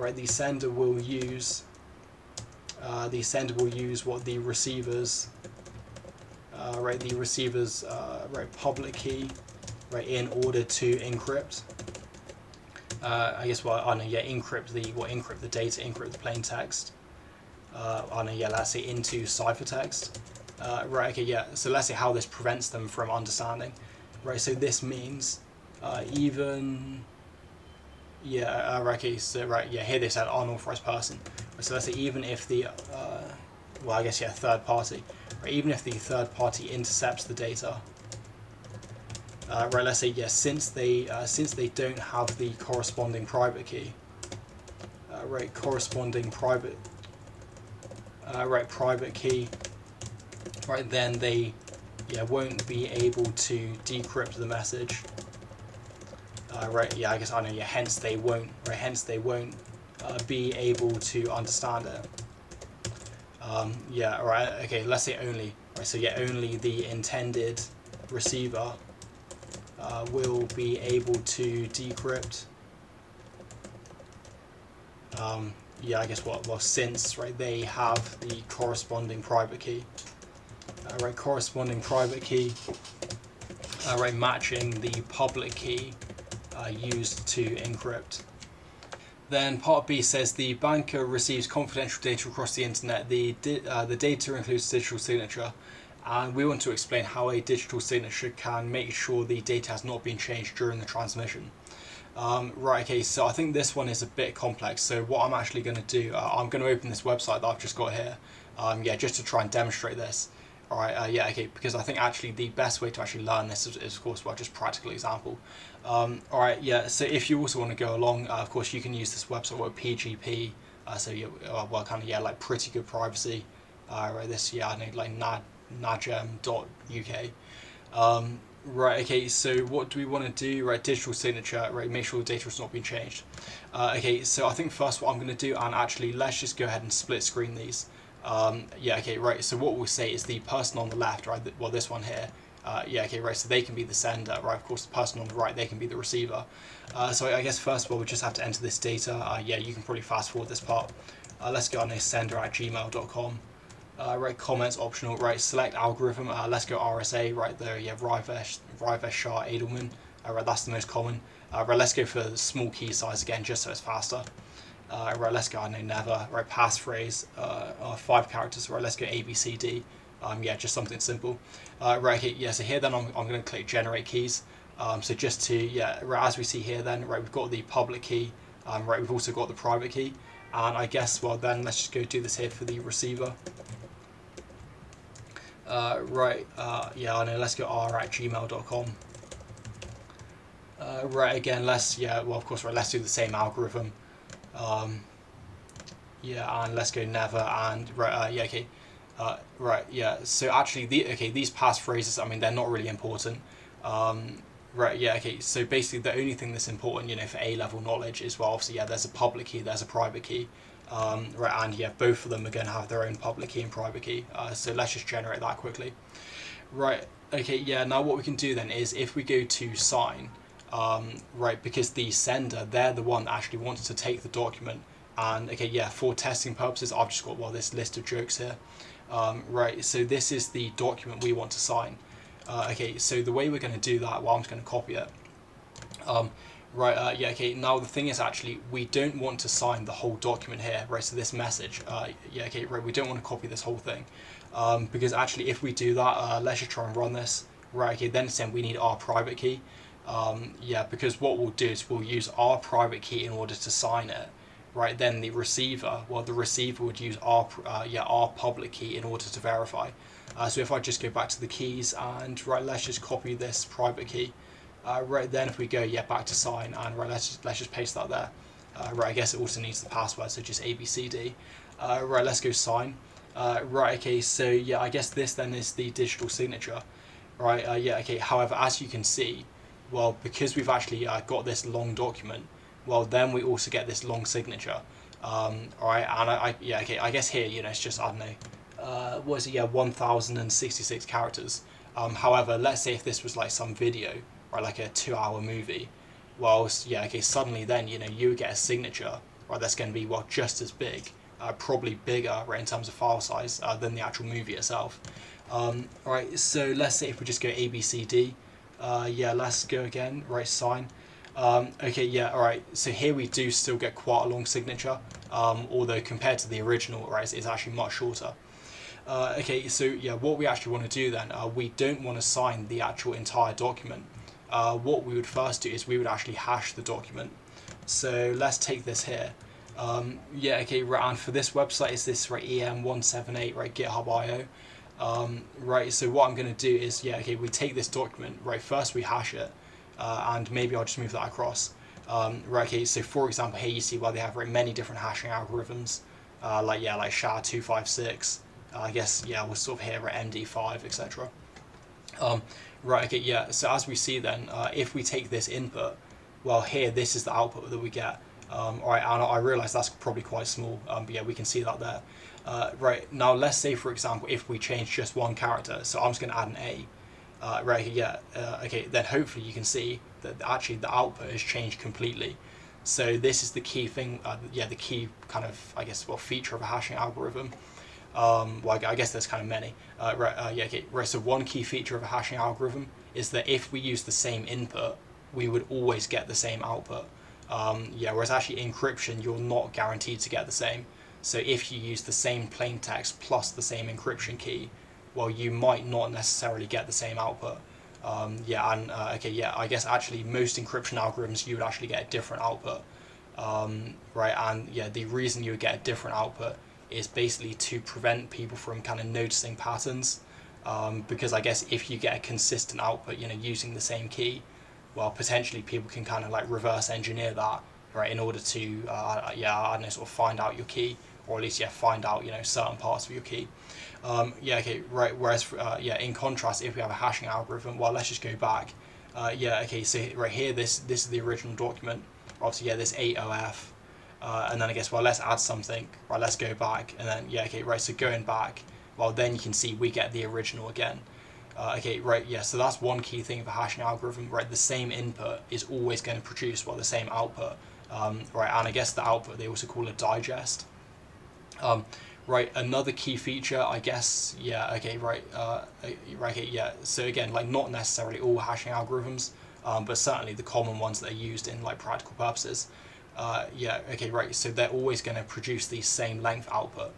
The sender will use. What the receivers. Public key, right, in order to encrypt. Encrypt the data, encrypt the plaintext. Let's say into ciphertext. So let's say how this prevents them from understanding. Right. So this means. Here they said unauthorized person. So let's say even if the third party, right, even if the third party intercepts the data, let's say since they don't have the corresponding private key, private key, right, then they won't be able to decrypt the message. Hence they won't. Right, hence they won't be able to understand it. Let's say only. Right, so only the intended receiver will be able to decrypt. Since, right, they have the corresponding private key. Corresponding private key. Matching the public key. Used to encrypt. Then part B says the banker receives confidential data across the internet. The data includes digital signature, and we want to explain how a digital signature can make sure the data has not been changed during the transmission. So I think this one is a bit complex. So what I'm actually going to do, I'm going to open this website that I've just got here, just to try and demonstrate this. Because I think actually the best way to actually learn this is of course, just practical example. So if you also want to go along, of course you can use this website with PGP, pretty good privacy. Nadgem.uk. So what do we want to do? Right, digital signature, right, make sure the data has not been changed. So I think first what I'm going to do, and actually let's just go ahead and split screen these. So what we'll say is the person on the left, right, this one here, so they can be the sender, right, of course the person on the right, they can be the receiver. So I guess first of all we just have to enter this data. You can probably fast forward this part. Let's go on this sender@gmail.com. Comments optional, right, select algorithm, let's go RSA, right there, Rivesh Shah Edelman, right, that's the most common. Right, let's go for small key size again, just so it's faster. Right, let's go, I know, never. Right, passphrase, 5 characters. Right, let's go A, B, C, D. Yeah, just something simple. Right, okay, yeah, so here then I'm going to click generate keys. So just to, yeah, right, as we see here then, right, we've got the public key. Right, we've also got the private key. And I guess, well then, let's just go do this here for the receiver. Right, yeah, I know, let's go r@gmail.com. Right, again, well, of course, right, let's do the same algorithm. Yeah, and let's go never, and right, yeah, okay. Right, yeah, so actually, these passphrases, I mean, they're not really important. Right, yeah, okay, so basically the only thing that's important, for A-level knowledge is, well, obviously, yeah, there's a public key, there's a private key. Right, and yeah, both of them are going to have their own public key and private key. So let's just generate that quickly. Right, okay, yeah, now what we can do then is if we go to sign, right, because the sender, they're the one that actually wants to take the document. And okay, yeah, for testing purposes, I've just got, well, this list of jokes here. Right, so this is the document we want to sign. Okay, so the way we're going to do that, well, I'm just going to copy it. Right, yeah, okay, now the thing is actually, we don't want to sign the whole document here, right, so this message, yeah, okay, right, we don't want to copy this whole thing, because actually if we do that, let's just try and run this, right, okay, then it's saying we need our private key, yeah, because what we'll do is we'll use our private key in order to sign it, right, then the receiver would use our public key in order to verify. So if I just go back to the keys and, right, let's just copy this private key. Right, then if we go, yeah, back to sign, and right, let's just paste that there. Right, I guess it also needs the password, so just ABCD. Right, let's go sign. Right, okay, so yeah, I guess this then is the digital signature. Right, yeah, okay, however, as you can see, well, because we've actually got this long document, well, then we also get this long signature. Alright, and yeah, okay, I guess here, it's just, I don't know, what is it, yeah, 1066 characters. However, let's say if this was like some video, right, like a 2-hour movie, well, yeah, okay, suddenly then, you would get a signature, right, that's going to be, well, just as big, probably bigger, right, in terms of file size, than the actual movie itself. Right, so let's say if we just go ABCD, yeah, let's go again, right, sign. Okay, yeah, alright, so here we do still get quite a long signature, although compared to the original, right, it's actually much shorter. Okay, so yeah, what we actually want to do then, we don't want to sign the actual entire document. What we would first do is we would actually hash the document. So let's take this here. Yeah, okay, right, and for this website is this, right, EM178, right, GitHub.io. Right, so what I'm going to do is, yeah, okay, we take this document, right, first we hash it, and maybe I'll just move that across. Right, okay, so for example, here you see where they have, right, many different hashing algorithms, like SHA-256, I guess, yeah, we're sort of here at MD5, etc. Right, okay, yeah, so as we see then, if we take this input, well, here, this is the output that we get. Alright, and I realise that's probably quite small, but yeah, we can see that there. Right, now let's say, for example, if we change just one character, so I'm just going to add an A. Right, yeah, okay, then hopefully you can see that actually the output has changed completely. So this is the key thing, yeah, the key kind of, I guess, well, feature of a hashing algorithm. Well, I guess there's kind of many. Right, yeah, okay, right, so one key feature of a hashing algorithm is that if we use the same input, we would always get the same output. Yeah, whereas actually encryption, you're not guaranteed to get the same. So if you use the same plaintext plus the same encryption key, well, you might not necessarily get the same output. Yeah, and okay, yeah, I guess actually most encryption algorithms, you would actually get a different output. Right, and yeah, the reason you would get a different output is basically to prevent people from kind of noticing patterns. Because I guess if you get a consistent output, using the same key, well, potentially people can kind of like reverse engineer that, right, in order to, yeah, I don't know, sort of find out your key, or at least, yeah, find out, certain parts of your key. Yeah, okay, right, whereas, yeah, in contrast, if we have a hashing algorithm, well, let's just go back. Yeah, okay, so right here, this is the original document. Obviously, yeah, this 8OF, and then I guess, well, let's add something, right, let's go back, and then, yeah, okay, right, so going back, well, then you can see we get the original again. Okay, right, yeah, so that's one key thing of a hashing algorithm, right, the same input is always going to produce, well, the same output, right, and I guess the output they also call a digest. Right, another key feature, I guess, yeah, okay, right, right, okay, yeah, so again, like, not necessarily all hashing algorithms, but certainly the common ones that are used in like practical purposes. Yeah, okay, right. So they're always going to produce the same length output.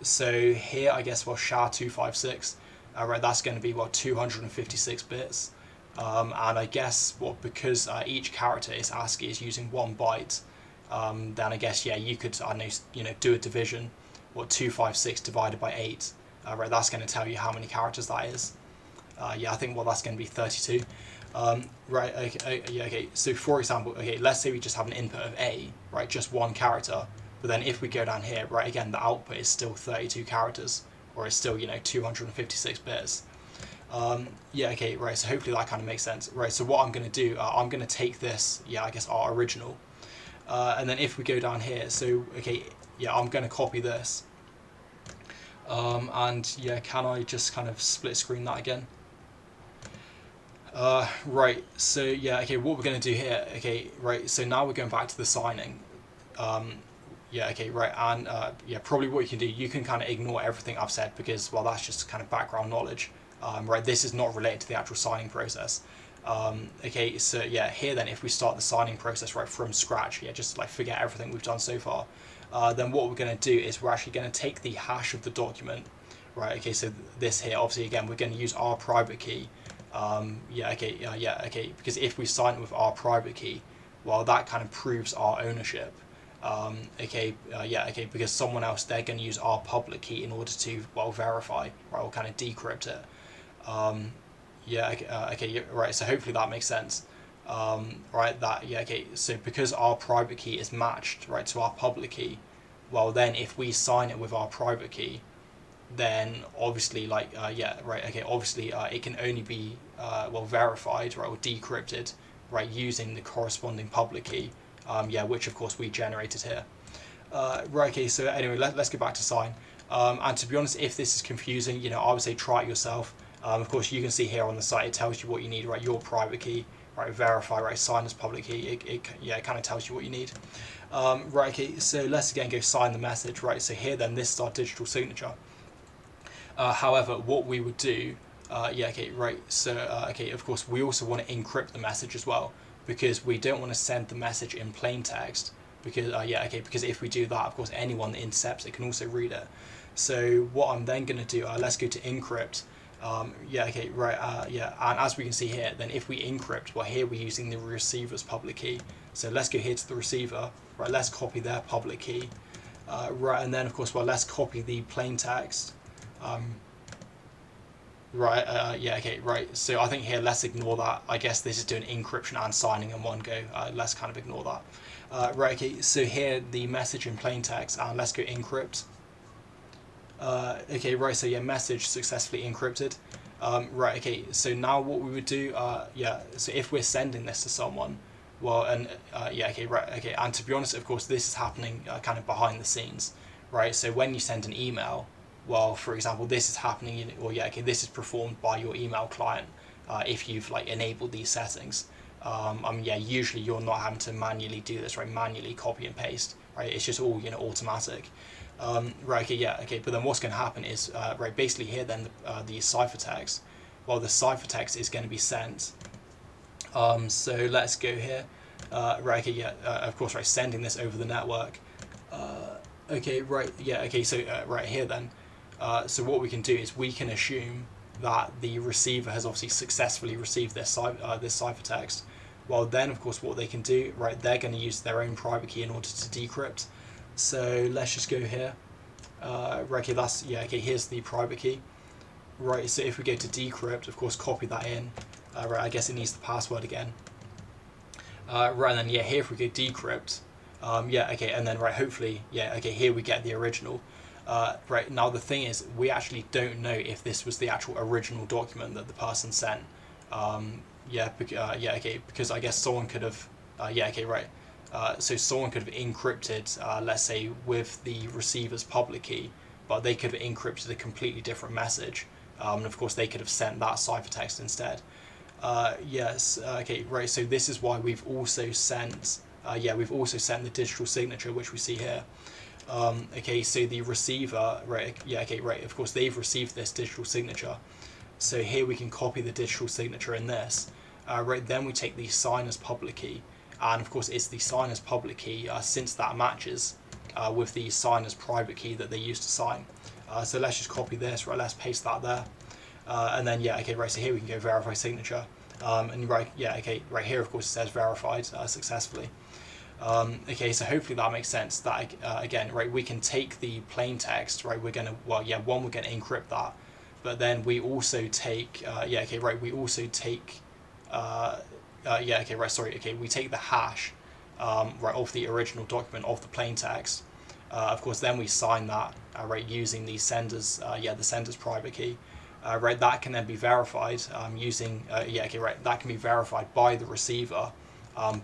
So here, I guess, well, SHA-256, right, that's going to be, well, 256 bits. And I guess, well, because each character is ASCII is using 1 byte, then I guess, yeah, you could, I don't know, do a division, what, 256 divided by 8, right, that's going to tell you how many characters that is. Yeah, I think, well, that's going to be 32. Right, okay, yeah, okay, so for example, okay, let's say we just have an input of A, right, just 1 character, but then if we go down here, right, again, the output is still 32 characters, or it's still, 256 bits. Yeah, okay, right, so hopefully that kind of makes sense. Right, so what I'm going to do, I'm going to take this, yeah, I guess our original, and then if we go down here, so, okay, yeah, I'm going to copy this, and yeah, can I just kind of split screen that again? Right, so yeah, okay, what we're going to do here, okay, right, so now we're going back to the signing. Yeah, okay, right, and yeah, probably what you can do, you can kind of ignore everything I've said because, well, that's just kind of background knowledge. Right, this is not related to the actual signing process. Okay, so yeah, here then, if we start the signing process right from scratch, yeah, just like forget everything we've done so far, then what we're going to do is we're actually going to take the hash of the document, right, okay, so this here, obviously, again, we're going to use our private key. Yeah, okay, yeah, okay, because if we sign it with our private key, well, that kind of proves our ownership. Okay, yeah, okay, because someone else, they're going to use our public key in order to, well, verify, right, or kind of decrypt it. Yeah, okay, yeah, right, so hopefully that makes sense. Right, that, yeah, okay, so because our private key is matched, right, to our public key, well, then if we sign it with our private key, then obviously, like, yeah, right, okay, obviously it can only be, well, verified, right, or decrypted, right, using the corresponding public key, yeah, which of course we generated here. Right, okay, so anyway, let's go back to sign. And to be honest, if this is confusing, I would say try it yourself. Of course, you can see here on the site, it tells you what you need, right, your private key, right, verify, right, sign as public key, yeah, it kind of tells you what you need. Right, okay, so let's again go sign the message, right, so here then, this is our digital signature. However, what we would do, yeah, okay, right, so, okay, of course, we also want to encrypt the message as well, because we don't want to send the message in plain text, because, yeah, okay, because if we do that, of course, anyone that intercepts it can also read it. So what I'm then going to do, let's go to encrypt. Yeah, okay, right, yeah, and as we can see here, then if we encrypt, well, here we're using the receiver's public key. So let's go here to the receiver, right, let's copy their public key, right, and then, of course, well, let's copy the plain text. Right, yeah, okay, right, so I think here, let's ignore that. I guess this is doing encryption and signing in one go. Let's kind of ignore that. Right, okay, so here, the message in plain text, and let's go encrypt. Okay, right, so yeah, message successfully encrypted. Right, okay, so now what we would do, yeah, so if we're sending this to someone, well, and yeah, okay, right, okay, and to be honest, of course, this is happening kind of behind the scenes, right? So when you send an email, well, for example, this is happening, or yeah, okay, this is performed by your email client if you've like enabled these settings. I mean, yeah, usually you're not having to manually do this, right? Manually copy and paste, right? It's just all automatic. Right, okay, yeah, okay, but then what's going to happen is, right, basically here then the ciphertext, well, the ciphertext is going to be sent. So let's go here. Right, okay, yeah, of course, right, sending this over the network. Okay, right, yeah, okay, so right here then. So what we can do is we can assume that the receiver has obviously successfully received this ciphertext. Well, then, of course, what they can do, right, they're going to use their own private key in order to decrypt. So let's just go here. Right, okay, that's, yeah, okay, here's the private key. Right, so if we go to decrypt, of course, copy that in. Right, I guess it needs the password again. Right, and then, yeah, here if we go decrypt, yeah, okay, and then, right, hopefully, yeah, okay, here we get the original. Right, now the thing is, we actually don't know if this was the actual original document that the person sent. Yeah, yeah, okay, because I guess someone could have, yeah, okay, right. So someone could have encrypted, let's say, with the receiver's public key, but they could have encrypted a completely different message. And of course, they could have sent that ciphertext instead. Yes, okay, right, so this is why we've also sent, yeah, we've also sent the digital signature, which we see here. Okay, so the receiver, right, yeah, okay, right, of course, they've received this digital signature. So here we can copy the digital signature in this. right, then we take the signer's public key, and of course it's the signer's public key since that matches with the signer's private key that they used to sign. So let's just copy this, right, let's paste that there, and then yeah, okay, right, so here we can go verify signature, and right, yeah, okay, right here of course it says verified successfully. Okay, so hopefully that makes sense. That again, right, we can take the plain text, right, we're gonna, well, yeah, one, we're gonna encrypt that, but then we also take, yeah, okay, right, we also take, yeah, okay, right, sorry, okay, we take the hash, right, of the original document of the plain text. Of course, then we sign that, right, using the sender's, yeah, the sender's private key. Right, that can then be verified using, yeah, okay, right, that can be verified by the receiver,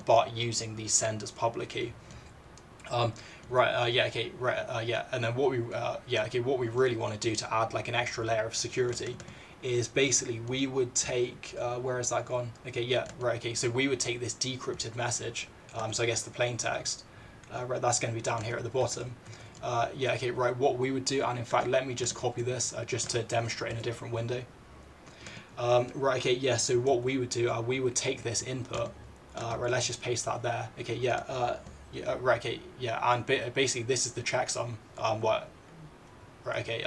but using the sender's public key. Right, yeah, okay, right, yeah, and then what we, yeah, okay, what we really want to do to add like an extra layer of security is basically we would take, where has that gone? Okay, yeah, right, okay, so we would take this decrypted message, so I guess the plain text, right, that's going to be down here at the bottom. Yeah, okay, right, what we would do, and in fact, let me just copy this just to demonstrate in a different window. Right, okay, yeah, so what we would do, we would take this input, right, let's just paste that there. Okay, yeah, yeah, right, okay, yeah, and basically this is the checksum, what, right, okay,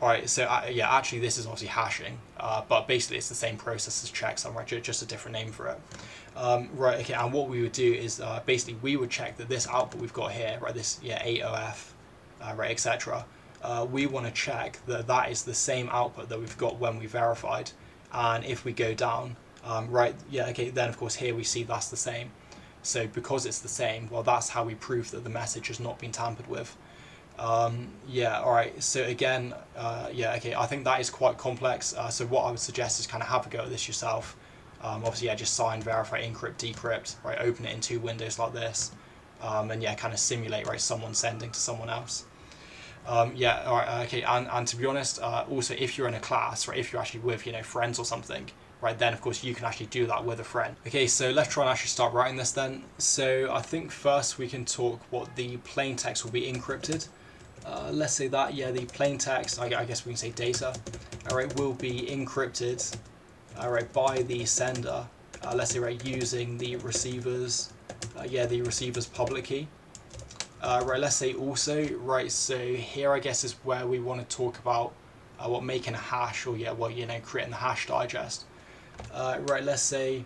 alright, so yeah, actually this is obviously hashing, but basically it's the same process as checksum, right, just a different name for it. Right, okay, and what we would do is basically we would check that this output we've got here, right, this, yeah, 8OF, right, etc. We want to check that that is the same output that we've got when we verified, and if we go down, right, yeah, okay, then of course here we see that's the same. So because it's the same, well, that's how we prove that the message has not been tampered with. Yeah, alright, so again, yeah, okay, I think that is quite complex, so what I would suggest is kind of have a go at this yourself. Obviously, yeah, just sign, verify, encrypt, decrypt, right, open it in two windows like this, and yeah, kind of simulate, right, someone sending to someone else. Yeah, alright, okay, and to be honest, also if you're in a class, right, if you're actually with, you know, friends or something, right, then of course you can actually do that with a friend. Okay, so let's try and actually start writing this then. So I think first we can talk what the plain text will be encrypted. Let's say that, yeah, the plain text, I guess we can say data, alright, will be encrypted, alright, by the sender, let's say, right, using the receiver's, yeah, the receiver's public key. Right, let's say also, right, so here I guess is where we want to talk about what making a hash, or yeah, well, you know, creating the hash digest. Right, let's say,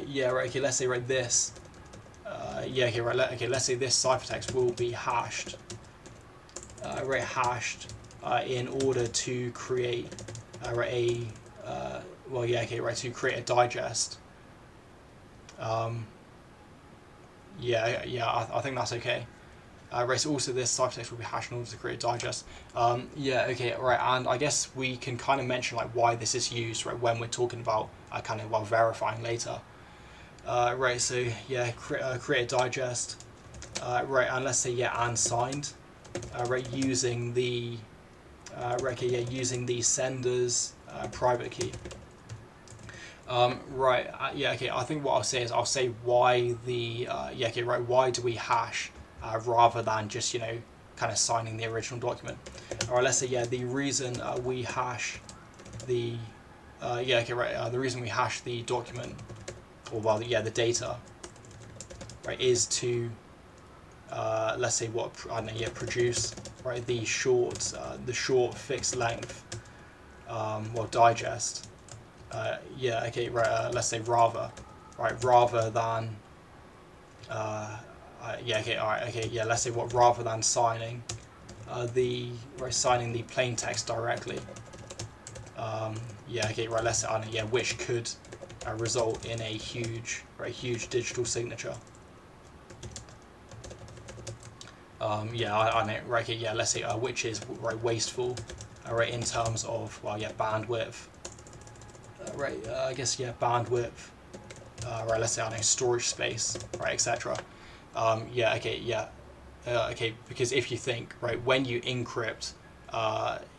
yeah, right, okay, let's say, right, this, yeah, okay, right, okay, let's say this ciphertext will be hashed, right, hashed in order to create right, a, well, yeah, okay, right, to create a digest. Yeah, yeah, I think that's okay. Right, so also this ciphertext will be hashed in order to create a digest. Yeah, okay, right, and I guess we can kind of mention like why this is used, right, when we're talking about kind of, well, verifying later. Right, so yeah, create a digest. Right, and let's say, yeah, and signed. Right, using the, right, okay, yeah, using the sender's private key. Right, yeah, okay, I think what I'll say is I'll say why the, yeah, okay, right, why do we hash rather than just, you know, kind of signing the original document. Alright, let's say, yeah, the reason we hash the, yeah, okay, right, the reason we hash the document, or well, yeah, the data, right, is to, let's say what, I don't know, yeah, produce, right, the short fixed length, well, digest. Yeah, okay, right, let's say rather, right, rather than, yeah, okay, alright, okay, yeah, let's say what, rather than signing signing the plain text directly. Yeah, okay, right, let's say, I don't know, yeah, which could result in a huge digital signature. Yeah, I know, right, okay, yeah, let's say, which is, right, wasteful, right, in terms of, well, yeah, bandwidth. Right, I guess, yeah, bandwidth, right, let's say, I don't know, storage space, right, etc. Yeah, okay, yeah, okay, because if you think, right, when you encrypt,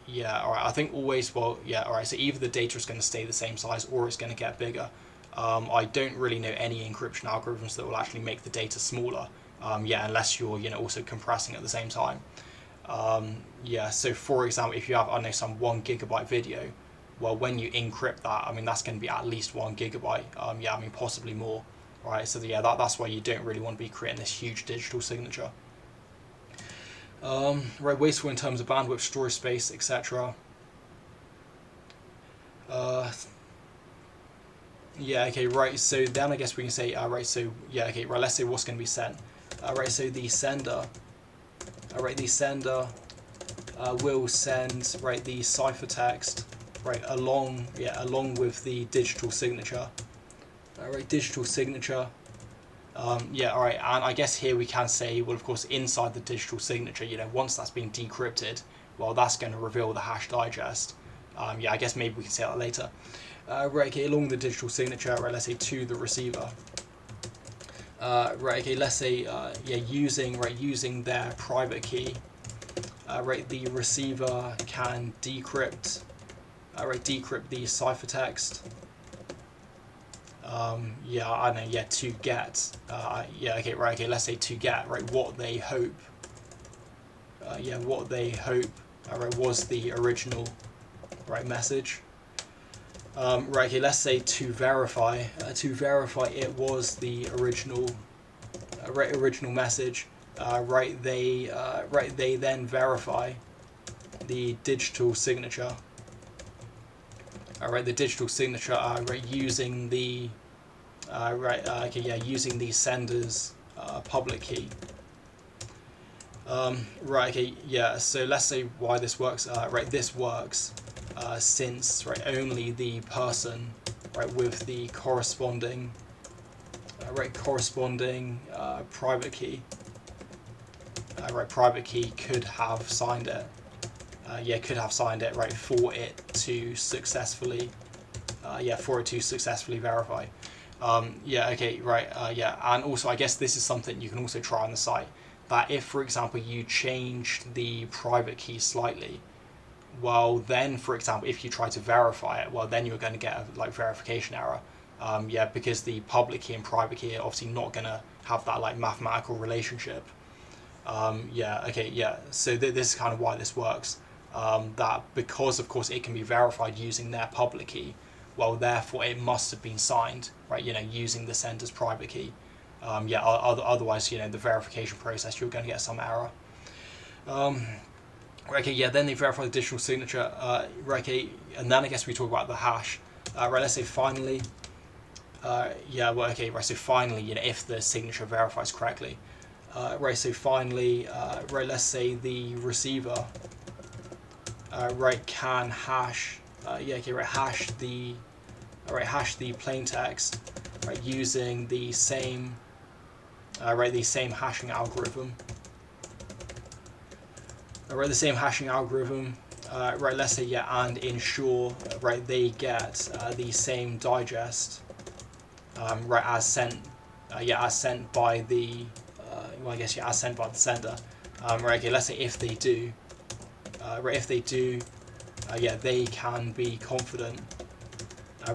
yeah, alright, I think always, well, yeah, alright, so either the data is going to stay the same size or it's going to get bigger. I don't really know any encryption algorithms that will actually make the data smaller, yeah, unless you're, you know, also compressing at the same time. Yeah, so for example, if you have, I don't know, some 1 gigabyte video, well, when you encrypt that, I mean, that's going to be at least 1 gigabyte. Yeah, I mean, possibly more, right? So yeah, that's why you don't really want to be creating this huge digital signature. Right, wasteful in terms of bandwidth, storage space, etc. Yeah, okay, right, so then I guess we can say, right, so, yeah, okay, right, let's say what's going to be sent. Right, so the sender, the sender will send, right, the ciphertext, right, along with the digital signature. Right, digital signature. Yeah, all right, and I guess here we can say, well, of course, inside the digital signature, you know, once that's been decrypted, well, that's going to reveal the hash digest. Yeah, I guess maybe we can say that later. Right, okay, along the digital signature, right, let's say to the receiver. Right, okay, let's say, yeah, using their private key, right, the receiver can decrypt, decrypt the ciphertext. Yeah, I don't know, yeah, to get, yeah, okay, right, okay, let's say to get, right, what they hope, yeah, what they hope, right, was the original, right, message. Right, okay, let's say to verify it was the original, original message. Right, they then verify the digital signature. Right, the digital signature. Right, using the, okay, yeah, using the sender's public key. Right, okay, yeah. So let's say why this works. Right, this works. Since right only the person right with the corresponding private key private key could have signed it, yeah, could have signed it, right, for it to successfully verify. Yeah, okay, right, yeah, and also I guess this is something you can also try on the site, that if for example you changed the private key slightly, well then, for example, if you try to verify it, well then you're going to get a like verification error. Yeah, because the public key and private key are obviously not going to have that like mathematical relationship. Yeah, okay, yeah. So this is kind of why this works. That because of course it can be verified using their public key, well therefore it must have been signed, right? You know, using the sender's private key. Yeah, otherwise, you know, the verification process, you're going to get some error. Okay, yeah, then they verify the digital signature. Right, okay, and then I guess we talk about the hash. Right, let's say finally. Yeah, well, okay, right, so finally, you know, if the signature verifies correctly. Right, so finally, right, let's say the receiver, right, can hash, yeah, okay, right, hash the plaintext, right, using the same, the same hashing algorithm. Right, the same hashing algorithm. Right, let's say, yeah, and ensure, right, they get the same digest, right, as sent, as sent by the, well, I guess, yeah, as sent by the sender. Right, okay, let's say if they do, right, if they do, yeah, they can be confident,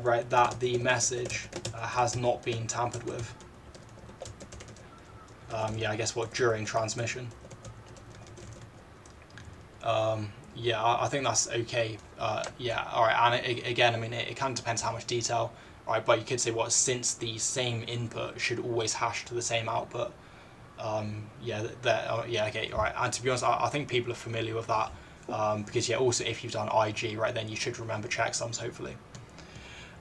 right, that the message has not been tampered with. Yeah, I guess what, during transmission. Yeah, I think that's okay. Yeah, all right. And again, I mean, it kind of depends how much detail, right? But you could say, what, since the same input should always hash to the same output. Yeah, yeah, okay, all right. And to be honest, I think people are familiar with that, because yeah, also if you've done IG, right, then you should remember checksums, hopefully.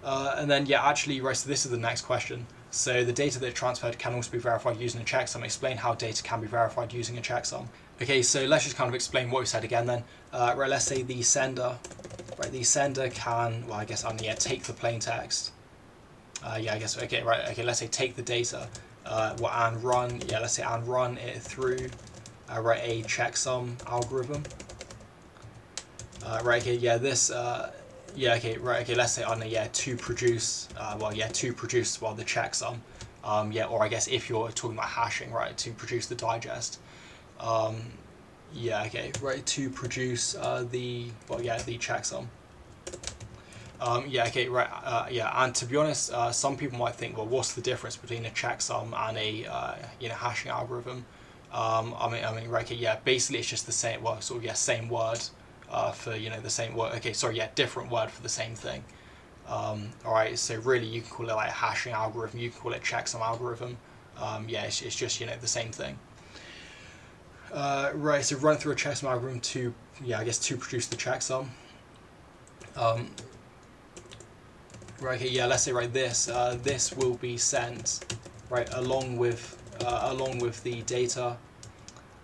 And then yeah, actually, right. So this is the next question. So the data that transferred can also be verified using a checksum. Explain how data can be verified using a checksum. Okay, so let's just kind of explain what we said again then. Right, let's say the sender, right, the sender can, well, I guess, yeah, take the plaintext. Yeah, I guess, okay, right, okay, let's say take the data, well, and run, yeah, let's say, and run it through, right, a checksum algorithm. Right, okay, yeah, this, yeah, okay, right, okay, let's say, I don't know, yeah, to produce, well, yeah, to produce, well, the checksum, yeah, or I guess if you're talking about hashing, right, to produce the digest. Yeah, okay, right, to produce the, well, yeah, the checksum. Yeah, okay, right, yeah, and to be honest, some people might think, well, what's the difference between a checksum and a, you know, hashing algorithm? I mean, right, okay, yeah, basically it's just the same, well, sort of, yeah, same word, for, you know, the same word. Okay, sorry, yeah, different word for the same thing. Alright, so really you can call it like a hashing algorithm, you can call it checksum algorithm. Yeah, it's just, you know, the same thing. Right, so run through a checksum algorithm to, yeah, I guess to produce the checksum. Right, okay, yeah, let's say right this will be sent right along with the data.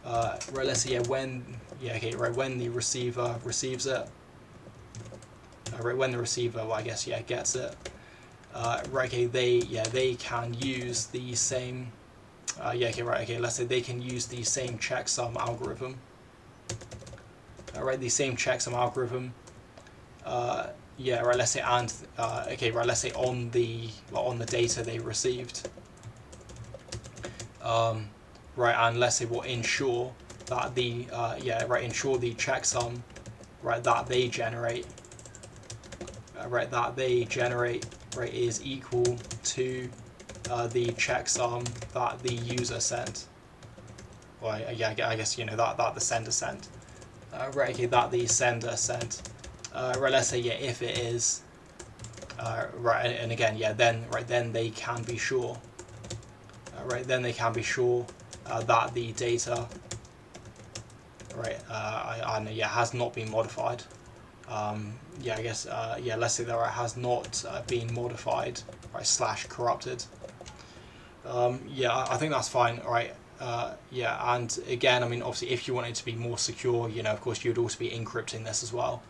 Right, let's say when the receiver receives it. Right, when the receiver, well, I guess, yeah, gets it. Right, okay, they can use the same. Let's say they can use the same checksum algorithm. Right, the same checksum algorithm. Let's say let's say on the data they received. Right, and let's say we'll ensure that ensure the checksum, right, that they generate, is equal to the checksum that the user sent. Well, yeah, I guess, you know, that the sender sent. Right, okay, that the sender sent. Right, let's say, yeah, if it is, right, and again, yeah, then they can be sure. Right, then they can be sure that the data, right, has not been modified. Yeah, I guess, yeah, let's say that it has not been modified, right, / corrupted. Yeah, I think that's fine, right? Yeah, and again, I mean, obviously, if you want it to be more secure, you know, of course, you'd also be encrypting this as well.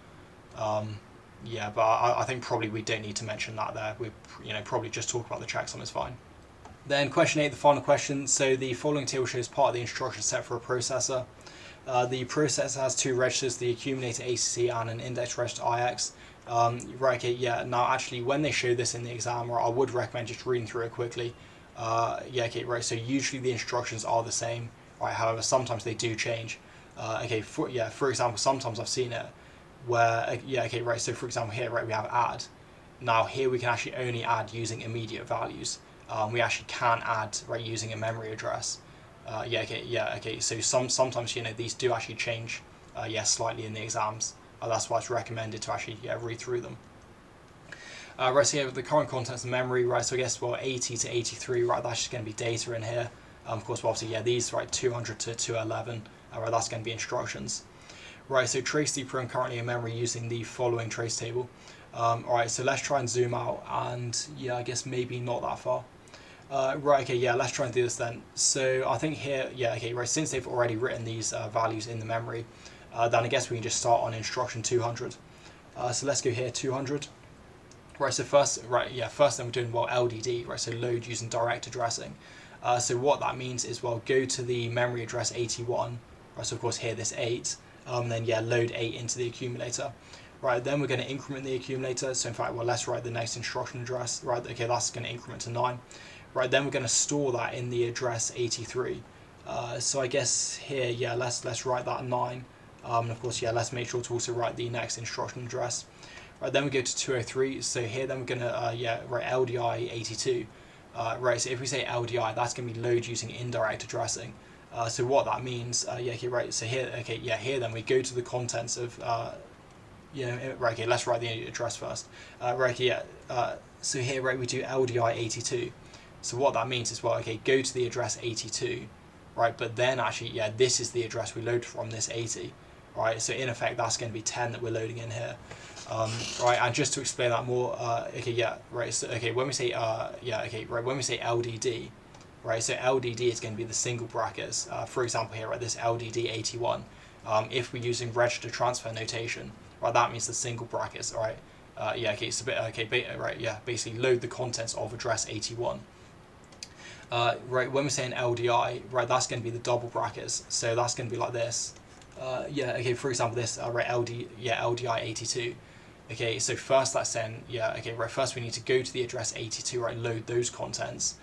Yeah, but I think probably we don't need to mention that there. We, you know, probably just talk about the checksum is fine. Then question 8, the final question. So the following table shows part of the instruction set for a processor. The processor has two registers, the accumulator ACC and an index register IX. Right, okay, yeah, now actually when they show this in the exam, I would recommend just reading through it quickly. Yeah, okay, right, so usually the instructions are the same, right, however, sometimes they do change. Okay, for example, sometimes I've seen it where, yeah, okay, right, so for example here, right, we have add. Now here we can actually only add using immediate values. We actually can add, right, using a memory address. Yeah, okay, so sometimes, you know, these do actually change, yeah, slightly in the exams. That's why it's recommended to actually, yeah, read through them. Right, so yeah, the current contents of memory, right, so I guess, well, 80 to 83, right, that's just going to be data in here. Of course, well, obviously, yeah, these, right, 200 to 211, right, that's going to be instructions. Right, so trace the program currently in memory using the following trace table. Alright, so let's try and zoom out, and yeah, I guess maybe not that far. Right, okay, yeah, let's try and do this then. So I think here, yeah, okay, right, since they've already written these values in the memory, then I guess we can just start on instruction 200. So let's go here, 200. Right, so first then we're doing, well, LDD, right, so load using direct addressing. So what that means is, well, go to the memory address 81, right, so of course here this 8, then yeah, load 8 into the accumulator. Right, then we're going to increment the accumulator, so in fact, well, let's write the next instruction address, right, okay, that's going to increment to 9. Right, then we're going to store that in the address 83. So I guess here, yeah, let's write that 9. And of course, yeah, let's make sure to also write the next instruction address. Right, then we go to 203. So here, then we're going to write LDI 82. Right, so if we say LDI, that's going to be load using indirect addressing. So what that means, yeah, okay, right. So here, okay, yeah, here then we go to the contents of, right, okay, let's write the address first. Right, okay, yeah. So here, right, we do LDI 82. So what that means is, well, okay, go to the address 82, right, but then actually, yeah, this is the address we load from, this 80, right, so in effect, that's going to be 10 that we're loading in here, right, and just to explain that more, okay, yeah, right, so, okay, when we say, when we say LDD, right, so LDD is going to be the single brackets, for example here, right, this LDD 81, if we're using register transfer notation, right, that means the single brackets, all right, yeah, okay, so, right, yeah, basically load the contents of address 81. Right, when we're saying LDI, right, that's going to be the double brackets, so that's going to be like this. Yeah, okay, for example, this, right, LDI 82. Okay, so first that's saying, yeah, okay, right, first we need to go to the address 82, right, load those contents.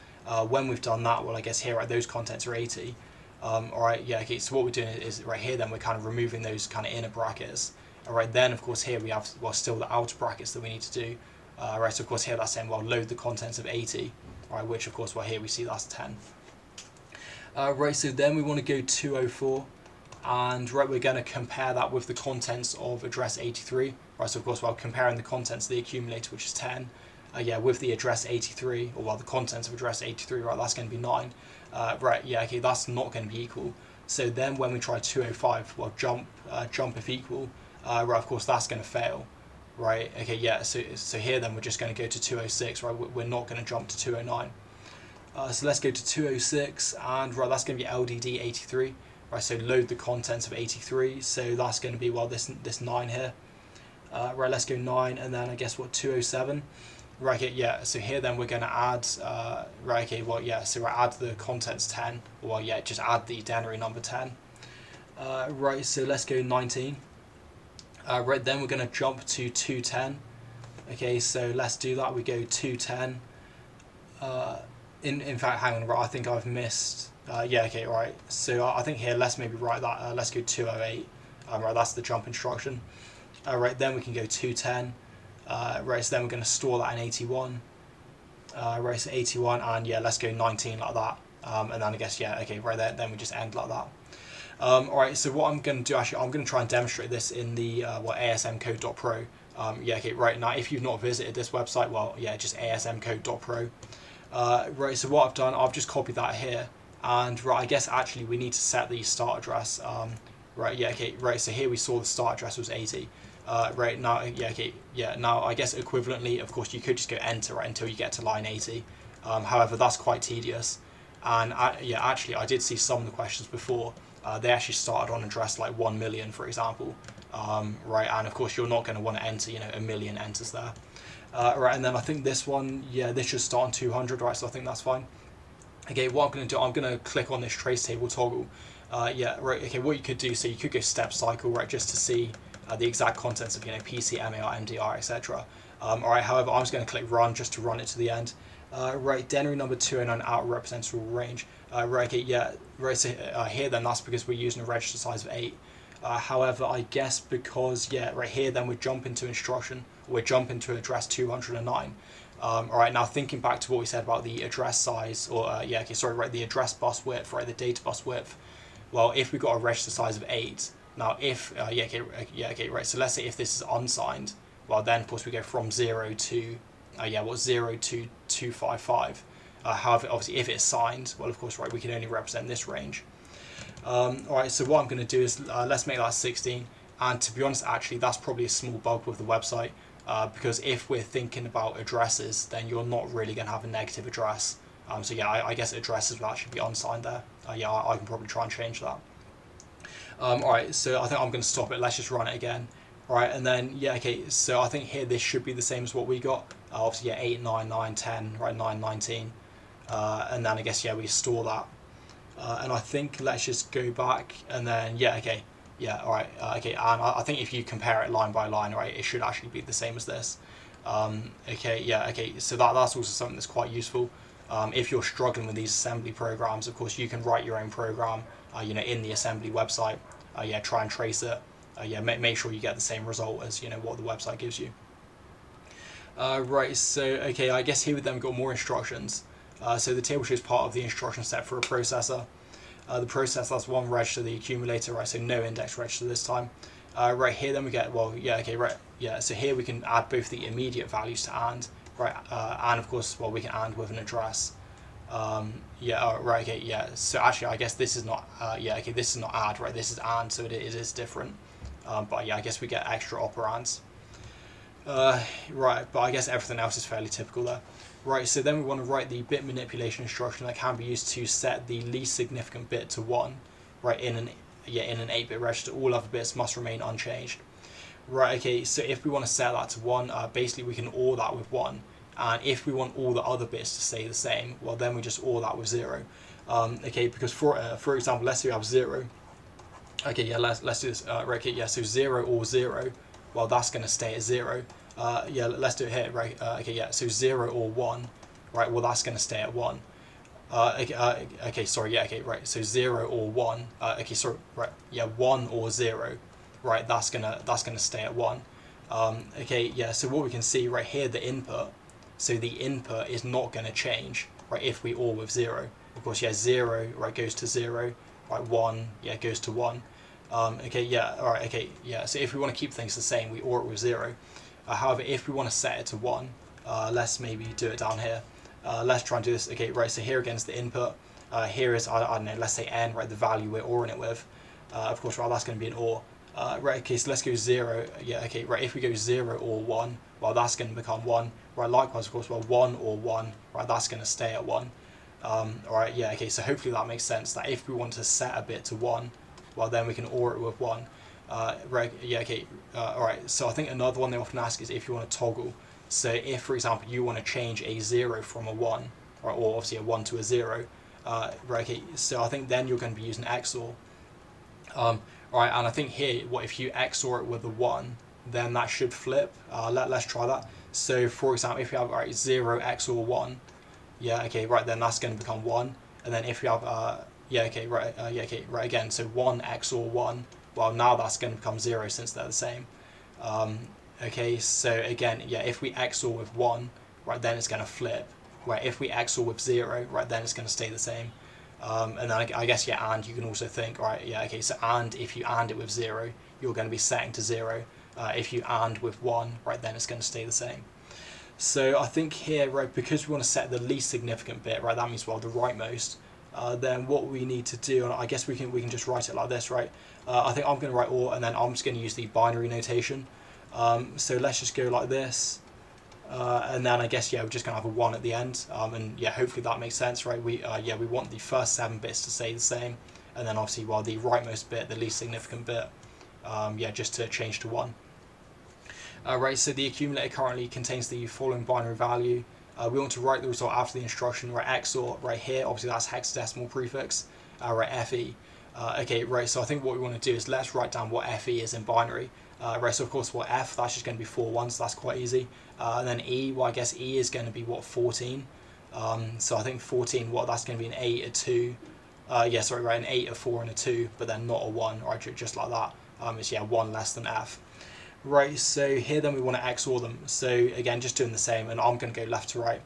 When we've done that, well, I guess here, right, those contents are 80. Alright, yeah, okay, so what we're doing is, right here, then we're kind of removing those kind of inner brackets. Alright, then, of course, here we have, well, still the outer brackets that we need to do. Right, so of course here that's saying, well, load the contents of 80. Right, which of course, well, here we see that's 10. Right, so then we want to go 204, and right, we're going to compare that with the contents of address 83, right? So of course, while comparing the contents of the accumulator, which is 10, yeah, with the address 83, or well, the contents of address 83, right, that's going to be 9. Right, yeah, okay, that's not going to be equal. So then when we try 205, well, jump if equal, right, of course, that's going to fail, right? Okay, yeah, so here then we're just going to go to 206, right? We're not going to jump to 209. So let's go to 206, and right, that's going to be LDD 83. Right, so load the contents of 83. So that's going to be, well, this 9 here. Right, let's go 9, and then I guess what, 207. Right, okay, yeah. So here then we're going to add. Right, okay, well, yeah. So we'll add the contents 10. Well, yeah, just add the denary number 10. Right, so let's go 19. Right, then we're going to jump to 210. Okay, so let's do that. We go 210. In fact, hang on, right, I think I've missed. Yeah, okay, right. So I think here, let's maybe write that. Let's go 208. Right, that's the jump instruction. Right, then we can go 210. Right, so then we're going to store that in 81. Right, so 81, and yeah, let's go 19 like that. And then I guess, yeah, okay, right there, then we just end like that. Alright, so what I'm going to do, actually, I'm going to try and demonstrate this in the asmcode.pro. Yeah, okay, right, now if you've not visited this website, well, yeah, just asmcode.pro. Right, so what I've done, I've just copied that here, and right, I guess actually we need to set the start address. Right, yeah, okay, right, so here we saw the start address was 80. Right, now, yeah, okay, yeah, now I guess equivalently, of course, you could just go enter, right, until you get to line 80. However, that's quite tedious, and yeah, actually, I did see some of the questions before. They actually started on address like 1 million, for example. Right, and of course, you're not going to want to enter, you know, a million enters there. Right, and then I think this one, yeah, this should start on 200, right, so I think that's fine. Okay, what I'm going to do, I'm going to click on this trace table toggle. Yeah, right, okay, what you could do, so you could go step cycle, right, just to see the exact contents of, you know, PC, MAR, MDR, etc. Alright, however, I'm just going to click run just to run it to the end. Right, denary number 209 out represents all range. Right, okay, yeah, right, so here then that's because we're using a register size of 8. However, I guess because, yeah, right here then we jump into instruction, we jump into address 209. Alright, now thinking back to what we said about the address size, or yeah, okay, sorry, right, the address bus width, right, the data bus width. Well, if we've got a register size of 8, now if, yeah, okay, right, so let's say if this is unsigned, well then of course we go from 0 to, yeah, what, 0 to 255. However, obviously if it's signed, well of course, right, we can only represent this range. Alright, so what I'm going to do is, let's make that 16, and to be honest, actually, that's probably a small bug with the website, because if we're thinking about addresses, then you're not really going to have a negative address. So yeah, I guess addresses will actually be unsigned there. Yeah, I can probably try and change that. Alright, so I think I'm going to stop it. Let's just run it again. Alright, and then, yeah, okay, so I think here this should be the same as what we got. Obviously, yeah, 8, 9, 9, 10, right, 9, 19. And then I guess, yeah, we store that. And I think let's just go back, and then, yeah, okay, yeah, alright, okay, and I think if you compare it line by line, right, it should actually be the same as this. Okay, yeah, okay, so that's also something that's quite useful. If you're struggling with these assembly programs, of course, you can write your own program, you know, in the assembly website. Yeah, try and trace it. Yeah, make sure you get the same result as, you know, what the website gives you. Right, so, okay, I guess here with them we've got more instructions. So the table shows part of the instruction set for a processor. The processor has one register, the accumulator, right, so no index register this time. Right here then we get, well, yeah, okay, right, yeah, so here we can add both the immediate values to AND, right, and of course, well, we can AND with an address. Yeah, right, okay, yeah, so actually I guess this is not, yeah, okay, this is not add, right, this is AND, so it is different. But yeah, I guess we get extra operands. Right, but I guess everything else is fairly typical there. Right, so then we want to write the bit manipulation instruction that can be used to set the least significant bit to 1, right, in an 8-bit register. All other bits must remain unchanged. Right, okay, so if we want to set that to 1, basically we can OR that with 1, and if we want all the other bits to stay the same, well then we just OR that with 0. Okay, because for example, let's say we have 0. Okay, yeah, let's do this. Right, okay, yeah, so 0 or 0, well that's going to stay at 0. Yeah, let's do it here, right, okay, yeah, so 0 or 1, right, well that's going to stay at 1. Okay, sorry, yeah, okay, right, so 0 or 1, okay, sorry, right, yeah, 1 or 0, right, that's gonna stay at 1. Okay, yeah, so what we can see right here, the input, so the input is not going to change, right, if we OR with 0. Of course, yeah, 0, right, goes to 0, right, 1, yeah, goes to 1. Okay, yeah, all right, okay, yeah. So if we want to keep things the same, we OR it with 0. However, if we want to set it to 1, let's maybe do it down here. Let's try and do this. Okay, right, so here again is the input. Here is, I don't know, let's say n, right, the value we're ORing it with. Of course, right, that's going to be an OR. Right, okay, so let's go 0. Yeah, okay, right, if we go 0 or 1, well, that's going to become 1. Right, likewise, of course, well, 1 or 1, right, that's going to stay at 1. Alright, yeah, okay, so hopefully that makes sense, that if we want to set a bit to 1, well, then we can OR it with 1. Right, yeah, okay, alright, so I think another one they often ask is if you want to toggle. So if, for example, you want to change a 0 from a 1, right, or obviously a 1 to a 0, right, okay, so I think then you're going to be using XOR. Alright, and I think here, what if you XOR it with a 1, then that should flip. Let's try that. So, for example, if you have, right, 0 XOR 1, yeah, okay, right, then that's going to become 1. And then if you have, yeah, okay, right, yeah, okay, right, again, so 1 XOR 1, well, now that's going to become 0 since they're the same. Okay, so again, yeah, if we XOR with 1, right, then it's going to flip. Right, if we XOR with 0, right, then it's going to stay the same. And then I guess, yeah, and you can also think, right, yeah, okay, so and if you AND it with 0, you're going to be setting to 0. If you AND with 1, right, then it's going to stay the same. So I think here, right, because we want to set the least significant bit, right, that means, well, the rightmost, then what we need to do, and I guess we can just write it like this, right? I think I'm going to write OR, and then I'm just going to use the binary notation. So let's just go like this. And then I guess, yeah, we're just going to have a 1 at the end, and yeah, hopefully that makes sense, right? We want the first 7 bits to stay the same, and then obviously, well, the rightmost bit, the least significant bit, yeah, just to change to 1. Right, so the accumulator currently contains the following binary value. We want to write the result after the instruction, right, XOR, right here, obviously that's hexadecimal prefix, right, FE. Okay, right, so I think what we want to do is let's write down what FE is in binary. Right, so of course, what F, that's just going to be 4 1s, so that's quite easy. And then E, well, I guess E is going to be, what, 14? So I think 14, what, that's going to be an 8, a 2. Yeah, sorry, right, an 8, a 4, and a 2, but then not a 1, right, just like that. It's, yeah, 1 less than F. Right, so here then we want to XOR them. So again, just doing the same, and I'm going to go left to right.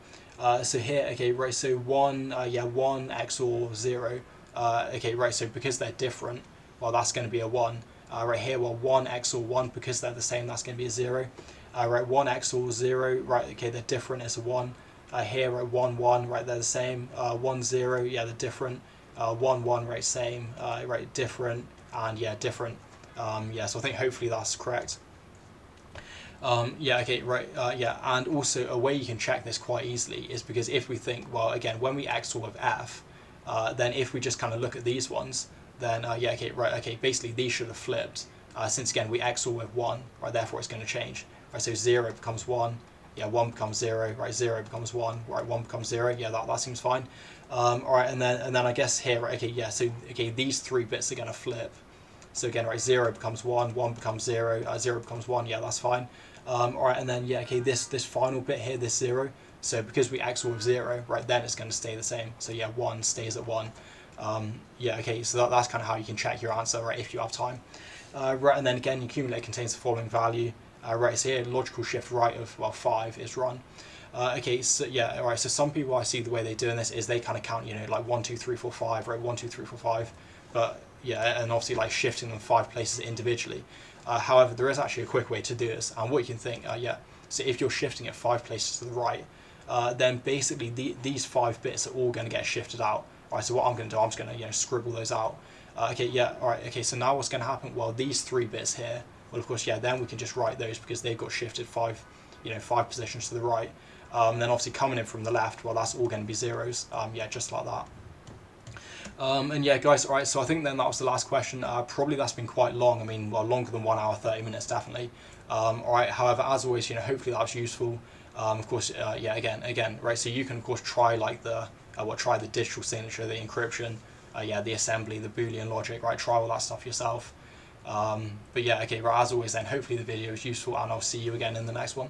So here, okay, right, so 1, yeah, 1 XOR 0. Okay, right, so because they're different, well, that's going to be a 1. Right here, well, 1 XOR 1, because they're the same, that's going to be a 0. Right, 1 XOR 0, right, okay, they're different, it's a 1. Here, right, 1 1, right, they're the same. 1 0, yeah, they're different. 1 1, right, same. Right, different, and yeah, different. Yeah, so I think hopefully that's correct. Yeah, okay, right, yeah, and also a way you can check this quite easily is because if we think, well, again, when we XOR with F, then if we just kind of look at these ones, then, yeah, okay, right, okay, basically these should have flipped, since, again, we XOR with 1, right, therefore it's going to change, right, so 0 becomes 1, yeah, 1 becomes 0, right, 0 becomes 1, right, 1 becomes 0, yeah, that seems fine. Alright, and then I guess here, right, okay, yeah, so, okay, these 3 bits are going to flip, so again, right, 0 becomes 1, 1 becomes 0, 0 becomes 1, yeah, that's fine. Alright, and then, yeah, okay, this final bit here, this 0, so because we XOR with 0, right, then it's going to stay the same, so yeah, 1 stays at 1. Yeah, okay, so that's kind of how you can check your answer, right, if you have time. Right, and then again, the accumulator contains the following value. Right, so here, logical shift right of, well, 5 is run. Okay, so yeah, alright, so some people I see the way they're doing this is they kind of count, you know, like 1, 2, 3, 4, 5, right, 1, 2, 3, 4, 5, but yeah, and obviously like shifting them 5 places individually. However, there is actually a quick way to do this, and what you can think, yeah, so if you're shifting it 5 places to the right, then basically these 5 bits are all going to get shifted out. Right, so what I'm going to do, I'm just going to, you know, scribble those out. Okay, yeah, all right, okay, so now what's going to happen? Well, these 3 bits here, well, of course, yeah, then we can just write those because they've got shifted 5 positions to the right. Then obviously coming in from the left, well, that's all going to be zeros. Yeah, just like that. And yeah, guys, all right, so I think then that was the last question. Probably that's been quite long. I mean, well, longer than 1 hour, 30 minutes, definitely. All right, however, as always, you know, hopefully that was useful. Of course, yeah, again, right, so you can, of course, try like try the digital signature, the encryption, yeah, the assembly, the Boolean logic, right, try all that stuff yourself. But yeah, okay, right, as always then, hopefully the video is useful, and I'll see you again in the next one.